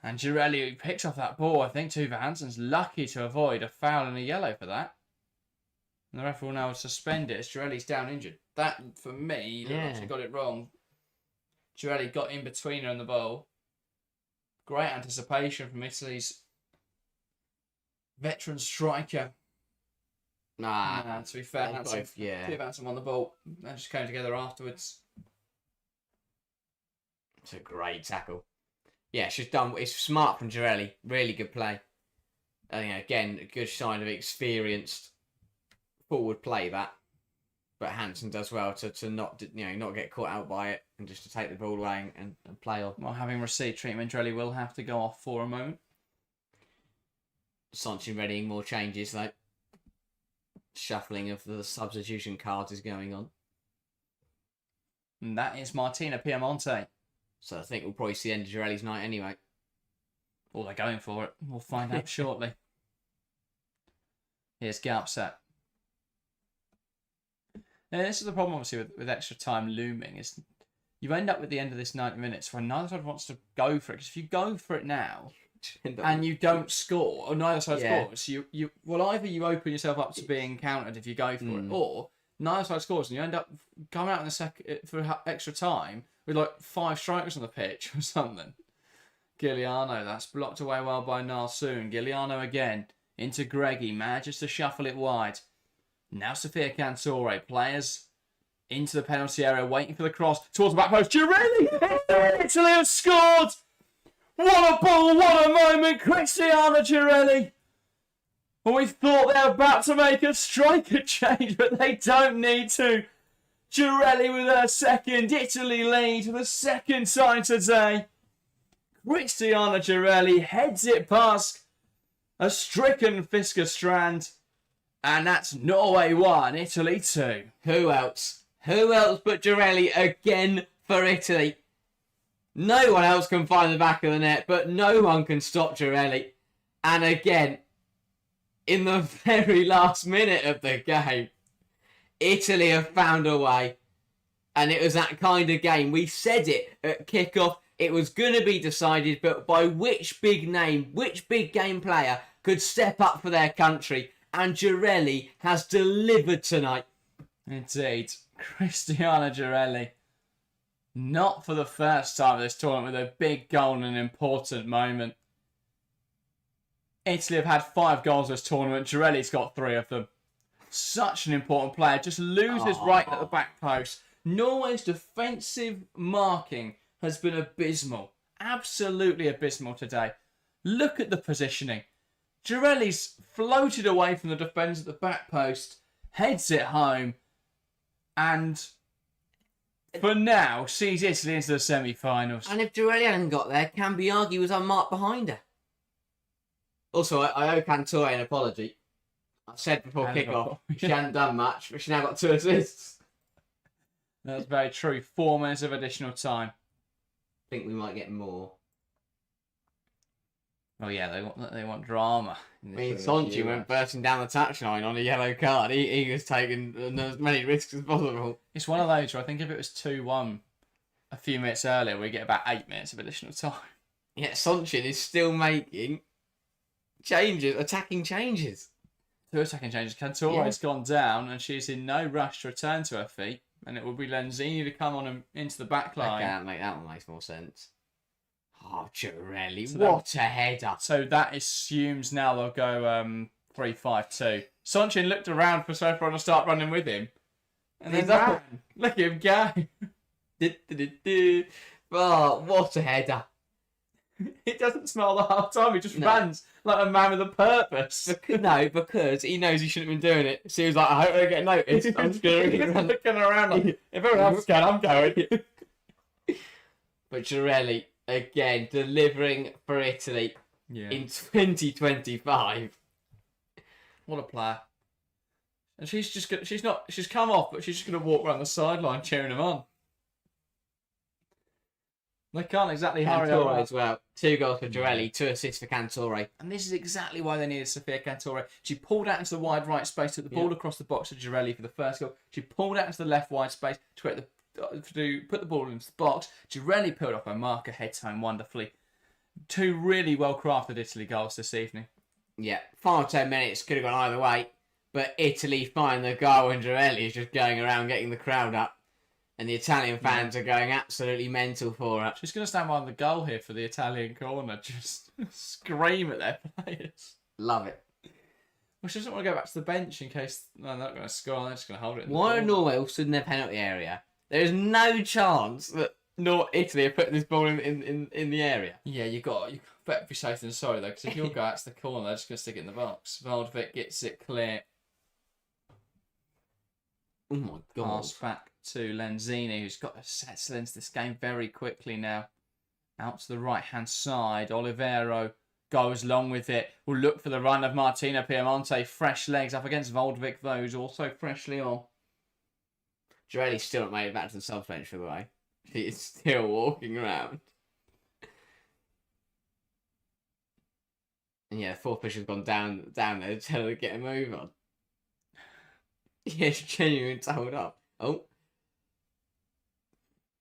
And Girelli picks off that ball. I think Tuva Hansen's lucky to avoid a foul and a yellow for that. And the referee will now suspend it as Girelli's down injured. That, for me, she got it wrong. Girelli got in between her and the ball. Great anticipation from Italy's veteran striker. To be fair, Tuva Hansen won the ball. They just came together afterwards. It's a great tackle. Yeah, she's done. It's smart from Girelli. Really good play. Again, a good sign of experienced forward play that. But Hansen does well to not get caught out by it and just to take the ball away and play on. Well, having received treatment, Girelli will have to go off for a moment. Sanchez readying more changes though. Shuffling of the substitution cards is going on. And that is Martina Piemonte. So I think we'll probably see the end of Girelli's night anyway. Or they're going for it. We'll find out shortly. Here's Galpsat. Now, this is the problem, obviously, with extra time looming. Is you end up with the end of this 90 minutes when neither side wants to go for it. Because if you go for it now and you don't score, or neither side scores, either you open yourself up to being countered if you go for it, or neither side scores and you end up coming out in the second for extra time with like 5 strikers on the pitch or something. Giuliano, that's blocked away well by Nalsoon. Giuliano again into Greggy, manages to shuffle it wide. Now Sofia Cantore, players into the penalty area, waiting for the cross towards the back post. Girelli! Italy have scored! What a ball, what a moment, Cristiano Girelli! Well, we thought they were about to make a striker change, but they don't need to. Girelli with her second, Italy lead for the second time today. Cristiano Girelli heads it past a stricken Fisker Strand. And that's Norway 1, Italy 2. Who else? Who else but Girelli again for Italy? No one else can find the back of the net, but no one can stop Girelli. And again, in the very last minute of the game, Italy have found a way. And it was that kind of game. We said it at kickoff. It was going to be decided, but by which big name, which big game player could step up for their country. And Girelli has delivered tonight. Indeed. Cristiano Girelli. Not for the first time of this tournament with a big goal and an important moment. Italy have had 5 goals this tournament. Girelli's got 3 of them. Such an important player. Just loses right at the back post. Norway's defensive marking has been abysmal. Absolutely abysmal today. Look at the positioning. Girelli's floated away from the defence at the back post, heads it home, and for now sees Italy into the semi-finals. And if Girelli hadn't got there, Cambiagi was unmarked behind her. Also, I owe Cantore an apology. I said before kick-off she hadn't done much, but she now got 2 assists. That's very true. 4 minutes of additional time. think we might get more. Oh yeah, they want drama. I mean, Sonchi went bursting down the touchline on a yellow card. He was taking as many risks as possible. It's one of those where I think if it was 2-1 a few minutes earlier, we get about 8 minutes of additional time. Yet Sonchin is still making changes, attacking changes. 2 attacking changes. Cantore's gone down, and she's in no rush to return to her feet. And it will be Lenzini to come on and into the back line. Okay, that one makes more sense. Oh, Girelli, so what a header. So that assumes now they'll go 3-5-2. Sonchin looked around for everyone to start running with him. And then ran. Look at him go. Oh, what a header. He doesn't smile the whole time. He just runs like a man with a purpose. No, because he knows he shouldn't have been doing it. So he was like, I hope I get noticed. I'm just going to run. Looking around like, if everyone else is going, I'm going. But Girelli, again, delivering for Italy in 2025. What a player. And she's come off, but she's just going to walk around the sideline cheering him on. They can't exactly hurry Cantore up. as well. 2 goals for Girelli, 2 assists for Cantore. And this is exactly why they needed Sofia Cantore. She pulled out into the wide right space, took the ball across the box to Girelli for the first goal. She pulled out into the left wide space to put the ball into the box. Girelli peeled off her marker, heads home wonderfully. 2 really well-crafted Italy goals this evening. Yeah, final 10 minutes could have gone either way. But Italy find the goal and Girelli is just going around getting the crowd up. And the Italian fans are going absolutely mental for her. She's going to stand behind the goal here for the Italian corner. Just scream at their players. Love it. Well, she doesn't want to go back to the bench in case they're not going to score. They're just going to hold it. Why are Norway all stood in their penalty area? There is no chance that Italy are putting this ball in the area. Yeah, you better be safe than sorry, though, because if you'll go out to the corner, they're just going to stick it in the box. Voldvik gets it clear. Oh my God. Pass back to Lenzini, who's got to settle into this game very quickly now. Out to the right-hand side. Olivero goes long with it. Will look for the run of Martina Piemonte. Fresh legs up against Voldvik, though, who's also freshly on. Girelli still not made it back to the sub bench, for the way. She is still walking around. And yeah, the 4th pusher's gone down there to tell her to get a move on. Yeah, she's genuinely told up. Oh.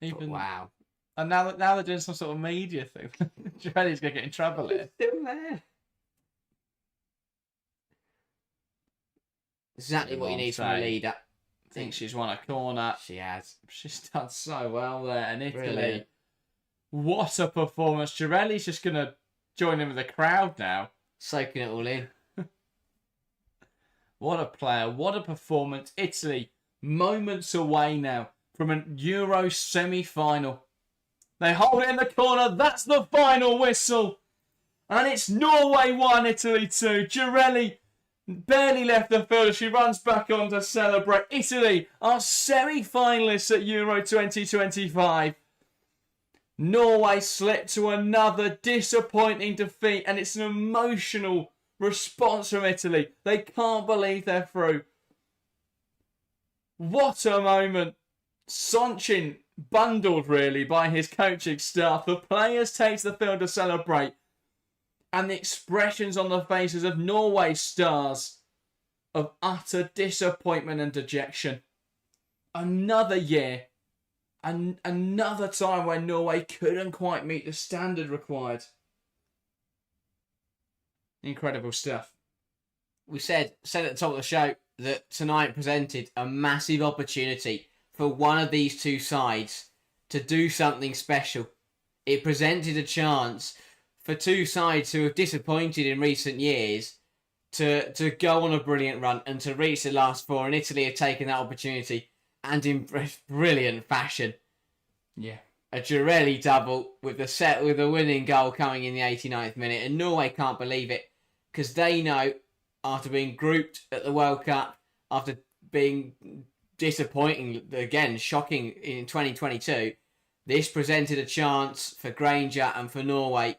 Wow. And now they're doing some sort of media thing. Girelli's going to get in trouble here. Still there. Exactly what you need from a leader. I think she's won a corner. She has. She's done so well there. And Italy, Brilliant. What a performance. Girelli's just going to join in with the crowd now. Soaking it all in. What a player. What a performance. Italy, moments away now from a Euro semi-final. They hold it in the corner. That's the final whistle. And it's Norway 1, Italy 2. Girelli barely left the field as she runs back on to celebrate. Italy are semi-finalists at Euro 2025. Norway slipped to another disappointing defeat, and it's an emotional response from Italy. They can't believe they're through. What a moment. Sonchin bundled really by his coaching staff. The players take to the field to celebrate. And the expressions on the faces of Norway's stars of utter disappointment and dejection. Another year. And another time when Norway couldn't quite meet the standard required. Incredible stuff. We said at the top of the show that tonight presented a massive opportunity for one of these two sides to do something special. It presented a chance for two sides who have disappointed in recent years to go on a brilliant run and to reach the last 4. And Italy have taken that opportunity and in brilliant fashion. Yeah. A Girelli double with the winning goal coming in the 89th minute. And Norway can't believe it because they know after being grouped at the World Cup, after being disappointing, again, shocking in 2022, this presented a chance for Granger and for Norway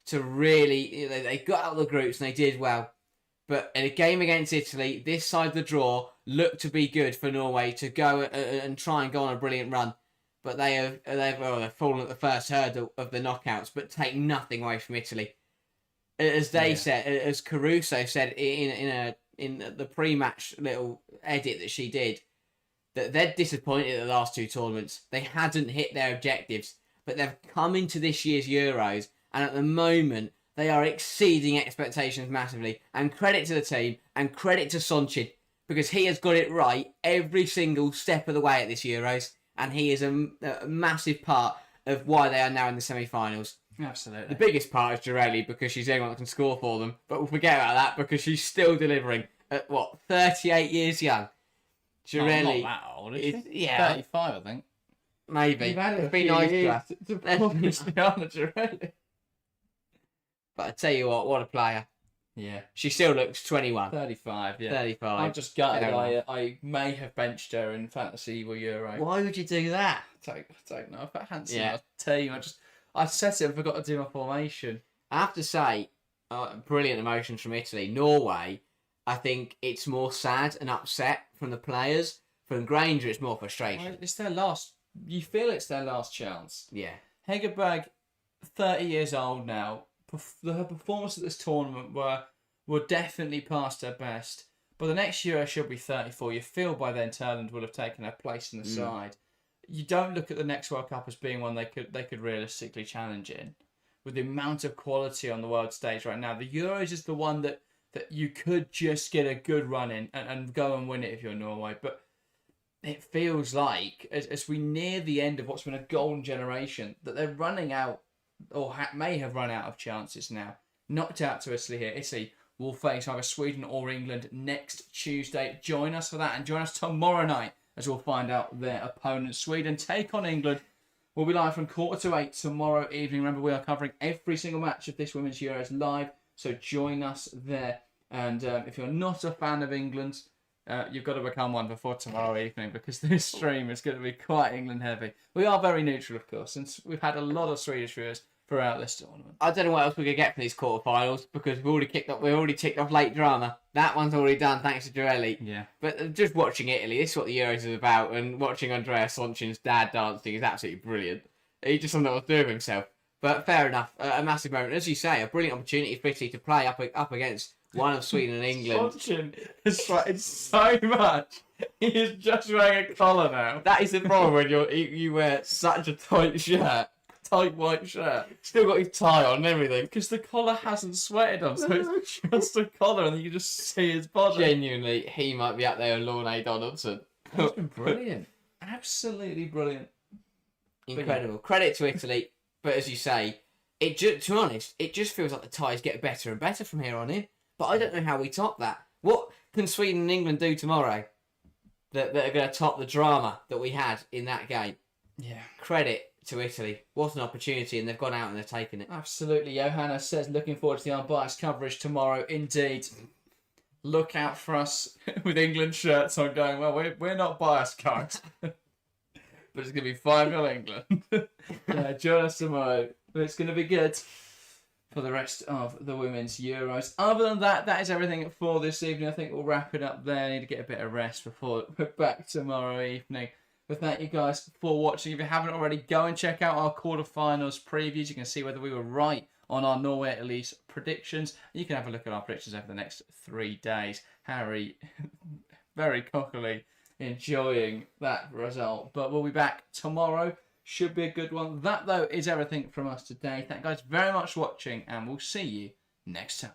to really... They got out of the groups and they did well. But in a game against Italy, this side of the draw looked to be good for Norway to go and try and go on a brilliant run. but they've fallen at the first hurdle of the knockouts, but take nothing away from Italy. As they said, as Caruso said in the pre-match little edit that she did, that they're disappointed at the last two tournaments. They hadn't hit their objectives, but they've come into this year's Euros, and at the moment they are exceeding expectations massively. And credit to the team, and credit to Sonchin, because he has got it right every single step of the way at this Euros, and he is a massive part of why they are now in the semi-finals. Absolutely. The biggest part is Girelli, because she's the only one that can score for them, but we'll forget about that because she's still delivering at, 38 years young. Girelli. Not that old, is she? Yeah. 35, I think. Maybe. You've had It'd be nice to Cristiano Girelli. But I tell you what a player. Yeah. She still looks 21. 35, yeah. 35. I'm just gutted I may have benched her in Fantasy Evil Euro. Why would you do that? I don't know. If I hadn't seen my team, I set it and forgot to do my formation. I have to say, brilliant emotions from Italy. Norway, I think it's more sad and upset from the players. From Granger, it's more frustration. Well, it's their last... You feel it's their last chance. Yeah. Hegerberg, 30 years old now. Her performance at this tournament were definitely past her best. But the next year she'll be 34. You feel by then Turland will have taken her place in the side. You don't look at the next World Cup as being one they could realistically challenge in. With the amount of quality on the world stage right now, the Euros is the one that you could just get a good run in and go and win it if you're Norway. But it feels like, as we near the end of what's been a golden generation, that they're running out, or may have run out of chances now. Knocked out to Italy here. Italy will face either Sweden or England next Tuesday. Join us for that, and join us tomorrow night as we'll find out their opponent. Sweden take on England. We'll be live from 7:45 tomorrow evening. Remember, we are covering every single match of this Women's Euros live, so join us there. And if you're not a fan of England, you've got to become one before tomorrow evening, because this stream is going to be quite England heavy. We are very neutral, of course, since we've had a lot of Swedish viewers throughout this tournament. I don't know what else we could get from these quarterfinals, because we've already ticked off late drama. That one's already done thanks to Girelli. Yeah. But just watching Italy, this is what the Euros is about, and watching Andrea Sonchin's dad dancing is absolutely brilliant. He just doesn't know what to do with himself. But fair enough, a massive moment. As you say, a brilliant opportunity for Italy to play up against one of Sweden and England. Sonchin is sweating so much. He is just wearing a collar now. That is the problem when you wear such a tight shirt. Tight white shirt. Still got his tie on and everything. Because the collar hasn't sweated on, so it's just a collar and you just see his body. Genuinely, he might be up there with Lorne Donaldson. That's been brilliant. Absolutely brilliant. Incredible. Credit to Italy, but as you say, to be honest, it just feels like the ties get better and better from here on in. But I don't know how we top that. What can Sweden and England do tomorrow that are going to top the drama that we had in that game? Yeah. Credit to Italy. What an opportunity, and they've gone out and they've taken it. Absolutely. Johanna says, looking forward to the unbiased coverage tomorrow. Indeed. Look out for us with England shirts on going, well, we're not biased, guys. But it's going to be 5-0 England. Yeah, join us tomorrow. But it's going to be good for the rest of the Women's Euros. Other than that, that is everything for this evening. I think we'll wrap it up there. I need to get a bit of rest before we're back tomorrow evening. But thank you guys for watching. If you haven't already, go and check out our quarterfinals previews. You can see whether we were right on our Norway-Italy predictions. You can have a look at our predictions over the next 3 days. Harry, very cockily enjoying that result. But we'll be back tomorrow. Should be a good one. That, though, is everything from us today. Thank you guys very much for watching, and we'll see you next time.